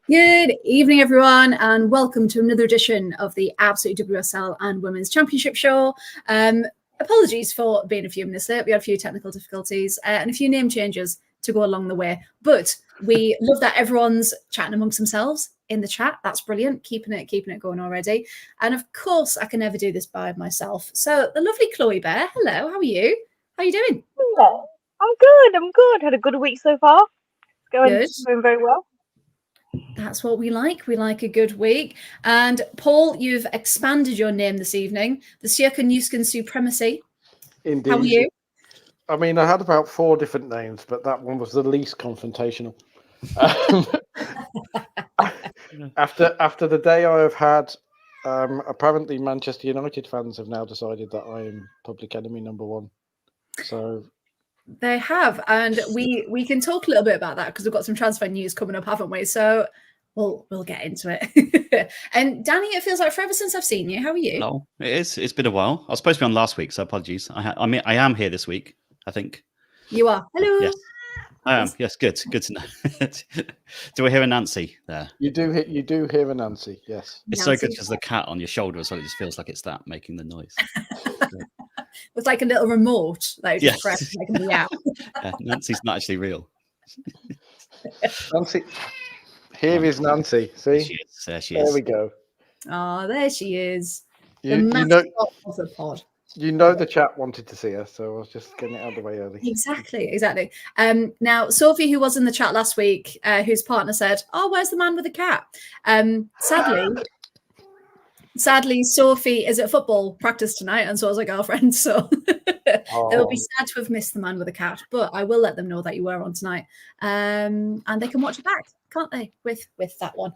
Good evening, everyone, and welcome to another edition of the Absolute WSL and Women's Championship Show. Apologies for being a few minutes late. We had a few technical difficulties and a few name changes to go along the way. But we love that everyone's chatting amongst themselves in the chat. That's brilliant. Keeping it going already. And of course, I can never do this by myself. So the lovely Chloe Bear, hello, how are you? How are you doing? Hello. I'm good. Had a good week so far. It's going very well. That's what we like. We like a good week. And Paul, you've expanded your name this evening. The Sjöken Supremacy. Indeed. How are you? I mean, I had about 4 different names, but that one was the least confrontational. After the day I have had, apparently Manchester United fans have now decided that I am public enemy number 1. So they have, and we can talk a little bit about that because we've got some transfer news coming up, haven't we? So we'll get into it. And Danny, it feels like forever since I've seen you. How are you? No, it is. It's been a while. I was supposed to be on last week, so apologies. I am here this week, I think. You are. Hello. Yes, I am. Yes, good to know. Do I hear a Nancy there? You do hear a Nancy. Yes. It's Nancy. So good because the cat on your shoulder as well. It just feels like it's that making the noise. It's like a little remote, like yes. press, like a meow. Nancy's not actually real. Nancy, here is Nancy. See, there she is. There we go. Oh, there she is. You know of the pod. You know the chat wanted to see her, so I was just getting it out of the way early. Exactly. Now, Sophie, who was in the chat last week, whose partner said, "Oh, where's the man with the cat?" Sadly, Sophie is at football practice tonight, and so is her girlfriend. So they'll be sad to have missed the man with a cat. But I will let them know that you were on tonight, and they can watch it back, can't they? With that one.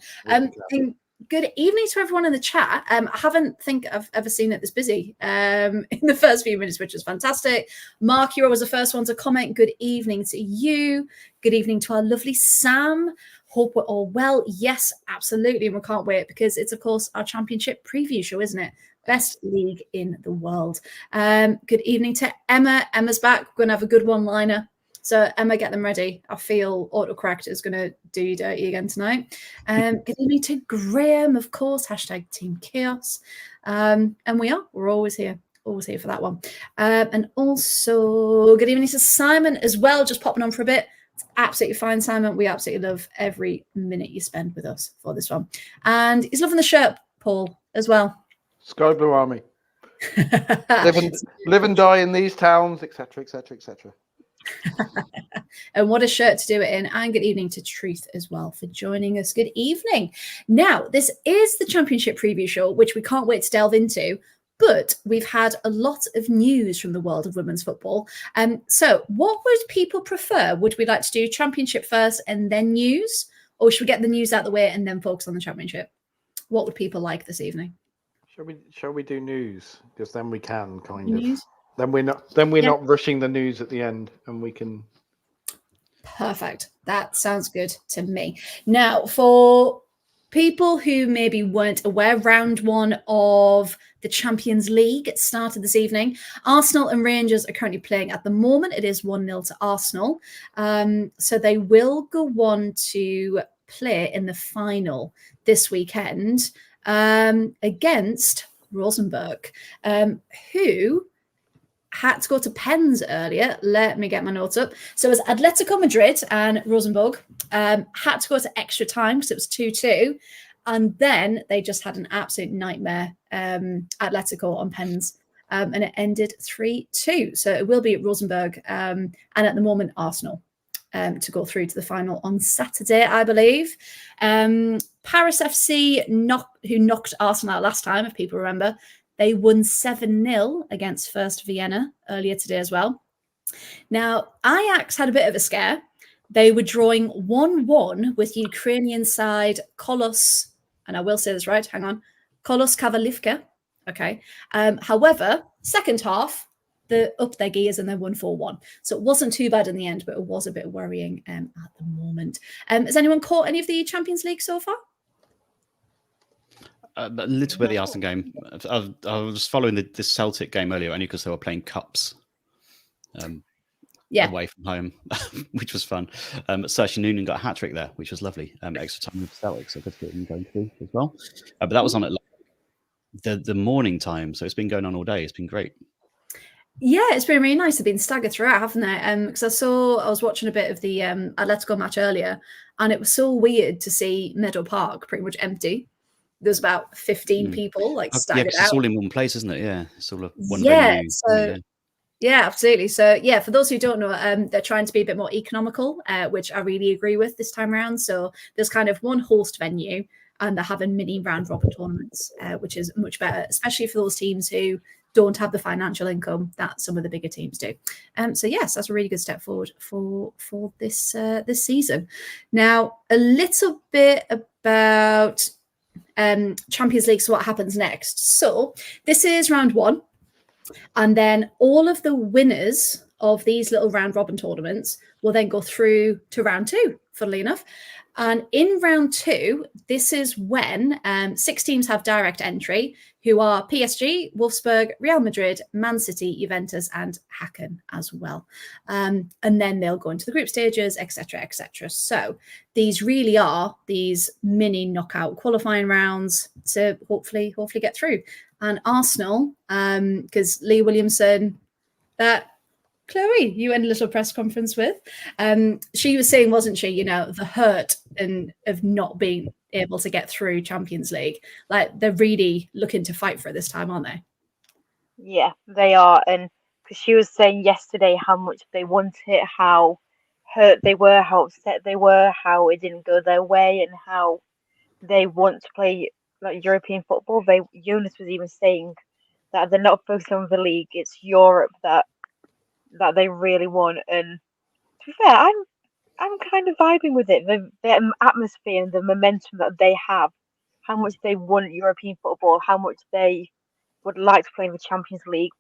Good evening to everyone in the chat. I haven't think I've ever seen it this busy in the first few minutes, which is fantastic. Mark, you was the first one to comment. Good evening to you. Good evening to our lovely Sam. Hope we're all well. Yes, absolutely. And we can't wait because it's, of course, our championship preview show, isn't it? Best league in the world. Good evening to Emma. Emma's back. We're going to have a good one-liner. So, Emma, get them ready. I feel autocorrect is going to do you dirty again tonight. Good evening to Graham, of course. # Team Chaos. And we're always here. Always here for that one. And also, good evening to Simon as well, just popping on for a bit. It's absolutely fine, Simon. We absolutely love every minute you spend with us for this one. And he's loving the shirt, Paul, as well. Sky Blue Army. live and die in these towns, etc., etc., etc. And what a shirt to do it in. And good evening to Truth as well for joining us. Good evening. Now, this is the championship preview show, which we can't wait to delve into. But we've had a lot of news from the world of women's football. So what would people prefer? Would we like to do championship first and then news? Or should we get the news out of the way and then focus on the championship? What would people like this evening? Shall we do news? Because then we can kind of. News? Then we're not rushing the news at the end, and we can. Perfect. That sounds good to me. Now, for people who maybe weren't aware, round 1 of the Champions League started this evening. Arsenal and Rangers are currently playing at the moment. It is 1-0 to Arsenal. So they will go on to play in the final this weekend against Rosenborg, who had to go to pens earlier. Let me get my notes up. So it was Atletico Madrid and Rosenborg had to go to extra time because it was 2-2. And then they just had an absolute nightmare, Atletico on pens, and it ended 3-2. So it will be at Rosenborg and at the moment Arsenal to go through to the final on Saturday, I believe. Paris FC, who knocked Arsenal out last time, if people remember, they won 7-0 against First Vienna earlier today as well. Now, Ajax had a bit of a scare. They were drawing 1-1 with Ukrainian side Kolos, and I will say this right, hang on, Kolos Kavalivka. Okay. However, second half, they upped their gears and they won 4-1. So it wasn't too bad in the end, but it was a bit worrying at the moment. Has anyone caught any of the Champions League so far? A little bit of the Arsenal game. I was following the Celtic game earlier only because they were playing cups. away from home, which was fun. Saoirse Noonan got a hat trick there, which was lovely. Extra time with Celtics, so good for him going through as well. But that was on at the morning time, so it's been going on all day. It's been great. Yeah, it's been really nice. They've been staggered throughout, haven't they? Because I was watching a bit of the Atletico match earlier, and it was so weird to see Meadow Park pretty much empty. There's about 15 people staggered because out. it's all in one place, isn't it? Yeah, it's all one venue. venue. Yeah, absolutely. So yeah, for those who don't know, they're trying to be a bit more economical, which I really agree with this time around. So there's kind of one host venue, and they're having mini round robin tournaments, which is much better, especially for those teams who don't have the financial income that some of the bigger teams do. So yes, that's a really good step forward for this this season. Now, a little bit about Champions League. So what happens next? So this is round 1, and then all of the winners of these little round robin tournaments will then go through to round 2, funnily enough. And in round 2, this is when 6 teams have direct entry, who are PSG, Wolfsburg, Real Madrid, Man City, Juventus, and Hacken as well. And then they'll go into the group stages, etc., etc. So these really are these mini knockout qualifying rounds to hopefully get through. And Arsenal, because Lee Williamson, Chloe, you had a little press conference with. She was saying, wasn't she, the hurt of not being able to get through Champions League. Like, they're really looking to fight for it this time, aren't they? Yeah, they are. And because she was saying yesterday how much they want it, how hurt they were, how upset they were, how it didn't go their way, and how they want to play like European football. Jonas was even saying that they're not focused on the league; it's Europe that they really want. And to be fair, I'm kind of vibing with it. The atmosphere and the momentum that they have, how much they want European football, how much they would like to play in the Champions League,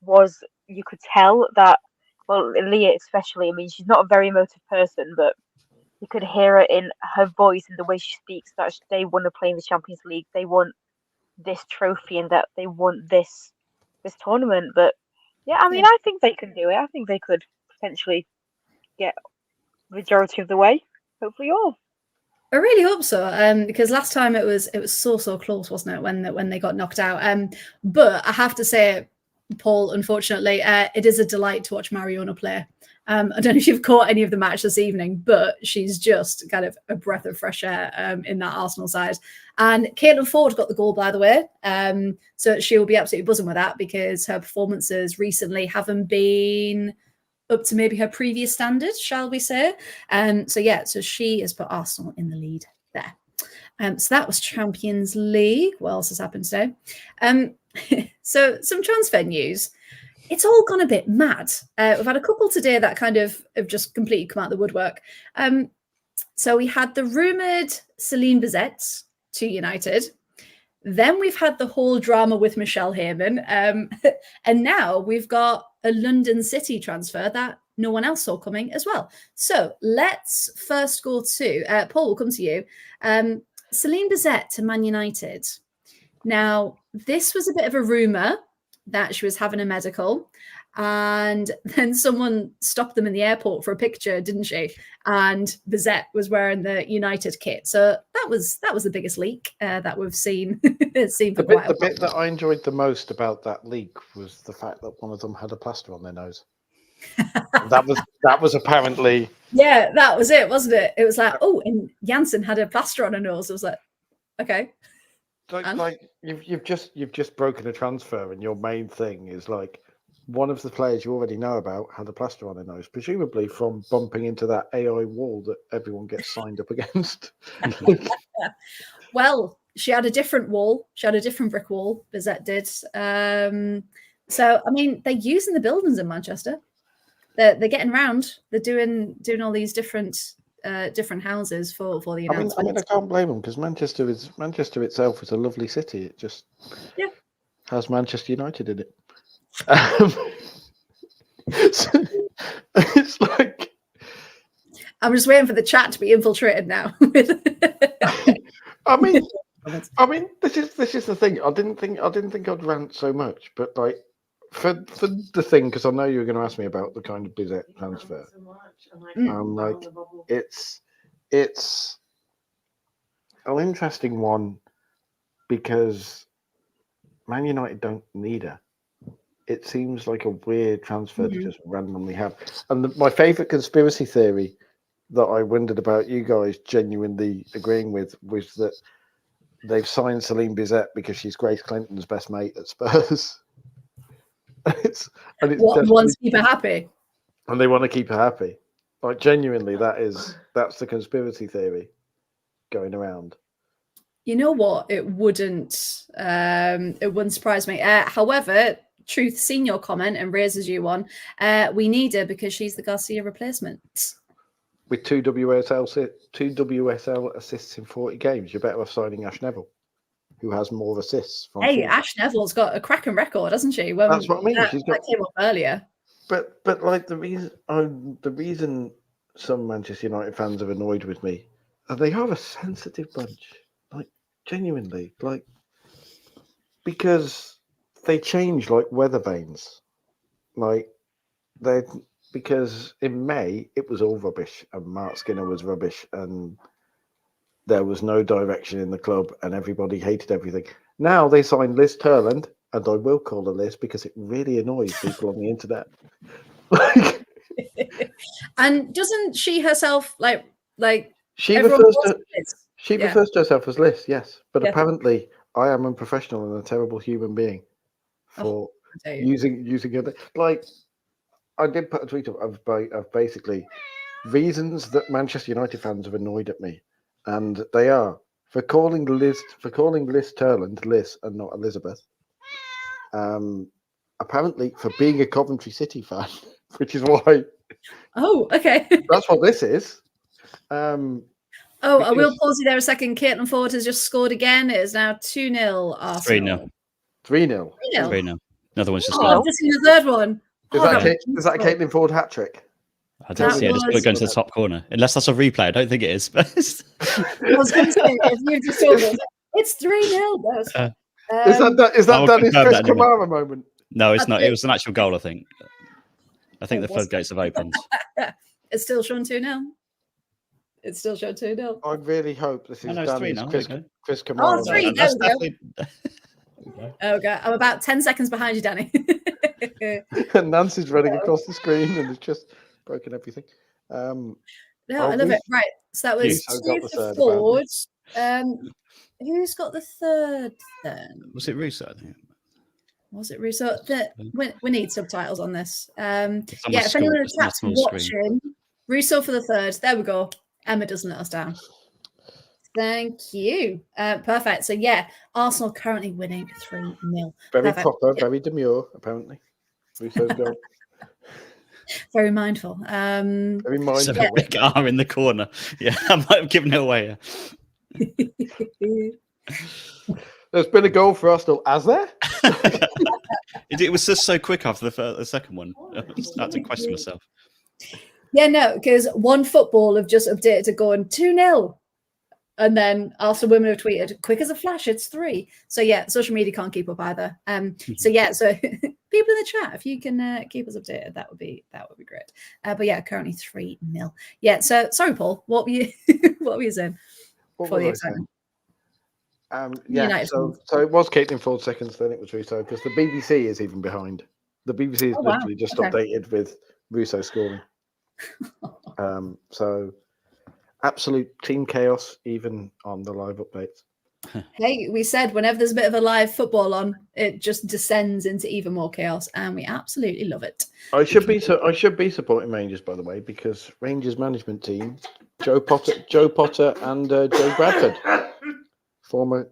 you could tell that. Well, Leah especially. I mean, she's not a very emotive person, but you could hear it in her voice and the way she speaks that they want to play in the Champions League. They want this trophy and that they want this tournament. But yeah, I mean, I think they can do it. I think they could potentially get majority of the way. Hopefully all. I really hope so, because last time it was so close, wasn't it, when they got knocked out? But I have to say, Paul, unfortunately, it is a delight to watch Mariona play. I don't know if you've caught any of the match this evening, but she's just kind of a breath of fresh air in that Arsenal side. And Caitlin Ford got the goal, by the way. So she will be absolutely buzzing with that, because her performances recently haven't been up to maybe her previous standards, shall we say. So she has put Arsenal in the lead there. So that was Champions League. What else has happened today? So some transfer news. It's all gone a bit mad. We've had a couple today that kind of have just completely come out of the woodwork. So we had the rumoured Celine Bizet to United. Then we've had the whole drama with Michelle Heyman. And now we've got a London City transfer that no one else saw coming as well. So let's first go to, Paul, we'll come to you. Celine Bizet to Man United. Now, this was a bit of a rumour that she was having a medical, and then someone stopped them in the airport for a picture, didn't she? And Bizet was wearing the United kit. So that was the biggest leak that we've seen for quite a while. The bit that I enjoyed the most about that leak was the fact that one of them had a plaster on their nose. that was apparently. Yeah, that was it, wasn't it? It was like, oh, and Janssen had a plaster on her nose. I was like, okay. Like you've just broken a transfer, and your main thing is like one of the players you already know about had a plaster on their nose, presumably from bumping into that AI wall that everyone gets signed up against. Well, she had a different wall. She had a different brick wall, Bizet did. So I mean, they're using the buildings in Manchester. They're getting round. They're doing all these different houses for the announcement. I mean, I can't blame them, because Manchester itself is a lovely city. It just has Manchester United in it. So, it's like, I'm just waiting for the chat to be infiltrated now. I mean, this is the thing. I didn't think I'd rant so much, but like, for the thing, because I know you were going to ask me about the kind of Bizet transfer. Like it's an interesting one because Man United don't need her. It seems like a weird transfer to just randomly have. And my favourite conspiracy theory that I wondered about you guys genuinely agreeing with was that they've signed Celine Bizet because she's Grace Clinton's best mate at Spurs. It's wants to keep her happy. And they want to keep her happy. Like genuinely, that's the conspiracy theory going around. You know what? It wouldn't surprise me. However, Truth seen your comment and raises you one. We need her because she's the Garcia replacement. With two WSL assists in 40 games, you're better off signing Ash Neville, who has more assists. Ash Neville's got a cracking record, hasn't she? Well, that's what I mean. That came up earlier. But like the reason some Manchester United fans are annoyed with me, they are a sensitive bunch. Like genuinely, like because they change like weather vanes. Like because in May it was all rubbish and Mark Skinner was rubbish and there was no direction in the club and everybody hated everything. Now they signed Liz Turland, and I will call her Liz because it really annoys people on the internet. And doesn't she herself like she refers to herself as Liz, yes. But apparently I am unprofessional and a terrible human being for using it. Like I did put a tweet of basically reasons that Manchester United fans are annoyed at me, and they are for calling Liz Turland Liz and not Elizabeth. Apparently for being a Coventry City fan, which is why. Oh, okay. That's what this is. I will pause you there a second. Caitlin Ford has just scored again. It is now 2-0 Arsenal. 3-0. 3-0. Another one's just I've just seen the third one. Is that a Caitlin Ford hat trick? I don't see it. Just put it going to the top corner. Unless that's a replay. I don't think it is. I was going to say, if you've just told us, it's 3-0. Is that Danny's Chris Kamara moment? No, it's not. It was an actual goal, I think. I think the floodgates have opened. It's still shown 2-0. It's still shown 2-0. I really hope this is Danny's Chris Kamara. Oh, 3. There we go. Okay, I'm about 10 seconds behind you, Danny. And Nancy's running across the screen and it's just broken everything. No, I love it. Right, so that was 2 for Ford. Who's got the third then? Was it Russo? I think. Was it Russo? We need subtitles on this. If anyone in the chat's watching, Russo for the third. There we go. Emma doesn't let us down. Thank you. Perfect. So Arsenal currently winning 3-0. Very proper, very demure, apparently. Russo's goal. Very mindful. Very mindful. So big R in the corner. Yeah, I might have given it away. There's been a goal for Arsenal, has there? It was just so quick after the second one. I had to question myself. Yeah, no, because One Football have just updated to going 2-0. And then Arsenal women have tweeted, quick as a flash, it's 3. So social media can't keep up either. So people in the chat, if you can keep us updated, that would be great. But currently 3-0. Yeah, so sorry, Paul. What were you saying? For the excitement. So it was Caitlin Ford seconds, then it was Russo, because the BBC is even behind. The BBC is literally just updated with Russo scoring. So absolute team chaos, even on the live updates. Hey, we said whenever there's a bit of a live football on, it just descends into even more chaos, and we absolutely love it. I should be supporting Rangers, by the way, because Rangers management team, Joe Potter, and Joe Bradford, former,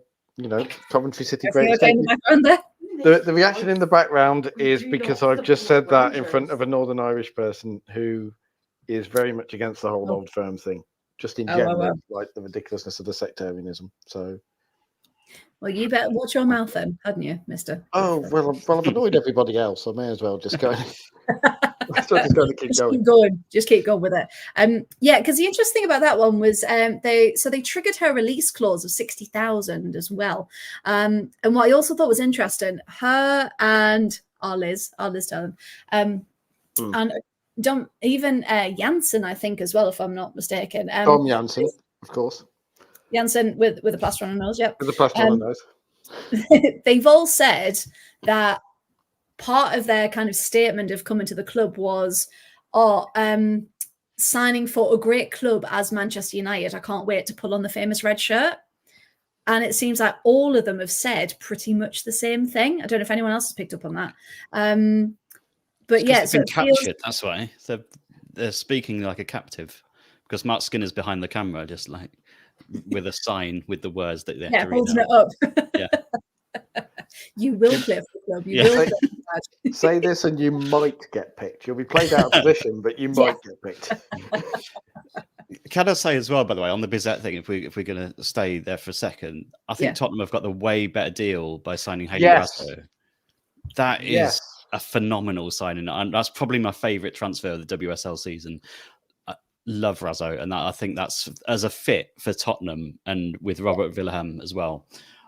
Coventry City great. The reaction in the background is because I've just said that in front of a Northern Irish person who is very much against the whole old firm thing, just in general, like the ridiculousness of the sectarianism. So, well, you better watch your mouth then, hadn't you, Mister? Oh well, I've annoyed everybody else. I may as well just go. Just keep going with it. Because the interesting thing about that one was they triggered her release clause of 60,000 as well. And what I also thought was interesting, her and our Liz telling. Mm. And don't even Janssen, I think, as well, if I'm not mistaken. Tom Janssen, of course. Janssen with a plaster on the nose, yep. With the plaster on the nose. They've all said that part of their kind of statement of coming to the club was, signing for a great club as Manchester United. I can't wait to pull on the famous red shirt. And it seems like all of them have said pretty much the same thing. I don't know if anyone else has picked up on that. But yeah, they've been captured. That's why they're speaking like a captive, because Mark Skinner's behind the camera, just like with a sign with the words that they have to read holding out. it up. Yeah. You will play for the club. You Yeah. will play for the badge. Say this and you might get picked. You'll be played out of position, but you might get picked. Can I say as well, by the way, on the Bizet thing, if we're going to stay there for a second, I think Tottenham have got the way better deal by signing Haley Grasso. That is a phenomenal signing, and that's probably my favourite transfer of the WSL season. I love Razzo, and I think that's as a fit for Tottenham, and with Robert Wilhelm as well.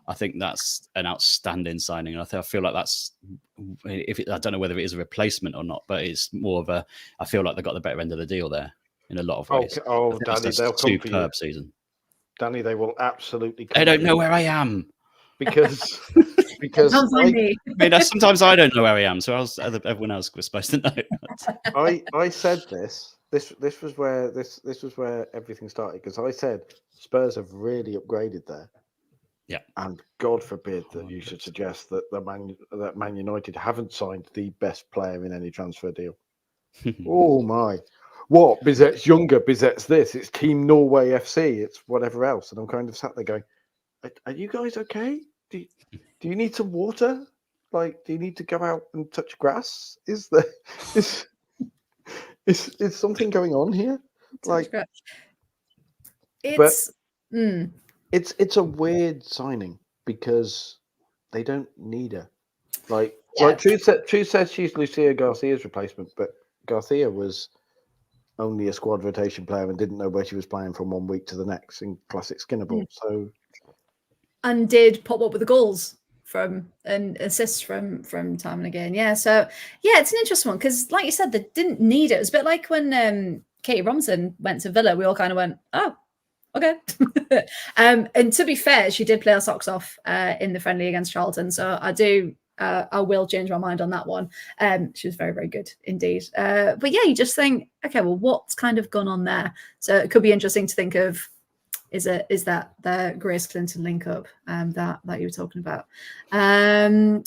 I think that's an outstanding signing, and I feel like that's. I don't know whether it is a replacement or not, but it's more of a. I feel like they got the better end of the deal there in a lot of ways. Danny, they'll come for you. Superb season. Danny, they will absolutely come. They don't know where I am because sometimes I don't know where I am, so everyone else was supposed to know. I said this was where everything started, because I said Spurs have really upgraded there. Yeah, and God forbid that you should suggest that that Man United haven't signed the best player in any transfer deal. Oh my! What? Bizet's younger. Bizet's this. It's Team Norway FC. It's whatever else. And I'm kind of sat there going, "Are you guys okay? Do you need some water? Like, do you need to go out and touch grass? Is something going on here? Like, it's a weird signing because they don't need her. Like Truth says she's Lucia Garcia's replacement, but Garcia was only a squad rotation player and didn't know where she was playing from 1 week to the next in classic Skinner ball. And did pop up with the goals and assists from time and again. Yeah, so it's an interesting one because, like you said, they didn't need it. It was a bit like when Katie Robinson went to Villa. We all kind of went, oh, okay. And to be fair, she did play her socks off in the friendly against Charlton. So I will change my mind on that one. She was very, very good indeed. But yeah, you just think, okay, well, what's kind of gone on there? So it could be interesting to think of, is that the Grace Clinton link up that you were talking about?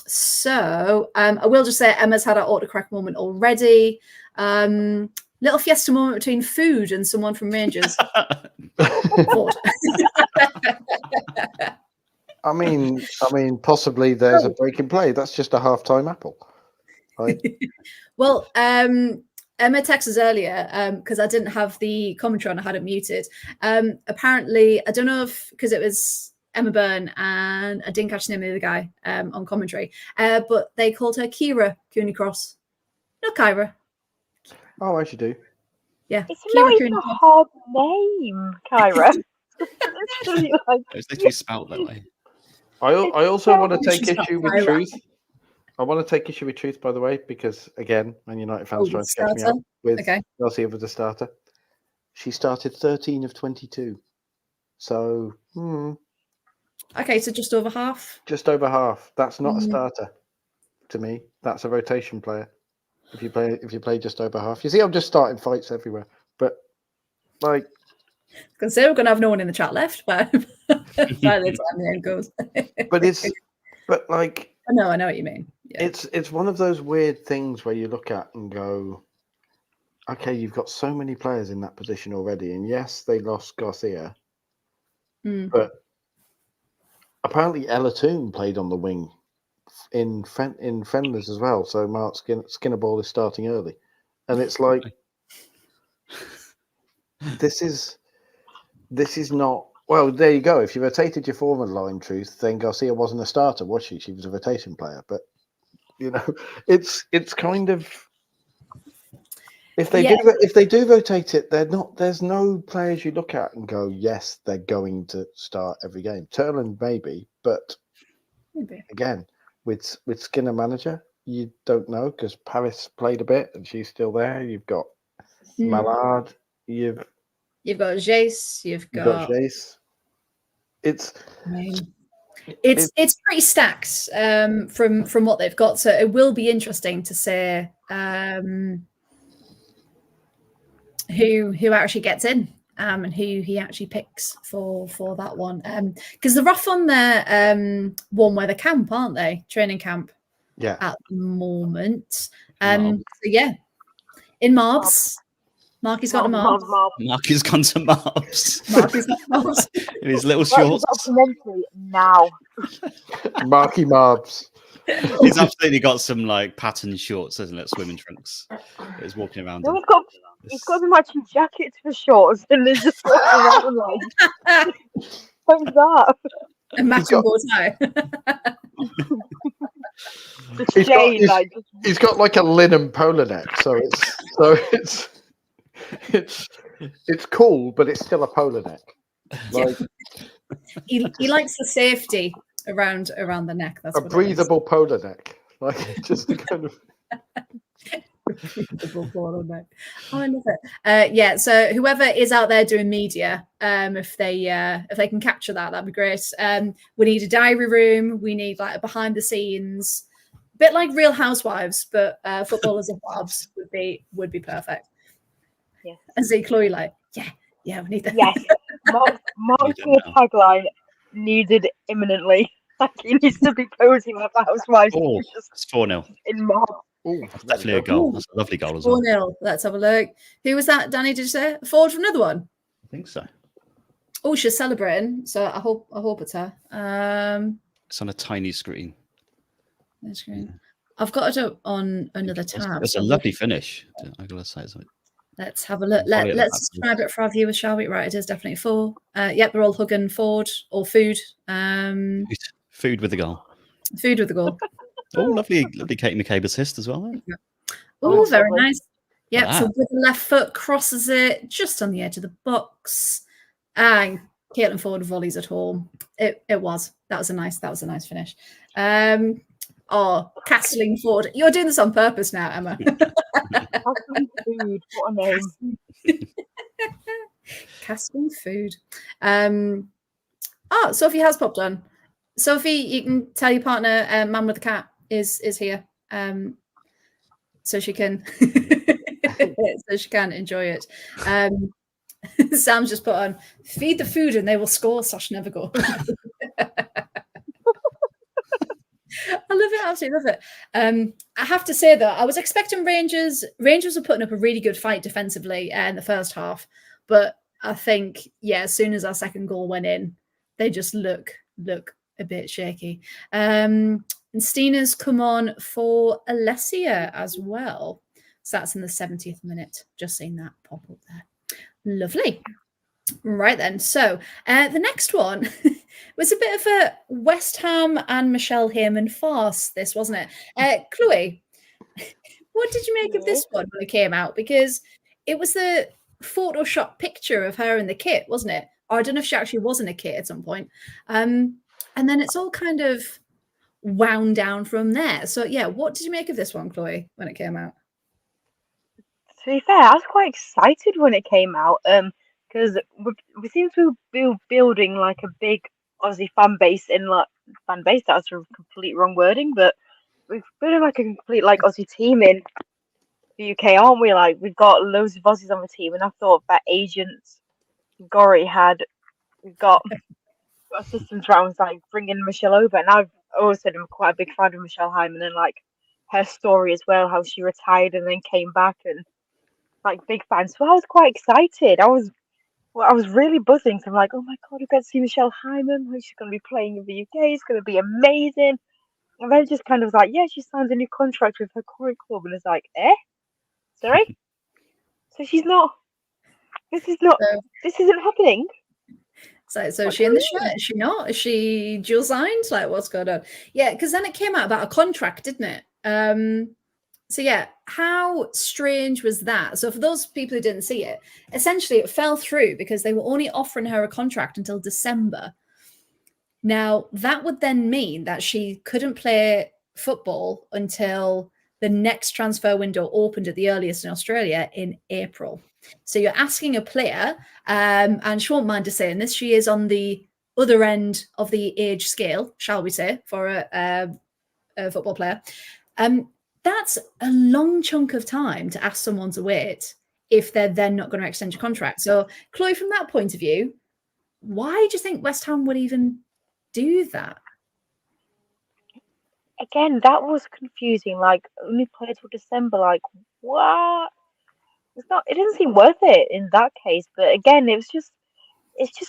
So I will just say Emma's had her autocorrect moment already. Little fiesta moment between food and someone from Rangers. I mean, possibly there's a break in play. That's just a half-time apple. Right? Well, Emma texted us earlier because I didn't have the commentary on. I had it muted. Apparently, I don't know if because it was Emma Byrne and I didn't catch the name of the guy on commentary, but they called her Kira Cooney Cross, not Kyra. Oh, I should do. Yeah, it's not even a hard name, Kyra. It's literally spelled that way. I also want to take issue with Truth. I want to take issue with Truth, by the way, because again, Man United fans trying to catch me up with Garcia with the starter. She started 13 of 22, so okay, so just over half. Just over half. That's not a starter to me. That's a rotation player. If you play just over half, you see, I'm just starting fights everywhere. But like, because we're going to have no one in the chat left by the time the end goes. but like, I know what you mean. Yeah. It's one of those weird things where you look at and go, okay, you've got so many players in that position already, and yes, they lost Garcia, but apparently Ella Toon played on the wing in friendlies as well. So Mark Skinner ball is starting early, and it's like this is not well. There you go. If you rotated your forward line, Truth, then Garcia wasn't a starter, was she? She was a rotation player, but you know, it's kind of if they do rotate it, they're not. There's no players you look at and go, yes, they're going to start every game. Turland maybe, but again. With Skinner manager, you don't know because Paris played a bit and she's still there. You've got Mallard. You've got Jace. You've got Jace. It's pretty stacked from what they've got. So it will be interesting to see who actually gets in and who he actually picks for that one. Because the rough on their one where the camp, aren't they? Training camp. Yeah. At the moment. So yeah, in Marbs. Marky's got to Marbs. Marky's gone to Marbs. Marky's got to Marbs. In his little shorts. Documentary now. Marky Marbs. He's absolutely got some like patterned shorts, isn't it? Swimming trunks. He's walking around. No, he's got the matching jackets for shorts, and there's just walking around like, what's that? A matching bow tie. He's got like a linen polo neck, so it's cool, but it's still a polo neck. Like, he likes the safety around the neck. That's a breathable polo neck, like just to kind of. Oh, I love it. Yeah, so whoever is out there doing media, if they can capture that'd be great. We need a diary room. We need like a behind the scenes, a bit like Real Housewives, but footballers and Barbs would be perfect. Yeah, and see Chloe like, yeah, we need that. Yes, Mark's tagline needed imminently. Like he needs to be posing like a Housewives. Oh, it's 4-0 in Mark. That's definitely a goal. That's a lovely goal as well. 4-0. Let's have a look. Who was that, Danny? Did you say forward for another one? I think so. Oh, she's celebrating. So I hope it's her. It's on a tiny screen. Yeah. I've got it up on another tab. It's a lovely finish. I gotta say so. Let's have a look. Let's describe it for our viewers, shall we? Right, it is definitely 4. Yep, they're all hugging forward or food. Food with the goal. Food with the goal. Oh, lovely Katie McCabe assist as well. Oh, very nice. Yep, so with the left foot, crosses it just on the edge of the box. And Caitlin Ford volleys at home. That was a nice finish. Castling Ford. You're doing this on purpose now, Emma. Castling Food, what a name. Castling Food. Sophie has popped on. Sophie, you can tell your partner, Man with the Cat, is here, so she can enjoy it. Sam's just put on feed the food and they will score. Never go. I love it, absolutely love it. I have to say though, I was expecting Rangers were putting up a really good fight defensively in the first half, but I think as soon as our second goal went in, they just look a bit shaky. And Stina's come on for Alessia as well. So that's in the 70th minute. Just seeing that pop up there. Lovely. Right then. So the next one was a bit of a West Ham and Michelle Heyman farce, this, wasn't it? Chloe, what did you make of this one when it came out? Because it was the Photoshop picture of her in the kit, wasn't it? Or I don't know if she actually was in a kit at some point. And then it's all kind of wound down from there. So, what did you make of this one, Chloe, when it came out? To be fair, I was quite excited when it came out because we seem to be building like a big Aussie fan base that's a complete wrong wording, but we're building like a complete like Aussie team in the UK, aren't we? Like we've got loads of Aussies on the team, and I thought that agents Gory we've got systems rounds like bringing Michelle over, and I've always said I'm quite a big fan of Michelle Hyman and like her story as well, how she retired and then came back, and like big fan. So I was quite excited. I was really buzzing. So I'm like, oh my god, we got to see Michelle Hyman. She's going to be playing in the UK. It's going to be amazing. And then just kind of like, she signed a new contract with her current club, and it's like, sorry. So she's not. This isn't happening. So is she in the shirt? Is she not? Is she dual signed? Like, what's going on? Yeah, because then it came out about a contract, didn't it? So how strange was that? So for those people who didn't see it, essentially it fell through because they were only offering her a contract until December. Now, that would then mean that she couldn't play football until the next transfer window opened at the earliest in Australia in April. So you're asking a player, and she won't mind us saying this, she is on the other end of the age scale, shall we say, for a football player. That's a long chunk of time to ask someone to wait if they're then not going to extend your contract. So, Chloe, from that point of view, why do you think West Ham would even do that? Again, that was confusing. Like, only play till December. Like, what? It's not. It doesn't seem worth it in that case. But again, it's just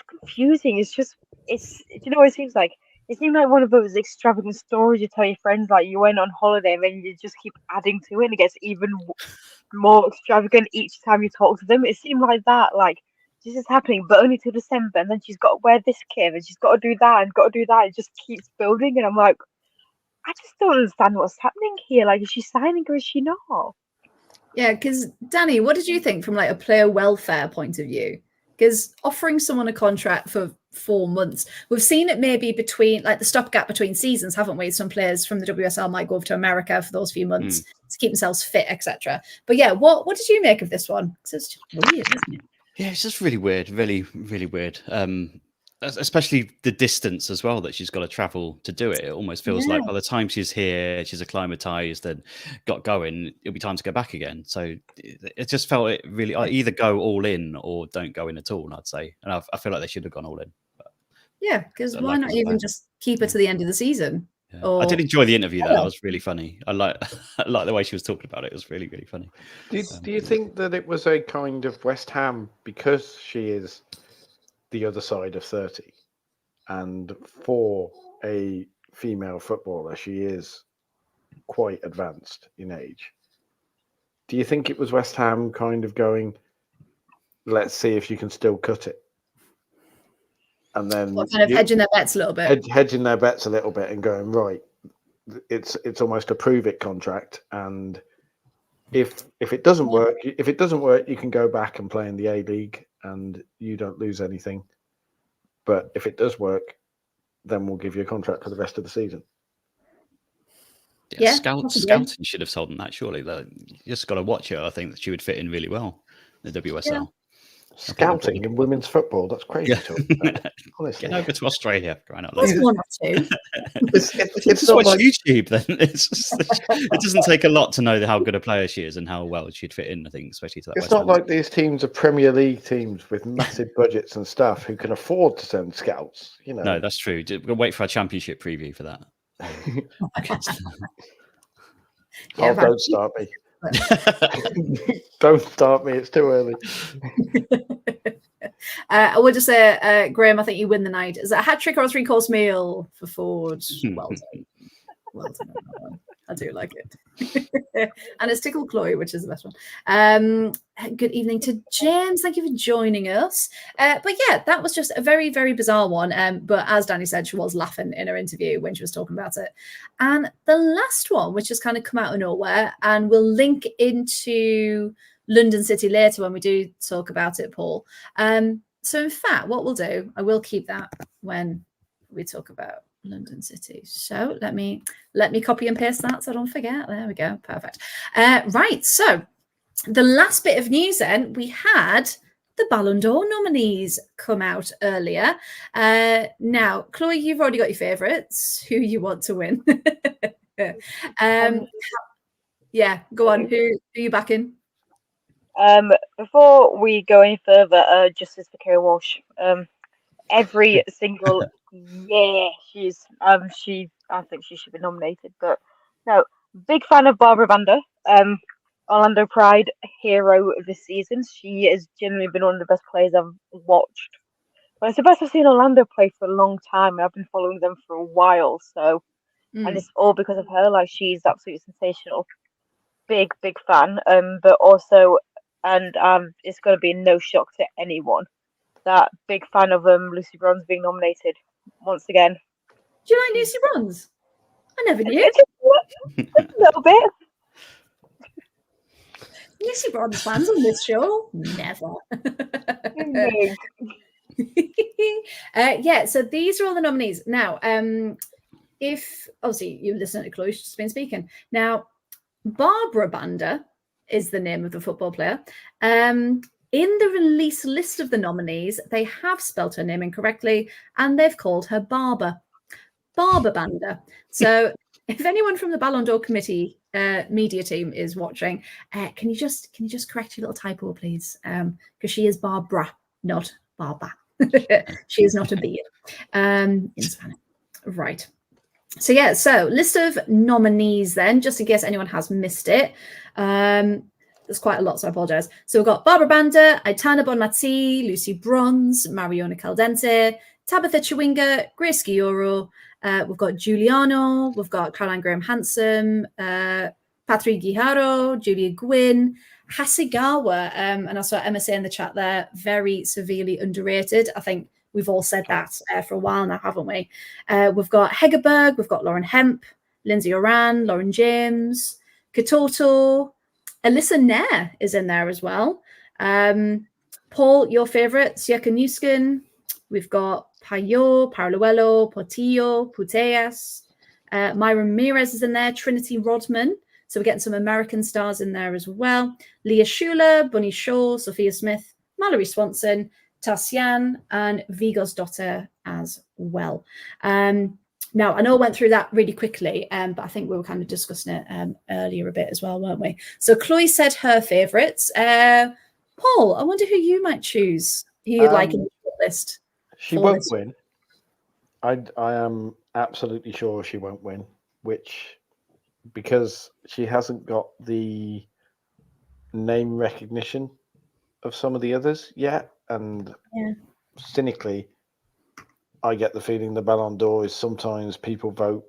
confusing. It's you know what it seems like? It seemed like one of those extravagant stories you tell your friends, like you went on holiday and then you just keep adding to it and it gets even more extravagant each time you talk to them. It seemed like that, like this is happening, but only till December, and then she's got to wear this kit and she's got to do that and got to do that. It just keeps building, and I'm like, I just don't understand what's happening here. Like, is she signing or is she not? Yeah, because Danny, what did you think from like a player welfare point of view? Because offering someone a contract for 4 months, we've seen it maybe between like the stopgap between seasons, haven't we? Some players from the WSL might go over to America for those few months to keep themselves fit, etc. But yeah, what did you make of this one? Because it's just weird, isn't it? Yeah, it's just really weird, really, really weird. Especially the distance as well that she's got to travel to do it. It almost feels like by the time she's here, she's acclimatized and got going, it'll be time to go back again. So it just felt it really, I either go all in or don't go in at all, I'd say. And I feel like they should have gone all in. But yeah, because why not even just keep her to the end of the season? Yeah. Or... I did enjoy the interview, though. That was really funny. I like the way she was talking about it. It was really, really funny. Do you think that it was a kind of West Ham, because she is the other side of 30, and for a female footballer, she is quite advanced in age? Do you think it was West Ham kind of going, let's see if you can still cut it? And then kind of hedging their bets a little bit. Hedging their bets a little bit and going, right, it's almost a prove it contract, and if it doesn't work, you can go back and play in the A League and you don't lose anything. But if it does work, then we'll give you a contract for the rest of the season. Yeah, scouting should have told them that, surely. You just got to watch her. I think that she would fit in really well in the WSL. Yeah. Scouting in women's football, that's crazy. Yeah. Honestly. Get over to Australia. That's one or two. It's not not like YouTube, then. It doesn't take a lot to know how good a player she is and how well she'd fit in, I think, especially to that. It's not like these teams are Premier League teams with massive budgets and stuff who can afford to send scouts. You know. No, that's true. We'll wait for our championship preview for that. Don't start me. Don't start me. It's too early. I would just say, Graham, I think you win the night. Is it a hat trick or a 3-course meal for Ford? Well done. Well done on that one. I do like it. And it's Tickle Chloe, which is the best one. Good evening to James. Thank you for joining us. But yeah, that was just a very, very bizarre one. But as Danny said, she was laughing in her interview when she was talking about it. And the last one, which has kind of come out of nowhere, and we'll link into London City later when we do talk about it, Paul. So in fact, what we'll do, I will keep that when we talk about London City. So let me copy and paste that so I don't forget. There we go. Perfect. Right. So the last bit of news then, we had the Ballon d'Or nominees come out earlier. Now, Chloe, you've already got your favourites. Who you want to win? Yeah, go on. Who are you backing? Before we go any further, justice for Kerry Walsh. Every single she's I think she should be nominated, but no, big fan of Barbara Vander. Orlando Pride hero of this season. She has generally been one of the best players I've watched. But it's the best I've seen Orlando play for a long time, and I've been following them for a while. So, and it's all because of her. Like, she's absolutely sensational. Big fan. But also, and it's going to be no shock to anyone that big fan of Lucy Bronze being nominated once again. Do you like Lucy Bronze? I never knew. A little bit. Lucy Bronze fans on this show? Never. Yeah, so these are all the nominees. Now, if obviously you listen to Chloe, she's just been speaking. Now, Barbara Banda is the name of the football player. In the release list of the nominees, they have spelt her name incorrectly and they've called her Barber Banda. So if anyone from the Ballon d'Or committee media team is watching, can you just correct your little typo, please? Because she is Barbara, not Barba. She is not a beard in Spanish. Right. So yeah, so list of nominees then, just in case anyone has missed it. There's quite a lot, so I apologize. So we've got Barbara Banda, Aitana Bonmati, Lucy Bronze, Mariona Caldente, Tabitha Chewinga, Grace Gioro. We've got Giuliano, we've got Caroline Graham Hanson, Patrick Guijaro, Julia Gwynn, Hasegawa, and I saw Emma say in the chat there, very severely underrated. I think we've all said that for a while now, haven't we? We've got Hegerberg, we've got Lauren Hemp, Lindsay Oran, Lauren James, Katoto, Alyssa Nair is in there as well. Paul, your favourite, Siaka Nuskin. We've got Payo, Paraluelo, Portillo, Puteas. Myra Ramirez is in there, Trinity Rodman. So we're getting some American stars in there as well. Leah Schuler, Bunny Shaw, Sophia Smith, Mallory Swanson, Tassian, and Vigo's daughter as well. Now, I know I went through that really quickly, but I think we were kind of discussing it earlier a bit as well, weren't we? So Chloe said her favourites. Paul, I wonder who you might choose, who you'd like in the list. She won't win. I am absolutely sure she won't win, because she hasn't got the name recognition of some of the others yet. And cynically, I get the feeling the Ballon d'Or is sometimes people vote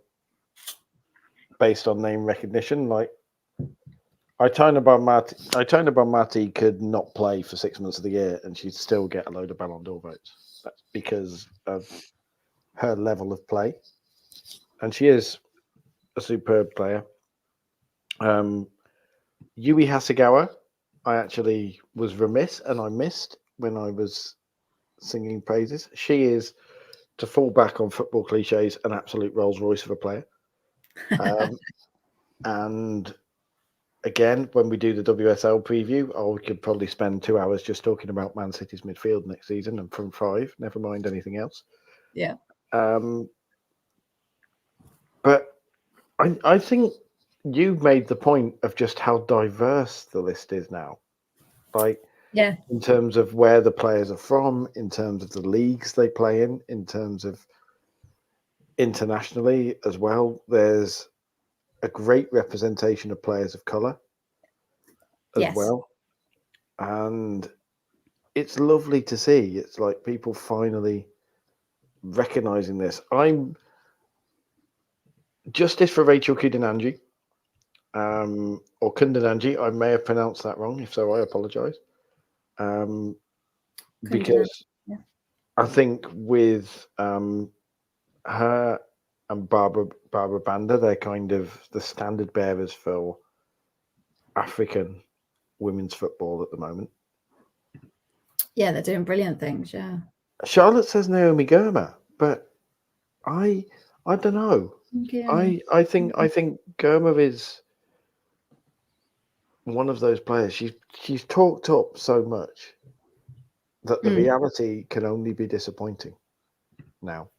based on name recognition. Like Aitana Bonmati could not play for 6 months of the year and she'd still get a load of Ballon d'Or votes. That's because of her level of play. And she is a superb player. Yui Hasegawa, I actually was remiss and I missed when I was singing praises. She is, to fall back on football cliches, an absolute Rolls Royce of a player. And again, when we do the WSL preview, I could probably spend 2 hours just talking about Man City's midfield next season and from 5, never mind anything else. Yeah. But I think you made the point of just how diverse the list is now. Like, in terms of where the players are from, in terms of the leagues they play in terms of internationally as well. There's a great representation of players of colour as well. And it's lovely to see. It's like people finally recognising this. I'm justice for Rachel Kudananji, or Kundananji. I may have pronounced that wrong. If so, I apologise. Because I think with her and Barbara Banda, they're kind of the standard bearers for African women's football at the moment. Yeah, they're doing brilliant things. Yeah. Charlotte says Naomi Girma, but I don't know. Yeah. I think Girma is one of those players. She's talked up so much that the reality can only be disappointing now.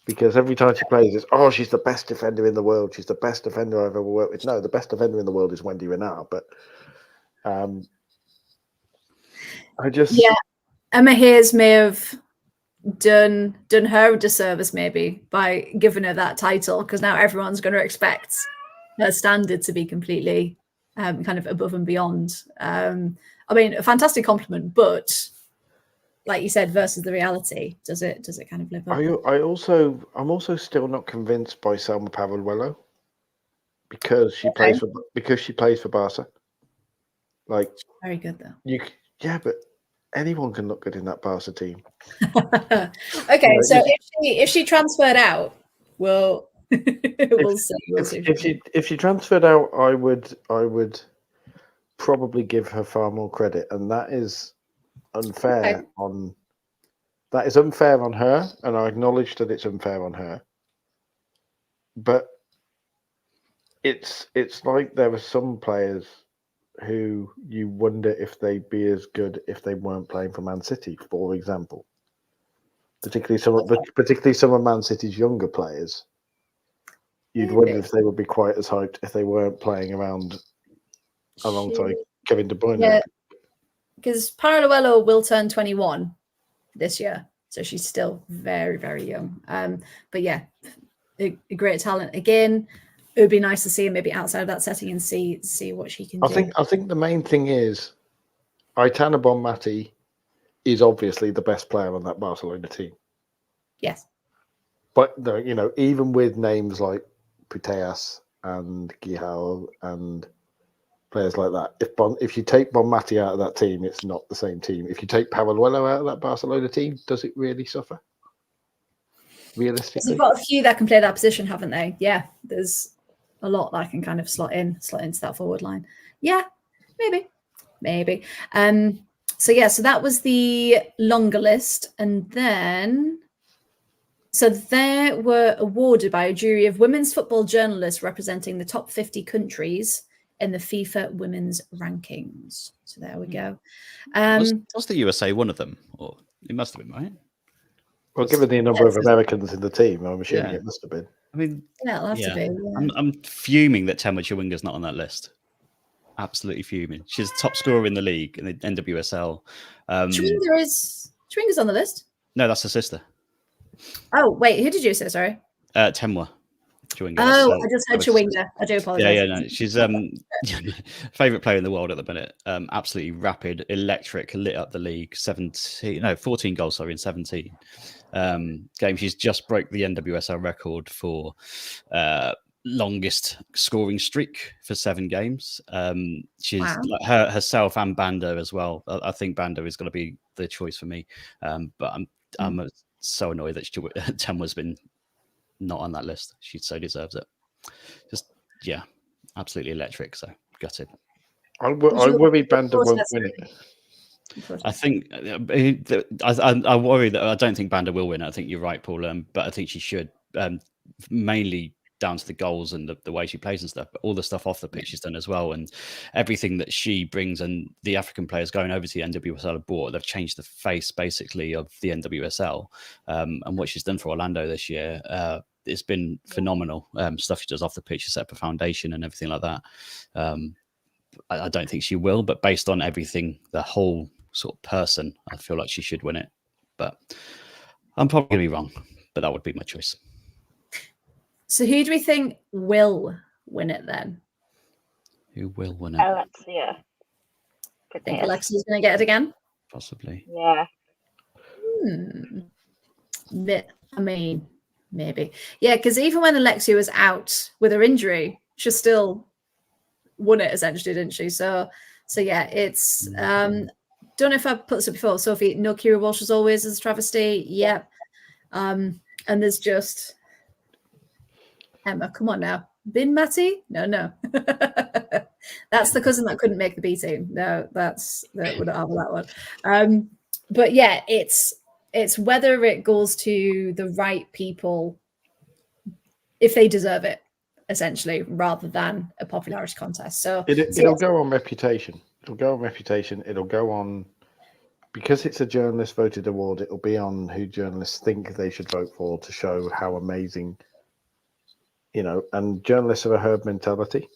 Because every time she plays, it's, she's the best defender in the world. She's the best defender I've ever worked with. No, the best defender in the world is Wendy Renard. But Emma Hayes may have done her a disservice maybe by giving her that title, because now everyone's going to expect her standard to be completely kind of above and beyond. I mean, a fantastic compliment, but like you said, versus the reality, does it kind of live up? I'm also still not convinced by Selma Pavuello because she plays for Barca. Like, very good though. But anyone can look good in that Barca team. Okay, so if she transferred out, we'll see. If she transferred out, I would probably give her far more credit, and that is unfair on her, and I acknowledge that it's unfair on her. but it's like there are some players who you wonder if they'd be as good if they weren't playing for Man City, for example. Particularly some of Man City's younger players. You'd wonder if they would be quite as hyped if they weren't playing around alongside Kevin De Bruyne. Yeah, because Paralluelo will turn 21 this year, so she's still very, very young. But yeah, a great talent. Again, it would be nice to see her maybe outside of that setting and see what she can do. I think the main thing is Aitana Bonmati is obviously the best player on that Barcelona team. Yes. But you know, even with names like Putellas and Guijao and players like that, if you take Bonmati out of that team, it's not the same team. If you take Paralluelo out of that Barcelona team, does it really suffer? Realistically, so you've got a few that can play that position, haven't they? Yeah, there's a lot that can kind of slot into that forward line. Yeah, maybe. So that was the longer list, and then so they were awarded by a jury of women's football journalists representing the top 50 countries in the FIFA women's rankings. So there we go. Was the USA one of them? Or it must have been, right? Well, given the number of Americans in the team, I'm assuming it must have been. I mean, it'll have to be. Yeah. I'm fuming that Temwa Chawinga's not on that list. Absolutely fuming. She's top scorer in the league in the NWSL. Chawinga's on the list. No, that's her sister. Oh wait, who did you say? Sorry, Temwa Chawinga. Oh, I just heard Chawinga. I do apologize. Yeah, no, she's favorite player in the world at the minute. Absolutely rapid, electric, lit up the league. 14 goals in 17 games. She's just broke the NWSL record for longest scoring streak for 7 games. She's like herself and Banda as well. I think Banda is going to be the choice for me. But I'm so annoyed that Temwa's been not on that list. She so deserves it. Just absolutely electric. So gutted. I worry Banda won't win it. I think I worry that I don't think Banda will win it. I think you're right, Paul. But I think she should, mainly down to the goals and the way she plays and stuff. But all the stuff off the pitch she's done as well, and everything that she brings. And the African players going over to the NWSL abroad, they've changed the face basically of the NWSL. And what she's done for Orlando this year, it's been phenomenal. Stuff she does off the pitch to set up a foundation and everything like that. I don't think she will, but based on everything, the whole sort of person, I feel like she should win it. But I'm probably going to be wrong, but that would be my choice. So who do we think will win it then? Who will win it? Alexia. I think Alexia's going to get it again? Possibly. Yeah. I mean, maybe. Yeah, because even when Alexia was out with her injury, she still won it essentially, didn't she? So yeah, it's don't know if I put this up before. Sophie, no Kira Walsh as always as a travesty. Yep. And there's just Emma, come on now. Bin Matty? No. That's the cousin that couldn't make the B team. No, that would not have that one. But yeah, it's whether it goes to the right people if they deserve it, essentially, rather than a popularity contest. So it'll go on reputation. It'll go on reputation. It'll go on, because it's a journalist voted award, it'll be on who journalists think they should vote for to show how amazing, and journalists have a herd mentality.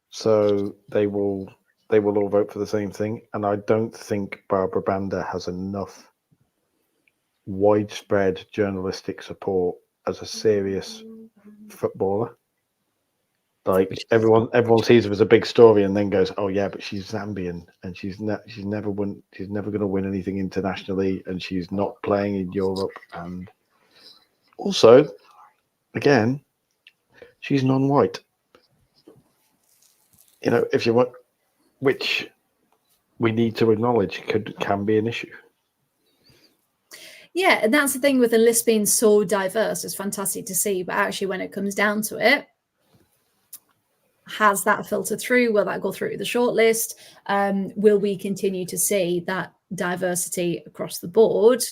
So they will all vote for the same thing. And I don't think Barbara Banda has enough widespread journalistic support as a serious footballer. Like everyone sees her as a big story and then goes, oh yeah, but she's Zambian and she's never going to win anything internationally, and she's not playing in Europe, and also, again, she's non-white. If you want, which we need to acknowledge can be an issue. Yeah, and that's the thing with the list being so diverse. It's fantastic to see, but actually, when it comes down to it, has that filtered through? Will that go through to the shortlist? Will we continue to see that diversity across the board?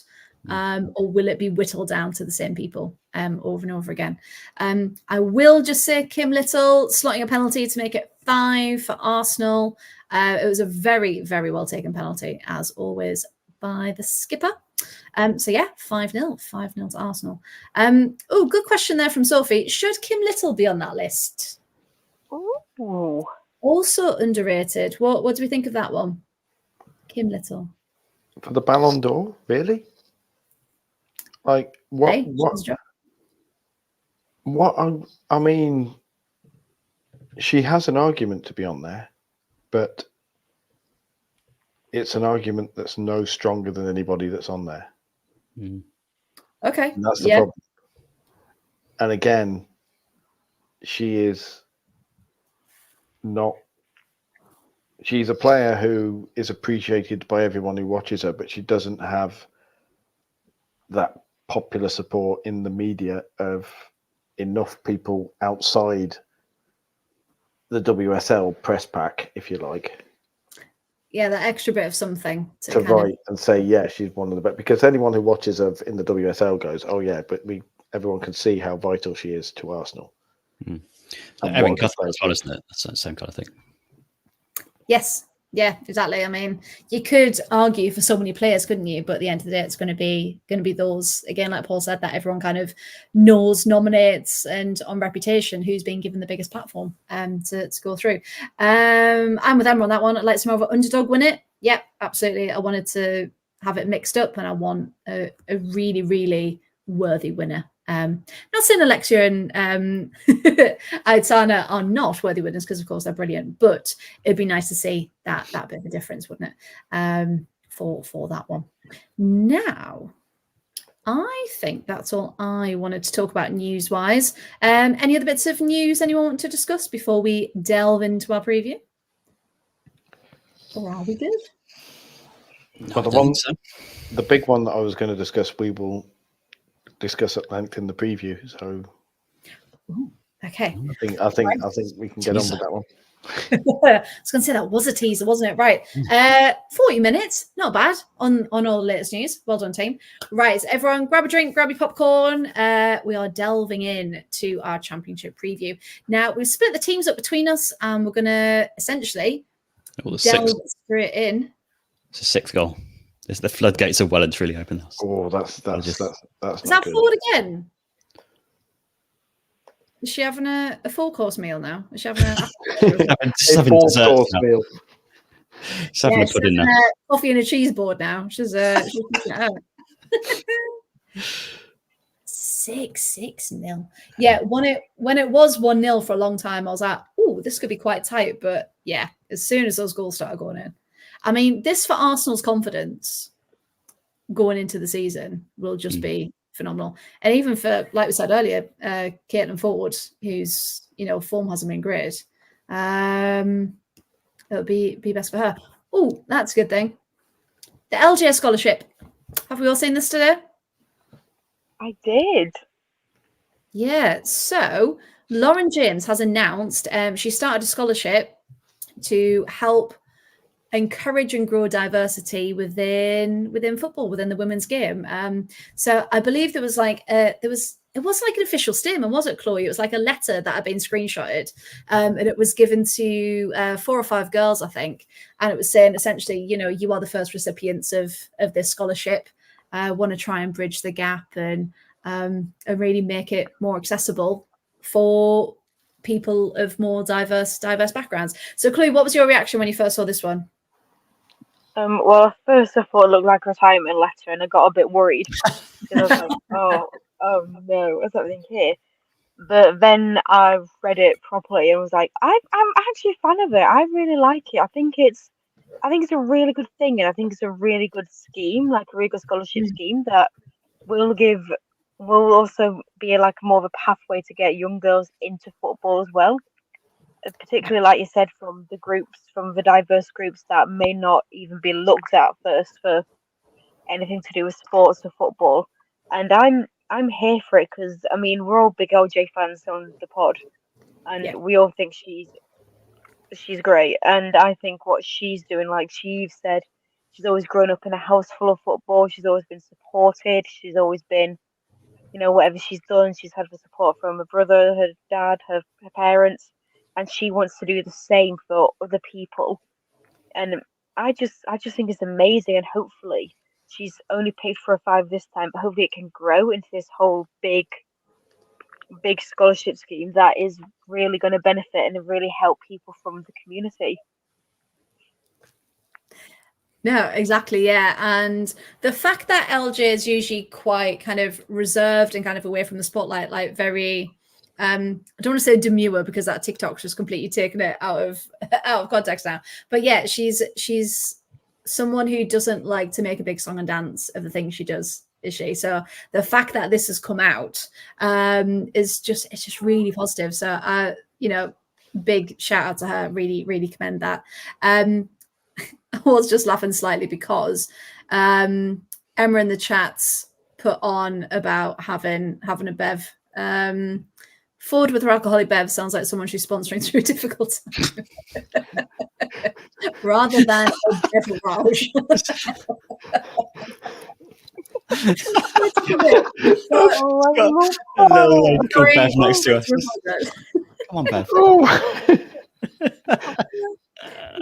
or will it be whittled down to the same people over and over again? I will just say Kim Little slotting a penalty to make it 5 for Arsenal. It was a very, very well taken penalty, as always, by the skipper. So yeah, 5-0 to Arsenal. Oh, good question there from Sophie. Should Kim Little be on that list? Ooh. Also underrated. What do we think of that one? Kim Little. For the Ballon d'Or, really? Like what? Hey, I mean, she has an argument to be on there, but it's an argument that's no stronger than anybody that's on there. Okay, And that's the problem. And again, she is not. She's a player who is appreciated by everyone who watches her, but she doesn't have that popular support in the media of enough people outside the WSL press pack, if you like. Yeah, that extra bit of something to write and say, yeah, she's one of the best. Because anyone who watches her in the WSL goes, oh yeah, but everyone can see how vital she is to Arsenal. Erin Cuthbert as well, isn't it? That's the same kind of thing. Yes. Yeah, exactly. I mean, you could argue for so many players, couldn't you? But at the end of the day, it's going to be those, again, like Paul said, that everyone kind of knows, nominates, and on reputation, who's been given the biggest platform to go through. I'm with Emma on that one. I'd like some more underdog win it. Yeah, absolutely. I wanted to have it mixed up, and I want a really, really worthy winner. Not saying Alexia and Aitana are not worthy winners, because of course they're brilliant, but it'd be nice to see that bit of a difference, wouldn't it? For that one. Now, I think that's all I wanted to talk about news-wise. Any other bits of news anyone want to discuss before we delve into our preview? Or are we good? Well, the big one that I was going to discuss, we will discuss at length in the preview. So, okay. I think we can get on with that one. I was going to say that was a teaser, wasn't it? Right. 40 minutes, not bad on all the latest news. Well done, team. Right, so everyone, grab a drink, grab your popcorn. We are delving in to our championship preview. Now, we've split the teams up between us, and we're going to essentially delve straight in. It's a 6th goal. The floodgates of well and truly open. Oh, that's not Is that forward again? Is she having a 4-course meal now? Is she having a 4-course meal? She's having a pudding now. Coffee and a cheese board now. She's 6-0. Yeah, when it was 1-0 for a long time, I was like, oh, this could be quite tight. But yeah, as soon as those goals started going in, I mean, this for Arsenal's confidence going into the season will just be phenomenal. And even for, like we said earlier, Caitlin Ford, whose form hasn't been great, it'll be best for her. Oh, that's a good thing. The LGS scholarship. Have we all seen this today? I did. Yeah. So Lauren James has announced she started a scholarship to help encourage and grow diversity within football, within the women's game. So I believe there was like it wasn't like an official statement, was it, Chloe? It was like a letter that had been screenshotted, and it was given to 4 or 5 girls, I think, and it was saying essentially, you are the first recipients of this scholarship. I want to try and bridge the gap and really make it more accessible for people of more diverse backgrounds. So, Chloe, what was your reaction when you first saw this one? Well, first I thought it looked like a retirement letter, and I got a bit worried because I was like, oh no, what's happening here? But then I read it properly and was like, I'm actually a fan of it. I really like it. I think it's a really good thing, and I think it's a really good scheme, like a really good scholarship scheme that will also be like more of a pathway to get young girls into football as well. Particularly, like you said, from the diverse groups that may not even be looked at first for anything to do with sports or football. And I'm here for it because, I mean, we're all big LJ fans on the pod, and we all think she's great. And I think what she's doing, like she said, She's always grown up in a house full of football. She's always been supported. She's always been, whatever she's done, she's had the support from her brother, her dad, her parents, and she wants to do the same for other people. And I just think it's amazing, and hopefully she's only paid for a 5 this time, but hopefully it can grow into this whole big scholarship scheme that is really going to benefit and really help people from the community. No, exactly, yeah. And the fact that LJ is usually quite kind of reserved and kind of away from the spotlight, like very I don't want to say demure because that TikTok's just completely taken it out of context now. But yeah, she's someone who doesn't like to make a big song and dance of the things she does, is she? So the fact that this has come out it's just really positive. So big shout out to her. Really, really commend that. I was just laughing slightly because Emma in the chats put on about having a bev. Ford with her alcoholic bev sounds like someone she's sponsoring through a difficult time. Rather than a beverage. Bev next to us. Come on, Bev.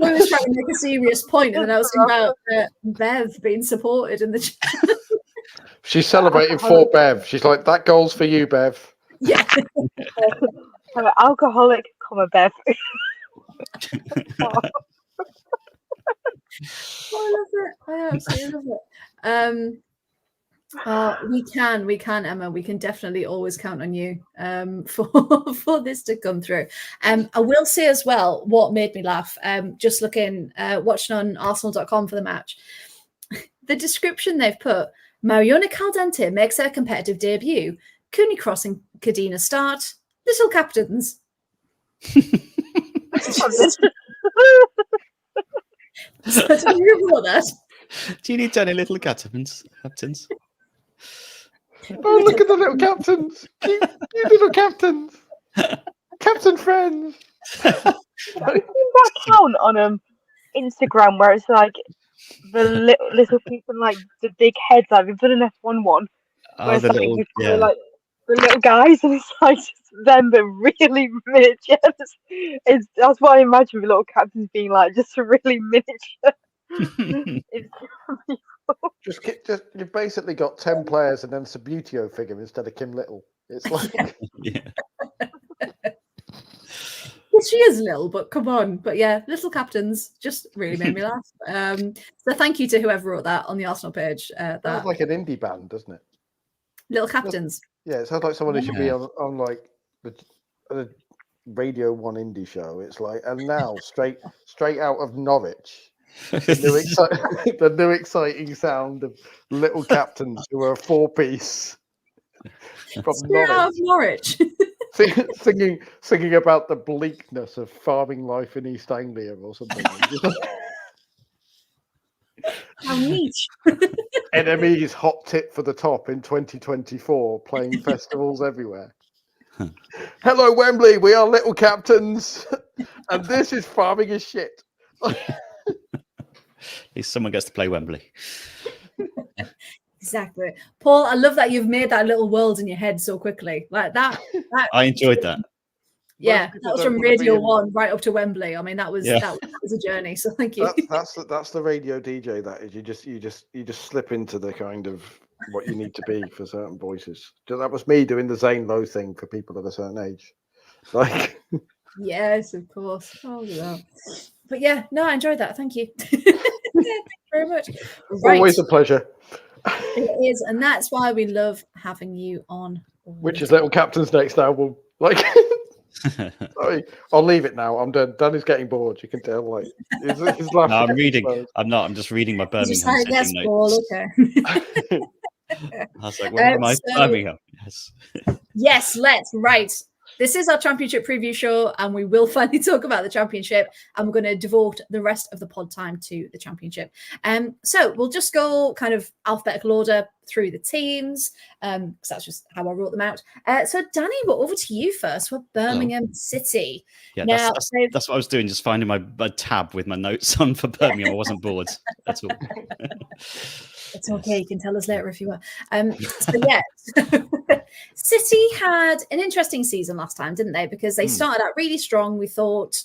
I was trying to make a serious point, and then I was thinking about Bev being supported in the chat. She's celebrating for Bev. She's like, that goal's for you, Bev. Yeah. I'm an alcoholic, Bev. I love it. I absolutely love it. We can, Emma. We can definitely always count on you for this to come through. I will say as well what made me laugh. Just watching on Arsenal.com for the match. The description they've put: Mariona Caldente makes her competitive debut. Cooney Cross and Cadena start. Little captains. So do you remember that? Do you need any little captains? Oh, look at the little captains. You little captains. Captain friends. I've seen that count on Instagram where it's like the little people, like the big heads. Like we've done an F1 one. Oh, the little, yeah. Like the little guys, and it's like just them, but really miniature. That's what I imagine the little captains being like, just really miniature. Just you've basically got 10 players and then Sabutio figure instead of Kim Little. It's like Yeah. Well, she is little, but come on. But yeah, little captains just really made me laugh. So thank you to whoever wrote that on the Arsenal page. That sounds like an indie band, doesn't it? Little captains. Yeah, it sounds like someone who should be on like the Radio 1 indie show. It's like, and now straight out of Norwich. The new exciting sound of little captains who are a 4-piece from Norwich. singing about the bleakness of farming life in East Anglia or something. How neat. Enemies hot tip for the top in 2024, playing festivals everywhere. Hello, Wembley. We are little captains, and this is farming is shit. At least someone gets to play Wembley. Exactly. Paul, I love that you've made that little world in your head so quickly. Like that I enjoyed that. Yeah, that was from Radio 1 right up to Wembley. I mean, that was a journey. So thank you. That's the radio DJ. That is, you just slip into the kind of what you need to be for certain voices. That was me doing the Zane Lowe thing for people of a certain age. Like, yes, of course. Oh yeah. But yeah, no, I enjoyed that. Thank you. Thank you very much. Right. Always a pleasure. It is, and that's why we love having you on. Which is little captains next now. We'll like. Sorry, I'll leave it now. I'm done. Dan is getting bored. You can tell. Like, he's laughing. No, I'm reading. I'm not. I'm just reading my Birmingham. Yes, Paul. Okay. I was like, where am I? Birmingham. Yes. Yes, let's. Right. this is our championship preview show, and we will finally talk about the championship, and we're going to devote the rest of the pod time to the championship. So we'll just go kind of alphabetical order through the teams, because that's just how I wrote them out. So Danny, we're over to you first. We're Birmingham City. Yeah, Now, that's what I was doing, just finding my tab with my notes on for Birmingham. I wasn't bored at all. It's okay. You can tell us later if you were. So yeah, City had an interesting season last time, didn't they? Because they started out really strong. We thought,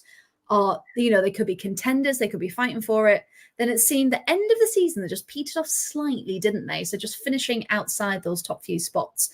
they could be contenders. They could be fighting for it. Then it seemed the end of the season, they just petered off slightly, didn't they? So just finishing outside those top few spots.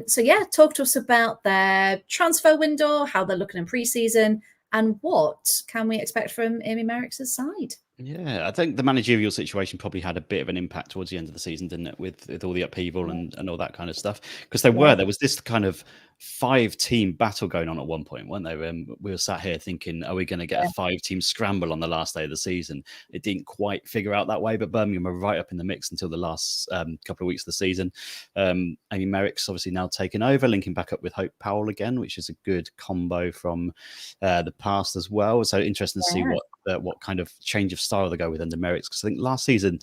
So yeah, talk to us about their transfer window, how they're looking in pre-season, and what can we expect from Amy Merrick's side? Yeah, I think the managerial situation probably had a bit of an impact towards the end of the season, didn't it? With all the upheaval and all that kind of stuff. Because there was this kind of 5-team battle going on at one point, weren't there? We were sat here thinking, are we going to get a 5-team scramble on the last day of the season? It didn't quite figure out that way, but Birmingham were right up in the mix until the last couple of weeks of the season. Amy Merrick's obviously now taken over, linking back up with Hope Powell again, which is a good combo from the past as well. So interesting to see what kind of change of style they go with under Merrick's, because I think last season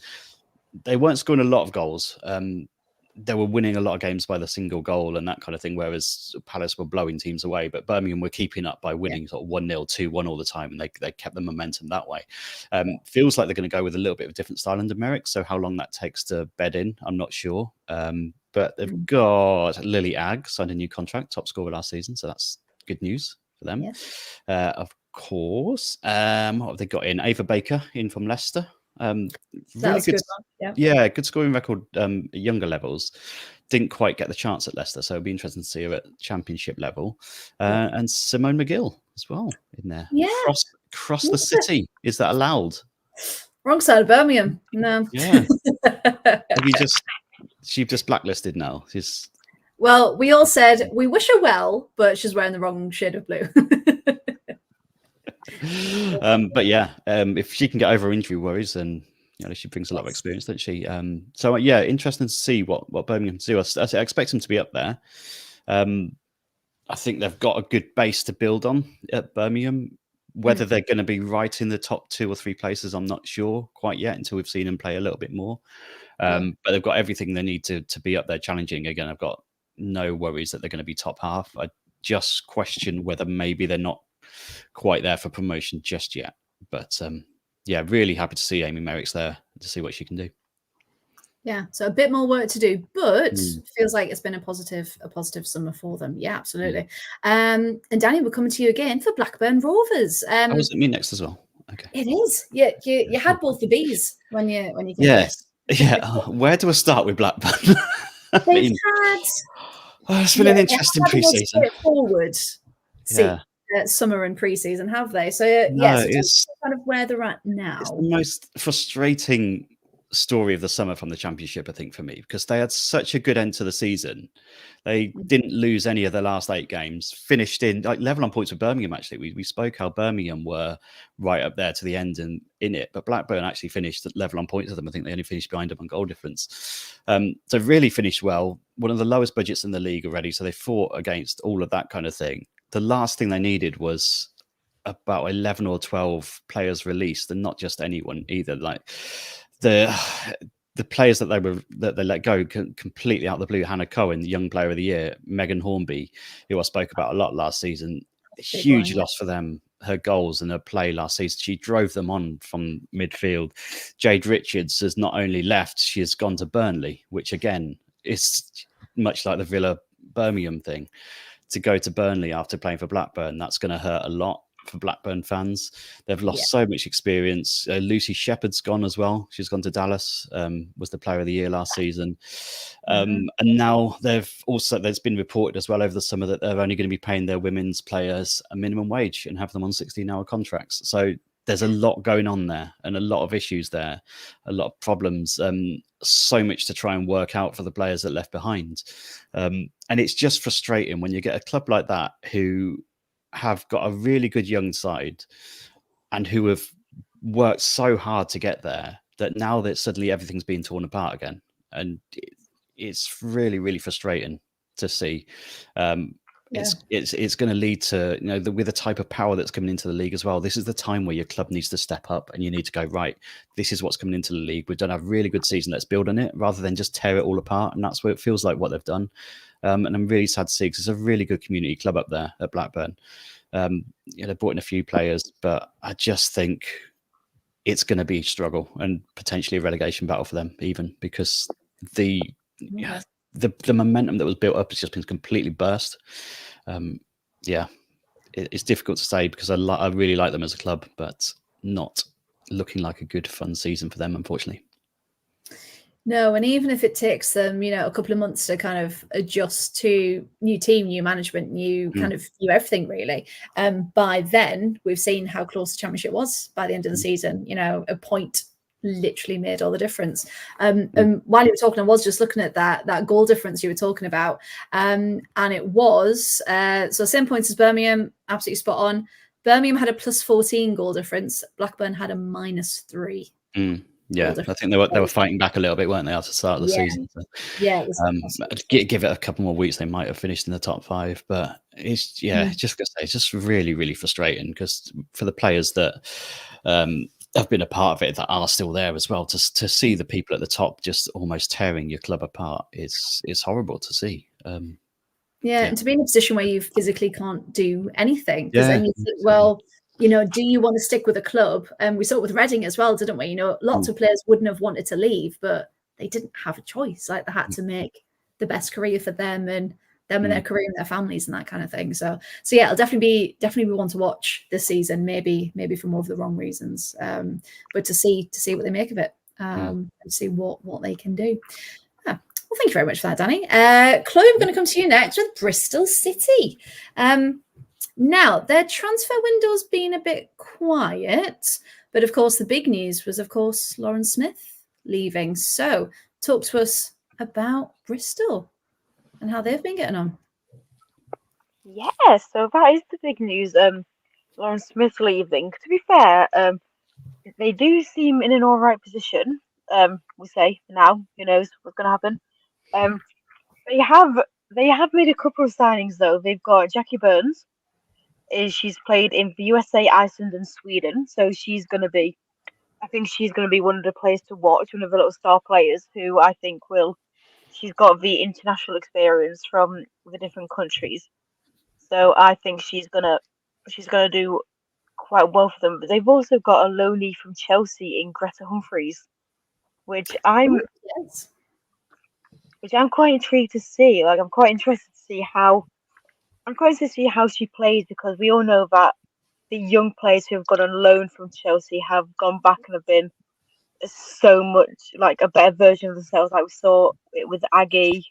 they weren't scoring a lot of goals. They were winning a lot of games by the single goal and that kind of thing, whereas Palace were blowing teams away, but Birmingham were keeping up by winning sort of 1-0, 2-1 all the time, and they kept the momentum that way. Feels like they're going to go with a little bit of a different style under Merrick, so how long that takes to bed in, I'm not sure. But they've got Lily Agg signed a new contract, top scorer last season, so that's good news for them. Of course. What have they got in? Ava Baker in from Leicester. Really good. Yeah, good scoring record at younger levels. Didn't quite get the chance at Leicester, so it'll be interesting to see her at championship level. And Simone McGill as well in there. Yeah. Cross the city. Is that allowed? Wrong side of Birmingham. No. Yeah. She's just blacklisted now. Well, we all said we wish her well, but she's wearing the wrong shade of blue. But yeah, if she can get over injury worries, then she brings a lot of experience, doesn't she? So yeah, interesting to see what Birmingham do. I expect them to be up there. I think they've got a good base to build on at Birmingham. Whether they're going to be right in the top 2 or 3 places, I'm not sure quite yet until we've seen them play a little bit more. But they've got everything they need to be up there challenging. Again, I've got no worries that they're going to be top half. I just question whether maybe they're not quite there for promotion just yet. But yeah, really happy to see Amy Merrick's there to see what she can do. Yeah, so a bit more work to do, but feels like it's been a positive summer for them. Yeah, absolutely. And Danny, we're coming to you again for Blackburn Rovers. Was it me next as well? Okay, it is. Yeah, you had both the Bs when you came. Yes, yeah. Where do I start with Blackburn? They've had. It's been an interesting pre-season. Forward. Summer and pre-season, have they? So it's kind of where they're at now. It's the most frustrating story of the summer from the championship, I think, for me, because they had such a good end to the season. They didn't lose any of their last 8 games, finished in level on points with Birmingham. Actually, we spoke how Birmingham were right up there to the end and in it, but Blackburn actually finished at level on points with them. I think they only finished behind them on goal difference. So really finished well. One of the lowest budgets in the league already, so they fought against all of that kind of thing. The last thing they needed was about 11 or 12 players released, and not just anyone either. Like the players that they let go completely out of the blue. Hannah Cohen, the young player of the year, Megan Hornby, who I spoke about a lot last season. Huge loss for them. Her goals and her play last season, she drove them on from midfield. Jade Richards has not only left, she has gone to Burnley, which again is much like the Villa Birmingham thing. To go to Burnley after playing for Blackburn, that's going to hurt a lot for Blackburn fans. They've lost so much experience. Lucy Shepherd's gone as well. She's gone to Dallas, was the player of the year last season. And now there's been reported as well over the summer that they're only going to be paying their women's players a minimum wage and have them on 16-hour contracts. So there's a lot going on there and a lot of issues there, a lot of problems, so much to try and work out for the players that left behind. And it's just frustrating when you get a club like that who have got a really good young side and who have worked so hard to get there, that now that suddenly everything's being torn apart again. And it's really, really frustrating to see. it's going to lead to, you know, with the type of power that's coming into the league as well. This is the time where your club needs to step up, and you need to go, right, this is what's coming into the league. We've done a really good season. Let's build on it rather than just tear it all apart. And that's what it feels like what they've done. And I'm really sad to see, because it's a really good community club up there at Blackburn. They brought in a few players, but I just think it's going to be a struggle and potentially a relegation battle for them, even because the momentum that was built up has just been completely burst. It's difficult to say, because I really like them as a club, but not looking like a good fun season for them, unfortunately. No, and even if it takes them, a couple of months to kind of adjust to new team, new management, new everything really. By then, we've seen how close the championship was by the end of the season. A point literally made all the difference. And while you were talking, I was just looking at that goal difference you were talking about. And it was, so same points as Birmingham, absolutely spot on. Birmingham had a +14 goal difference. Blackburn had a -3. Yeah, I think they were fighting back a little bit, weren't they, after the start of the season? So, it was give it a couple more weeks, they might have finished in the top 5. But it's just really, really frustrating, because for the players that have been a part of it, that are still there as well, to see the people at the top just almost tearing your club apart, it's horrible to see. And to be in a position where you physically can't do anything, because then you think, well, do you want to stick with a club? And we saw it with Reading as well, didn't we? Lots of players wouldn't have wanted to leave, but they didn't have a choice. Like, they had to make the best career for them and their career and their families and that kind of thing. So yeah, it'll definitely be one to watch this season. Maybe for more of the wrong reasons, but to see what they make of it, and see what they can do. Well, thank you very much for that, Danny. Chloe, we're going to come to you next with Bristol City. Now, their transfer window's been a bit quiet, but of course the big news was, of course, Lauren Smith leaving. So talk to us about Bristol and how they've been getting on. Yeah, so that is the big news. Lauren Smith leaving. To be fair, they do seem in an all right position. We say for now. Who knows what's going to happen? They have made a couple of signings though. They've got Jackie Burns. She's played in the USA, Iceland, and Sweden, so she's going to be. I think she's going to be one of the players to watch, one of the little star players who I think will. She's got the international experience from the different countries, so I think she's gonna do quite well for them. But they've also got a loanee from Chelsea in Greta Humphreys, which I'm quite intrigued to see. Like, I'm quite interested to see how she plays, because we all know that the young players who have gone on loan from Chelsea have gone back and have been so much like a better version of themselves. Like, we saw it with Aggie.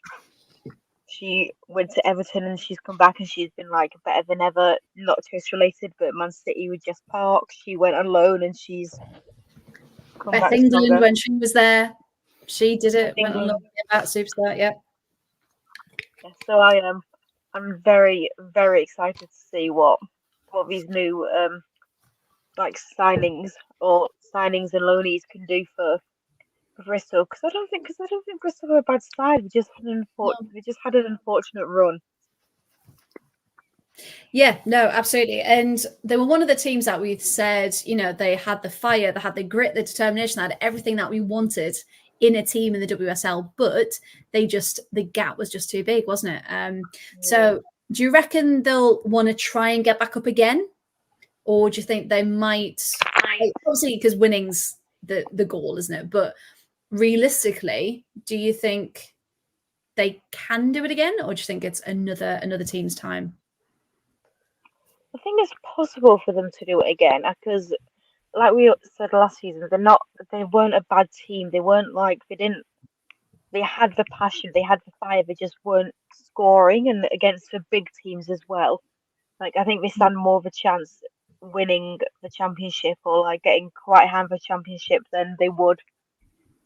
She went to Everton and she's come back and she's been like better than ever. Not Chelsea related, but Man City with Jess Park. She went on loan and she's come Beth back England stronger. when she was there. She did it. Went on loan about superstar. Yeah. So I'm very, very excited to see what these new signings and loanees can do for Bristol, because I don't think Bristol are a bad side. We just had an unfortunate run. Yeah, no, absolutely. And they were one of the teams that we said, they had the fire, they had the grit, the determination, they had everything that we wanted in a team in the WSL, but the gap was just too big, wasn't it? So do you reckon they'll want to try and get back up again? Or do you think they might, obviously because winning's the goal, isn't it? But realistically, do you think they can do it again? Or do you think it's another team's time? I think it's possible for them to do it again, because like we said last season, they weren't a bad team. They weren't they had the passion, they had the fire, they just weren't scoring, and against the big teams as well. Like, I think they stand more of a chance winning the championship or like getting quite high for championship than they would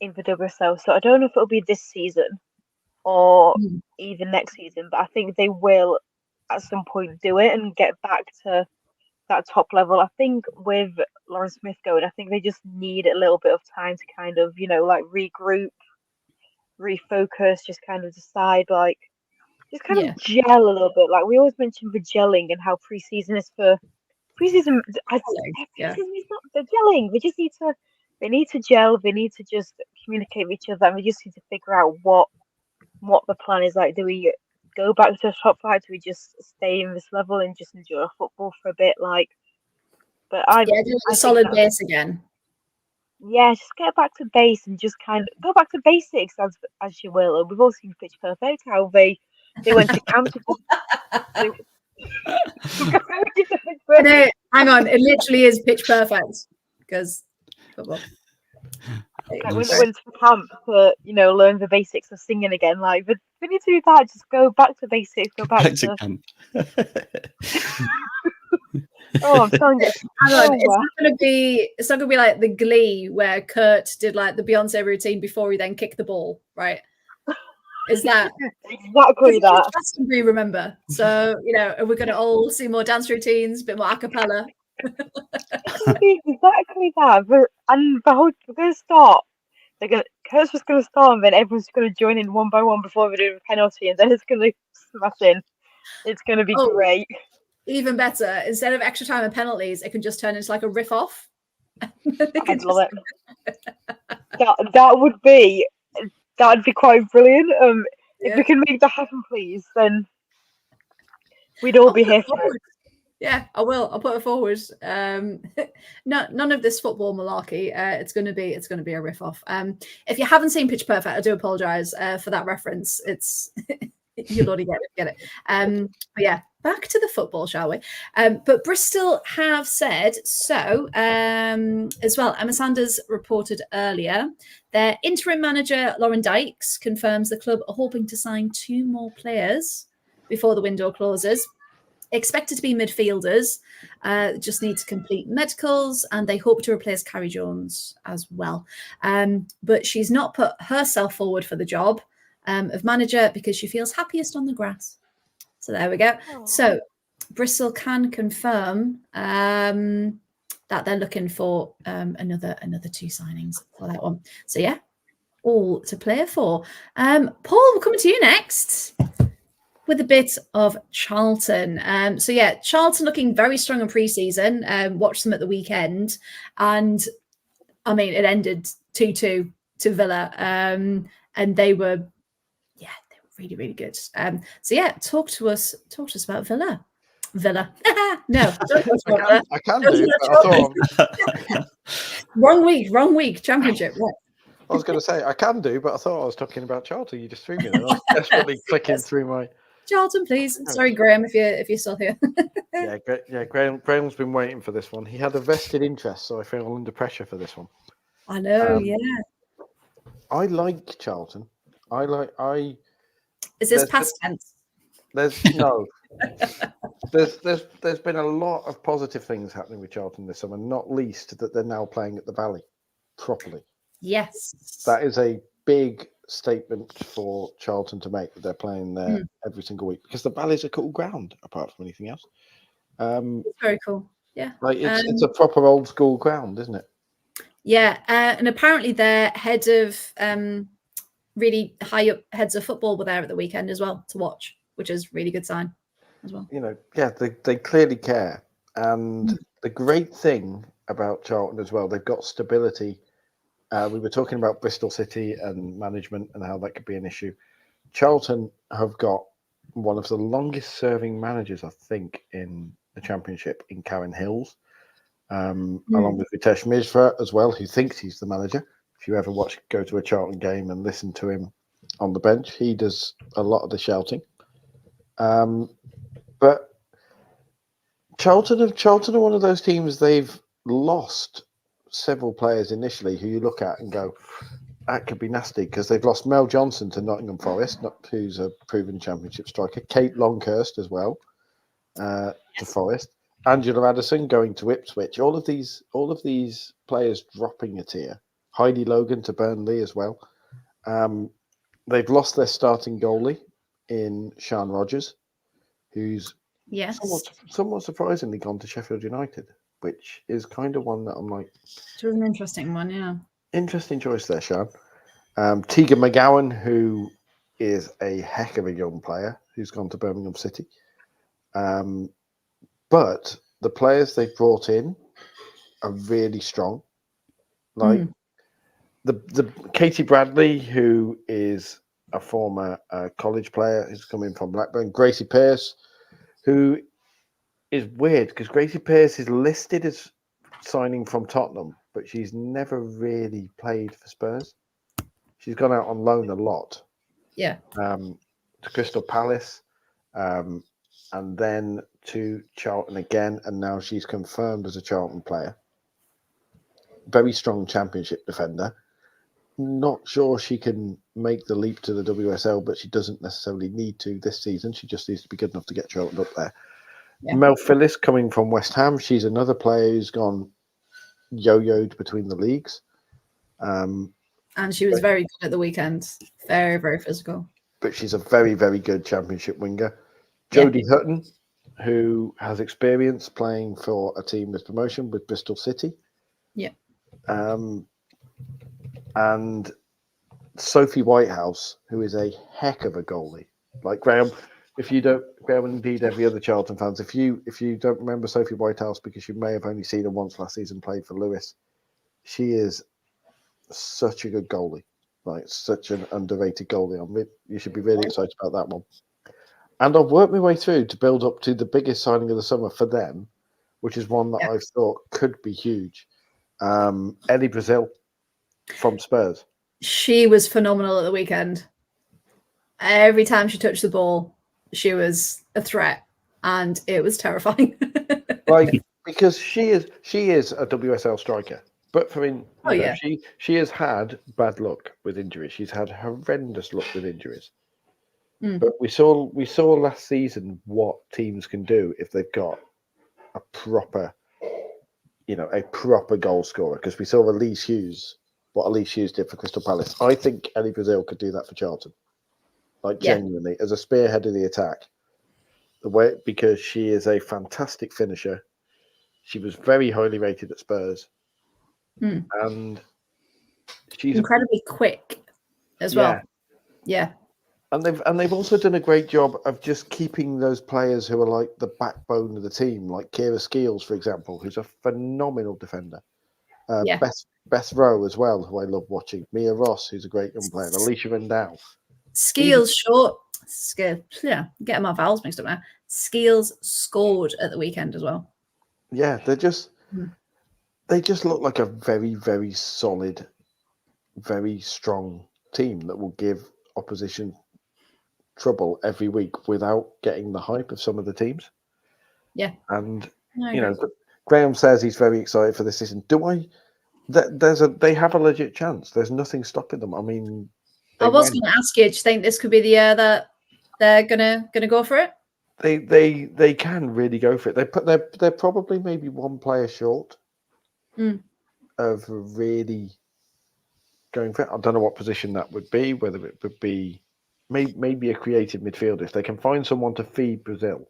in the WSL. So I don't know if it'll be this season or even next season, but I think they will at some point do it and get back to that top level. I think with Lauren Smith going, I think they just need a little bit of time to kind of, regroup, refocus, just kind of decide just kind of gel a little bit. Like we always mention the gelling and how pre-season is for pre-season. Yeah. Pre-season is not the gelling. They need to gel. They need to just communicate with each other, and we just need to figure out what the plan is. Like, do we go back to the top five? Do we just stay in this level and just enjoy football for a bit? Like, but do a solid base again. Yeah, just get back to base and just kind of go back to basics as you will. And we've all seen Pitch Perfect how they went to camp to No, hang on, it literally is Pitch Perfect because football. Like when they went to camp to learn the basics of singing again. Like, but we need to do that. Just go back to basics. Go back to camp. Oh, I'm telling you, it's not gonna be like the Glee where Kurt did like the Beyonce routine before he then kicked the ball, right? Is that exactly that? Glastonbury, remember? So we're gonna all see more dance routines, a bit more a cappella. It's gonna be exactly that. We're gonna start. Kurt's just gonna start, and then everyone's gonna join in one by one before we do a penalty, and then it's gonna smash in. It's gonna be great. Even better, instead of extra time and penalties, it can just turn into like a riff off. I'd love it. That'd be quite brilliant. If we can make that happen, please, then we'd all be here for it. Yeah, I will. I'll put it forward. None of this football malarkey. It's going to be a riff off. If you haven't seen Pitch Perfect, I do apologise for that reference. It's you'll already get it. But yeah, back to the football, shall we? But Bristol have said so as well. Emma Sanders reported earlier. Their interim manager, Lauren Dykes, confirms the club are hoping to sign 2 more players before the window closes. Expected to be midfielders, just need to complete medicals, and they hope to replace Carrie Jones as well. But she's not put herself forward for the job of manager because she feels happiest on the grass. So there we go. So Bristol can confirm that they're looking for another 2 signings for that one. So yeah, all to play for. Paul, we're coming to you next with a bit of Charlton. So yeah, Charlton looking very strong in pre-season. Watched them at the weekend, and I mean it ended 2-2 to Villa, and they were really, really good. So yeah, talk to us about Villa. No, I can do. But I thought wrong week. Championship. Right. I was going to say I can do, but I thought I was talking about Charlton. You just threw me. I was desperately clicking through my. Charlton, please. Sorry, Graham, if you're still here. Graham's been waiting for this one. He had a vested interest, so I feel under pressure for this one. I know, I like Charlton. Is this past tense? There's been a lot of positive things happening with Charlton this summer, not least that they're now playing at the Valley properly. Yes. That is a big statement for Charlton to make, that they're playing there every single week, because the Valley's a cool ground apart from anything else. It's very cool. Yeah. Like it's a proper old school ground, isn't it? Yeah. And apparently their head of really high up heads of football were there at the weekend as well to watch, which is really good sign as well. They clearly care. And the great thing about Charlton as well, they've got stability. We were talking about Bristol City and management and how that could be an issue. Charlton have got one of the longest serving managers, I think, in the Championship, in Karen Hills, along with Vitesh Mishra as well, who thinks he's the manager. If you ever go to a Charlton game and listen to him on the bench, he does a lot of the shouting. But Charlton are one of those teams, they've lost several players initially who you look at and go, that could be nasty, because they've lost Mel Johnson to Nottingham Forest, who's a proven Championship striker. Kate Longhurst as well to Forest. Angela Addison going to Ipswich. All of these players dropping a tier. Heidi Logan to Burnley as well. They've lost their starting goalie in Sian Rogers, who's somewhat surprisingly gone to Sheffield United, which is kind of one that I'm like... It was an interesting one, yeah. Interesting choice there, Sian. Tegan McGowan, who is a heck of a young player who's gone to Birmingham City. But the players they brought in are really strong. Like the Katie Bradley, who is a former college player who's coming from Blackburn. Gracie Pearce, who is weird because Gracie Pearce is listed as signing from Tottenham, but she's never really played for Spurs. She's gone out on loan a lot. Yeah. To Crystal Palace, and then to Charlton again, and now she's confirmed as a Charlton player. Very strong Championship defender. Not sure she can make the leap to the WSL, but she doesn't necessarily need to this season. She just needs to be good enough to get Charlton up there. Yeah. Mel Phillips coming from West Ham. She's another player who's gone yo-yoed between the leagues. And she was very good at the weekend. Very, very physical. But she's a very, very good Championship winger. Jodie Hutton, who has experience playing for a team with promotion with Bristol City. Yeah. And Sophie Whitehouse, who is a heck of a goalie. Like Graham, Graham, and indeed every other Charlton fans, if you don't remember Sophie Whitehouse because you may have only seen her once last season played for Lewis, she is such a good goalie. Like such an underrated goalie. You should be really excited about that one. And I've worked my way through to build up to the biggest signing of the summer for them, which is one that I've thought could be huge. Ellie Brazil from Spurs. She was phenomenal at the weekend. Every time she touched the ball, she was a threat, and it was terrifying. Like because she is a WSL striker. But she has had bad luck with injuries. She's had horrendous luck with injuries. But we saw last season what teams can do if they've got a proper goal scorer. Because we saw Elise Hughes, what Elise Hughes did for Crystal Palace. I think Ellie Brazil could do that for Charlton. Like genuinely, as a spearhead of the attack. Because she is a fantastic finisher. She was very highly rated at Spurs. And she's incredibly quick as well. Yeah. And they've also done a great job of just keeping those players who are like the backbone of the team, like Kira Skeels, for example, who's a phenomenal defender. Beth Rowe as well, who I love watching. Mia Ross, who's a great young player. Alicia Rendell. Skeels getting my vowels mixed up now. Skeels scored at the weekend as well. Yeah, they just look like a very, very solid, very strong team that will give opposition trouble every week without getting the hype of some of the teams. Yeah. And Graham says he's very excited for this season. They have a legit chance. There's nothing stopping them. I mean, I was going to ask you, do you think this could be the year that they're gonna go for it? They can really go for it. They're probably maybe one player short of really going for it. I don't know what position that would be, whether it would be maybe a creative midfielder. If they can find someone to feed Brazil.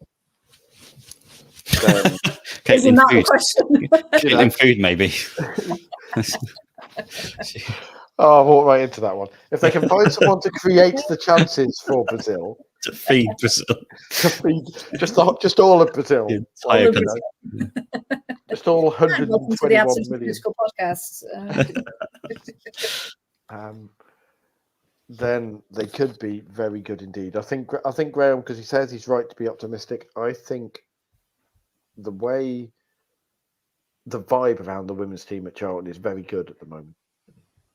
Isn't that the question? Caitlin Food, maybe. Oh, I walked right into that one. If they can find someone to create the chances for Brazil. To feed Brazil. To feed just all of Brazil. Just all 121 million. Podcasts. Then they could be very good indeed. I think Graham, because he says he's right to be optimistic. I think the vibe around the women's team at Charlton is very good at the moment,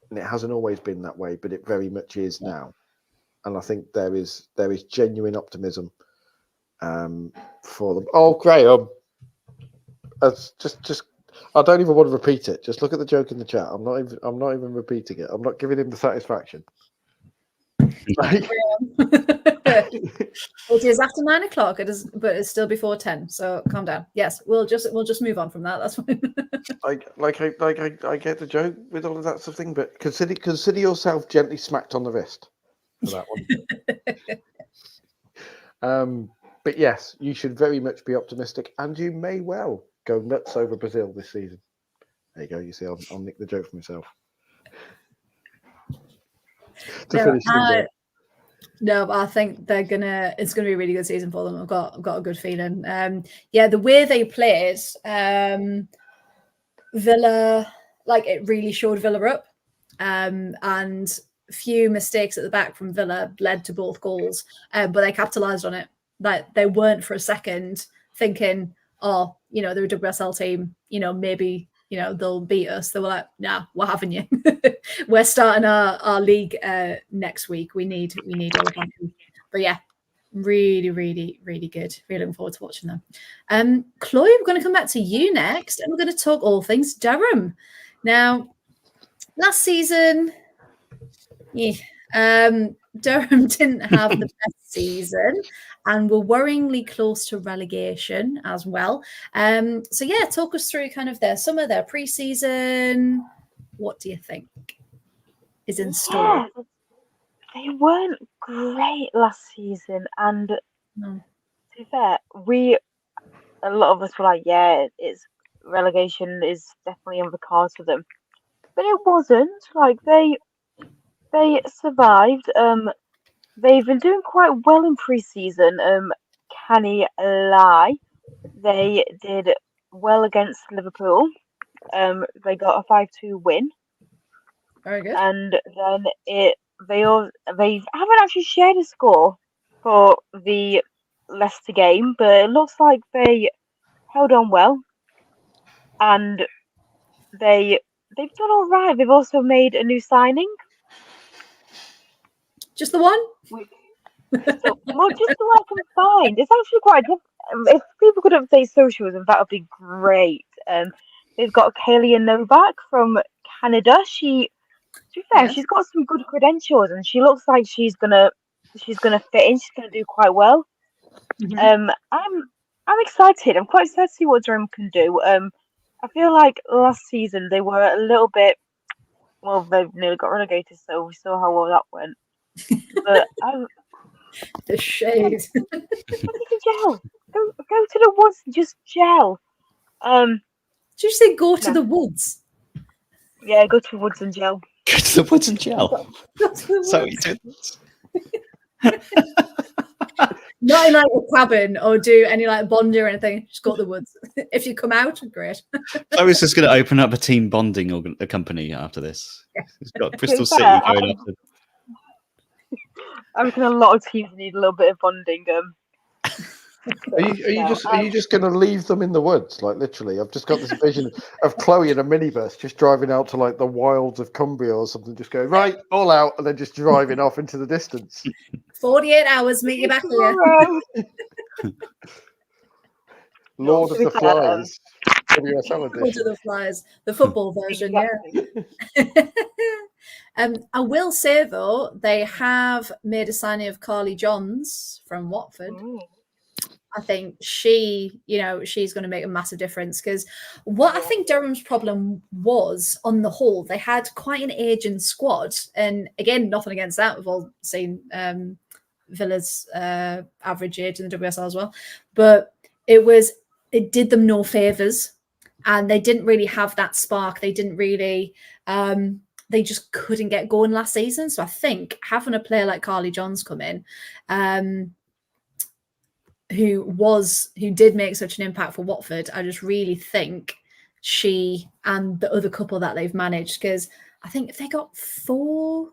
and it hasn't always been that way, but it very much is now. And I think there is genuine optimism for them. Oh, Graham, just I don't even want to repeat it. Just look at the joke in the chat. I'm not even repeating it. I'm not giving him the satisfaction. It is after 9 o'clock. It is, but it's still before 10. So calm down. Yes, we'll just move on from that. That's fine. I get the joke with all of that sort of thing, but consider yourself gently smacked on the wrist for that one. But yes, you should very much be optimistic, and you may well go nuts over Brazil this season. There you go. You see, I'll nick the joke for myself. No, but I think it's gonna be a really good season for them. I've got a good feeling. Yeah, the way they played, Villa, like it really showed Villa up. And few mistakes at the back from Villa led to both goals. But they capitalised on it. Like they weren't for a second thinking, oh, they're a WSL team, maybe they'll beat us. They were like, nah, we're having you. We're starting our league next week. We need all of that. But yeah, really, really, really good. Really looking forward to watching them. Chloe, we're going to come back to you next, and we're going to talk all things Durham. Now, last season, Durham didn't have the best season and were worryingly close to relegation as well. So yeah, talk us through kind of their summer, their pre-season. What do you think is in store? Yeah, they weren't great last season, and No. to be fair, a lot of us were like, yeah, it's relegation is definitely on the cards for them, but it wasn't. Like they survived. They've been doing quite well in pre-season. Canny lie, they did well against Liverpool. They got a 5-2 win, Very good. and then they haven't actually shared a score for the Leicester game, but it looks like they held on well, and they've done all right. They've also made a new signing. Just the one? Just the one I can find. It's actually quite different. If people could update socials, that would be great. They've got Kaylee Novak from Canada. To be fair, Yes. she's got some good credentials, and she looks like she's gonna fit in. She's gonna do quite well. Mhm. I'm excited. I'm quite excited to see what Durham can do. I feel like last season they were a little bit. Well, they nearly got relegated, so we saw how well that went. But The shade. but you can gel. Go to the woods and just gel. Did you say go to No. the woods? Yeah, go to the woods and gel. Go to the woods and gel. Go to the So woods. you do. Not in like a cabin or do any like bonding or anything. Just go to the woods. If you come out, great. I was just going to open up a team bonding company after this. It's got Bristol City fair, going after. I reckon a lot of teams need a little bit of bonding. Are you just going to leave them in the woods? Like literally, I've just got this vision of Chloe in a minibus just driving out to like the wilds of Cumbria or something, just going right all out, and then just driving off into the distance. 48 hours, meet you back here. Lord of the Flies. WSL Lord of edition. the Flies, the football version, Exactly. yeah. I will say though, they have made a signing of Carly Johns from Watford. I think she's going to make a massive difference because what I think Durham's problem was on the whole, they had quite an aging squad. And again, nothing against that. We've all seen Villa's average age in the WSL as well. But it did them no favours and they didn't really have that spark. They didn't really, they just couldn't get going last season. So I think having a player like Carly Johns come in, who did make such an impact for Watford, I just really think she and the other couple that they've managed, because I think if they got 4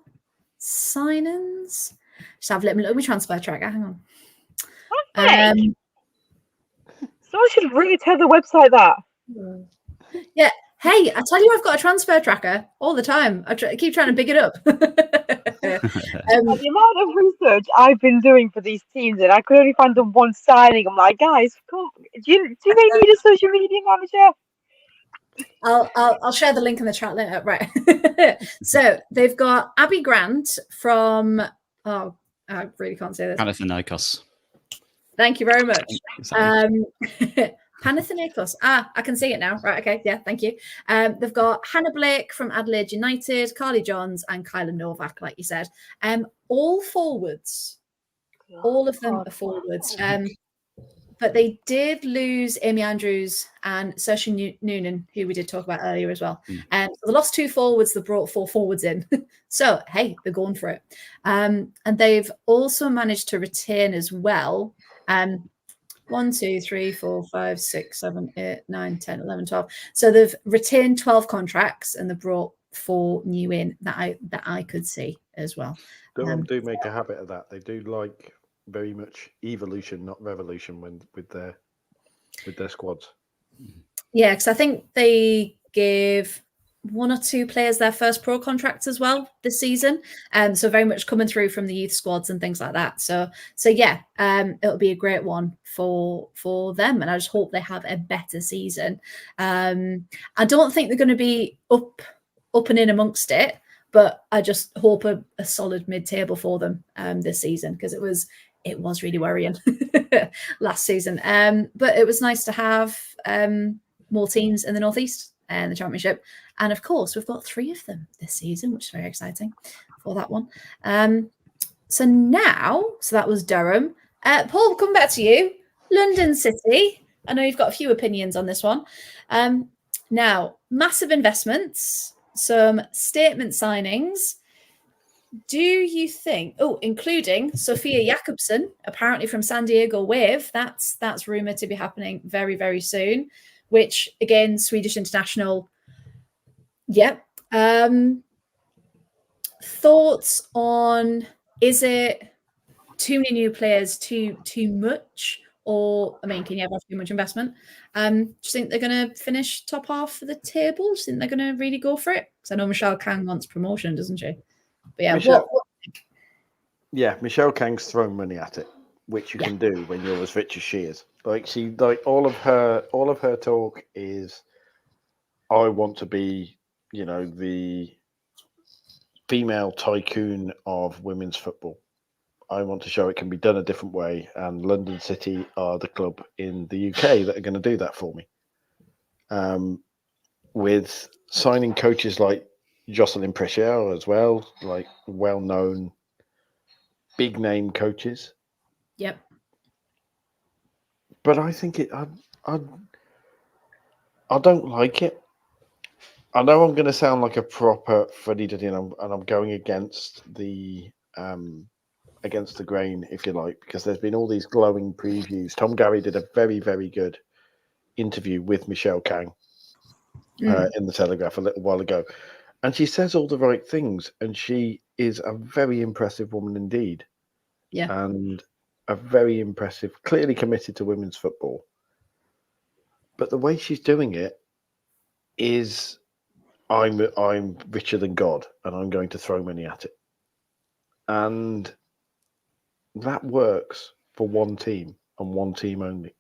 signings, just have a little look at my transfer tracker. Hang on. Okay. Someone should really tell the website that. Yeah. Hey, I tell you, I've got a transfer tracker all the time. I keep trying to big it up. The amount of research I've been doing for these teams, and I could only find the one signing. I'm like, guys, come, do they need a social media manager? I'll share the link in the chat later. Right. So they've got Abby Grant from I really can't say this. Panathinaikos. Thank you very much. Panathinaikos. I can see it now. Right. Okay. Yeah. Thank you. They've got Hannah Blake from Adelaide United, Carly Johns, and Kyla Novak, like you said. All forwards. All of them are forwards. but they did lose Amy Andrews and Saoirse Noonan, who we did talk about earlier as well. So they lost 2 forwards, they brought 4 forwards in. So, hey, they're going for it. And they've also managed to retain as well 1, 2, 3, 4, 5, 6, 7, 8, 9, 10, 11, 12. So they've retained 12 contracts and they've brought 4 new in that I could see as well. Durham do make a habit of that. They do like very much evolution, not revolution, when with their squads. Yeah, because I think they gave 1 or 2 players their first pro contracts as well this season. So very much coming through from the youth squads and things like that. So yeah, it'll be a great one for them, and I just hope they have a better season. I don't think they're going to be up and in amongst it, but I just hope a solid mid-table for them this season, because it was really worrying last season. But it was nice to have more teams in the Northeast and the Championship. And of course, we've got 3 of them this season, which is very exciting for that one. So that was Durham. Paul, come back to you. London City. I know you've got a few opinions on this one. Now, massive investments, some statement signings. Do you think, including Sophia Jakobsen, apparently from San Diego Wave, that's rumored to be happening very, very soon, which again, Swedish international. Yep. Thoughts on, is it too many new players, too much? Or, I mean, can you ever have too much investment? Do you think they're going to finish top half of the table? Do you think they're going to really go for it? Because I know Michelle Kang wants promotion, doesn't she? But yeah, Michelle Kang's thrown money at it, which you can do when you're as rich as she is. All of her talk is, I want to be, the female tycoon of women's football. I want to show it can be done a different way, and London City are the club in the UK that are going to do that for me. With signing coaches like Jocelyn Prechel as well, like well-known, big-name coaches. Yep. But I think I don't like it. I know I'm going to sound like a proper fuddy-duddy, and I'm going against the grain, if you like, because there's been all these glowing previews. Tom Gary did a very, very good interview with Michelle Kang in the Telegraph a little while ago, and she says all the right things, and she is a very impressive woman indeed. Yeah. And a very impressive, clearly committed to women's football. But the way she's doing it is, I'm richer than God, and I'm going to throw money at it. And that works for one team and one team only.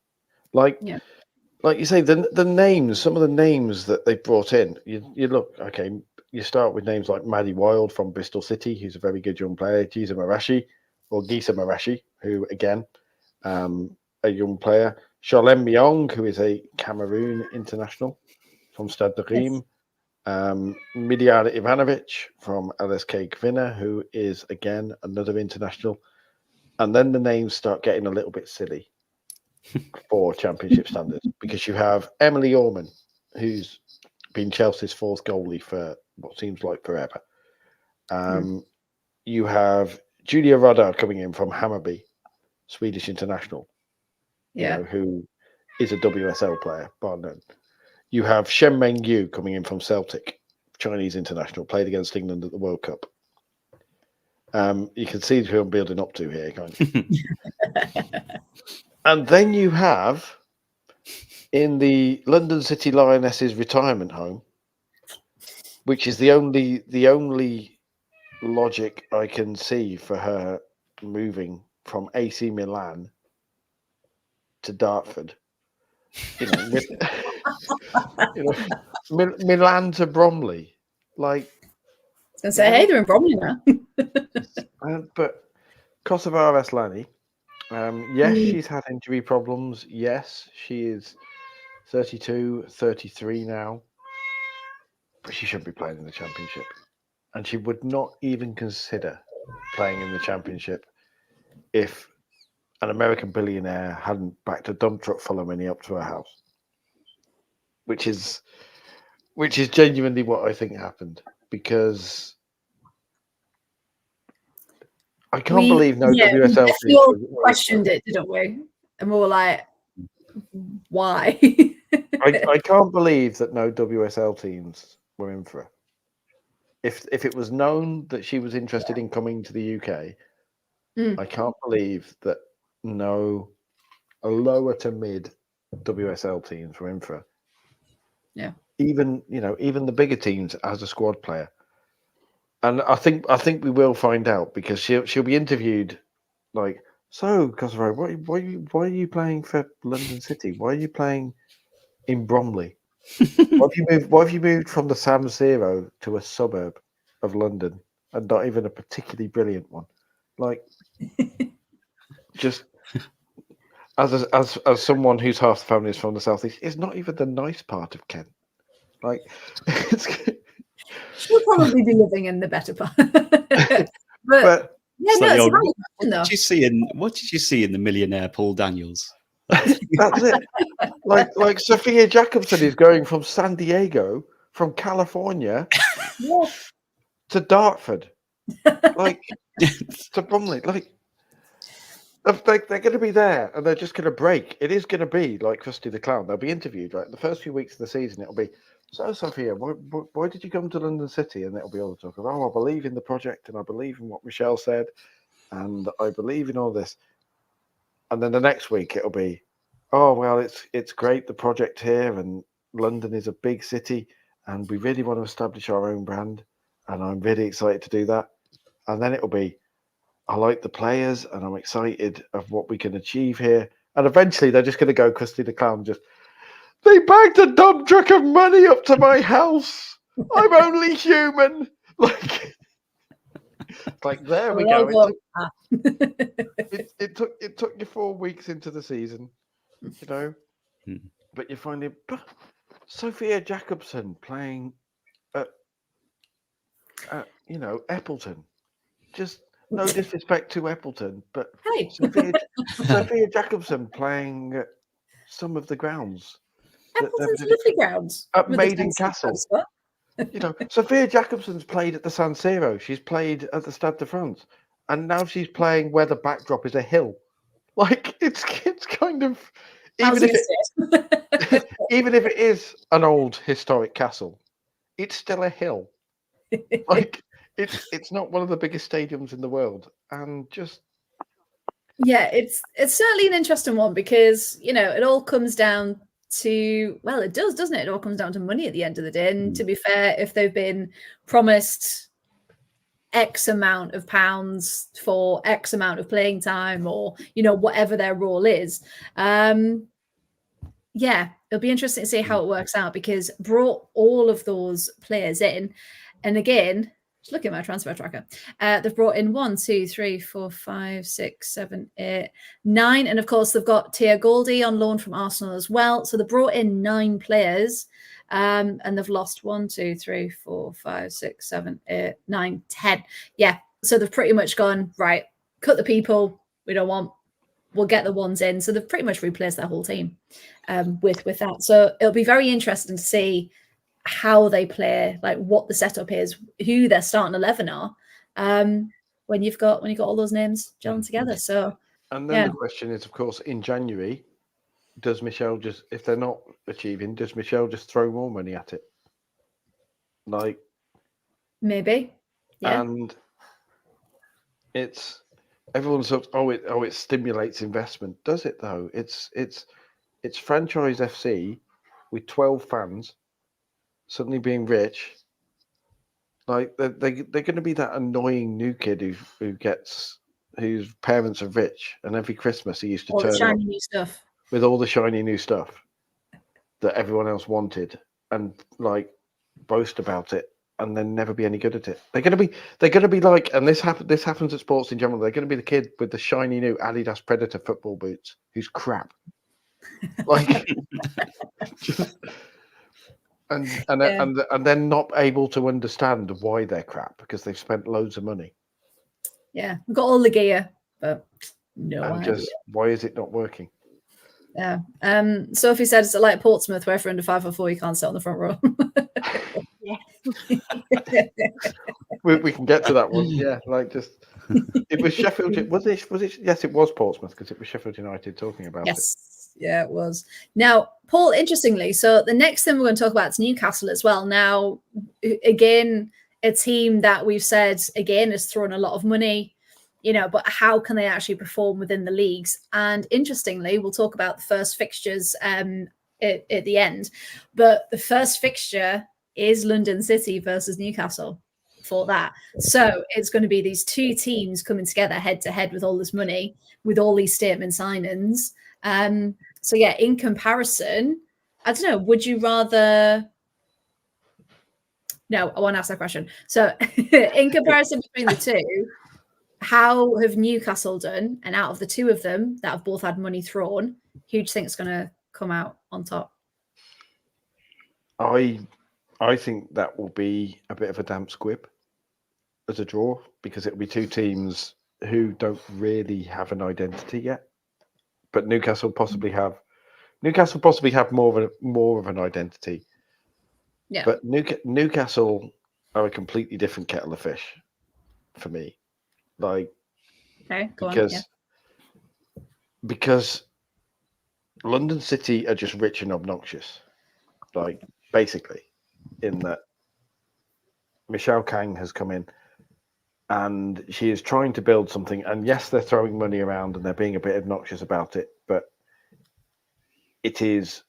Like you say, the names, some of the names that they brought in, you look, okay, you start with names like Maddie Wild from Bristol City, who's a very good young player, Gisa Marashi, who, again, a young player, Charlene Myong, who is a Cameroon international from Stade de Reims, Midiana Ivanovic from LSK Gvina, who is, again, another international. And then the names start getting a little bit silly for Championship standards, because you have Emily Orman, who's been Chelsea's 4th goalie for what seems like forever. You have Julia Rodar coming in from Hammarby, Swedish international, who is a WSL player, bar none. You have Shen Meng Yu coming in from Celtic, Chinese international, played against England at the World Cup. You can see who I'm building up to here, can't you? And then you have, in the London City Lionesses retirement home, which is the only logic I can see for her moving from AC Milan to Dartford. Milan to Bromley. Like, I was going to say, hey, they're in Bromley now. But Kosovar Aslani, yes, she's had injury problems. Yes, she is 32, 33 now. But she shouldn't be playing in the Championship. And she would not even consider playing in the Championship if an American billionaire hadn't backed a dump truck full of money up to her house, which is genuinely what I think happened, because I can't believe no WSL we teams all were questioned it, didn't we? And we were like, why? I can't believe that no WSL teams were in for her. If it was known that she was interested in coming to the UK, I can't believe that no lower to mid WSL teams were in for her. Yeah. Even the bigger teams as a squad player. And I think we will find out, because she'll be interviewed like, so Kosovo, why are you playing for London City? Why are you playing in Bromley? Why have you moved from the San Siro to a suburb of London, and not even a particularly brilliant one? Like, just as someone whose half the family is from the southeast, it's not even the nice part of Kent. Like, She'll probably be living in the better part. but yeah, It's no, like it's the a old- valid question, though. what did you see in the millionaire Paul Daniels? that's it. Like Sophia Jacobson is going from San Diego, from California, Yeah. to Dartford, like to Bromley. Like, they're going to be there, and they're just going to break. It is going to be like Krusty the Clown. They'll be interviewed, right? The first few weeks of the season, it'll be, so Sophia, why did you come to London City? And it'll be all the talk of, oh, I believe in the project, and I believe in what Michelle said, and I believe in all this. And then the next week, it'll be, oh, well, it's great, the project here, and London is a big city, and we really want to establish our own brand, and I'm really excited to do that. And then it'll be, I like the players, and I'm excited of what we can achieve here. And eventually, they're just going to go Krusty the Clown. Just, they bagged a dump truck of money up to my house. I'm only human. Like there we go. It took you 4 weeks into the season, but you find it. Sophia Jacobson playing at Eppleton. Just no disrespect to Eppleton, but Hey. Sophia Jacobson playing at some of the grounds. Appleton's lovely grounds. At with the Maiden fancy Castle. transfer. Sophia Jacobson's played at the San Siro. She's played at the Stade de France, and now she's playing where the backdrop is a hill. Like, it's kind of, even if it is an old historic castle, it's still a hill. Like, it's not one of the biggest stadiums in the world, and just it's certainly an interesting one, because it all comes down to, well, it does, doesn't it? It all comes down to money at the end of the day. And to be fair, if they've been promised X amount of pounds for X amount of playing time, or whatever their role is, it'll be interesting to see how it works out, because brought all of those players in, and again, just look at my transfer tracker. They've brought in 1, 2, 3, 4, 5, 6, 7, 8, 9. And of course, they've got Tia Goldie on loan from Arsenal as well. So they brought in 9 players, and they've lost 1, 2, 3, 4, 5, 6, 7, 8, 9, 10. Yeah. So they've pretty much gone, right, cut the people we don't want. We'll get the ones in. So they've pretty much replaced their whole team with that. So it'll be very interesting to see how they play, like what the setup is, who their starting 11 are, when you've got all those names gelling together. So, and then the question is, of course, in January, does Michelle just, if they're not achieving, does Michelle just throw more money at it? Like, maybe, yeah. And it's everyone says, it stimulates investment. Does it though? It's franchise FC with 12 fans suddenly being rich. Like they're going to be that annoying new kid whose parents are rich, and every Christmas he used to turn shiny new stuff with all the shiny new stuff that everyone else wanted, and like boast about it, and then never be any good at it. They're going to be like, and this happens at sports in general. They're going to be the kid with the shiny new Adidas Predator football boots who's crap, like, and then not able to understand why they're crap because they've spent loads of money. Yeah, we've got all the gear, but No and idea. just why is it not working? Yeah. Sophie said it's like Portsmouth, where if you're under 5'4", you can't sit on the front row. Yeah. We can get to that one. Yeah, like just it was Sheffield. Was it? Yes, it was Portsmouth because it was Sheffield United talking about it. Yes, yeah, it was. Now, Paul, interestingly, so the next thing we're going to talk about is Newcastle as well. Now, again, a team that we've said again has thrown a lot of money, but how can they actually perform within the leagues? And interestingly, we'll talk about the first fixtures at the end, but the first fixture is London City versus Newcastle for that. So it's going to be these two teams coming together head to head with all this money, with all these statement signings. So yeah, in comparison, I don't know, would you rather... No, I want to ask that question. So in comparison between the two, how have Newcastle done? And out of the two of them that have both had money thrown, who do you think is going to come out on top? I think that will be a bit of a damp squib as a draw because it will be two teams who don't really have an identity yet. But Newcastle possibly have more of an identity. Yeah. But Newcastle are a completely different kettle of fish for me. Like, okay, go on. Yeah. Because London City are just rich and obnoxious. Like, basically, in that Michelle Kang has come in and she is trying to build something. And yes, they're throwing money around and they're being a bit obnoxious about it, but it is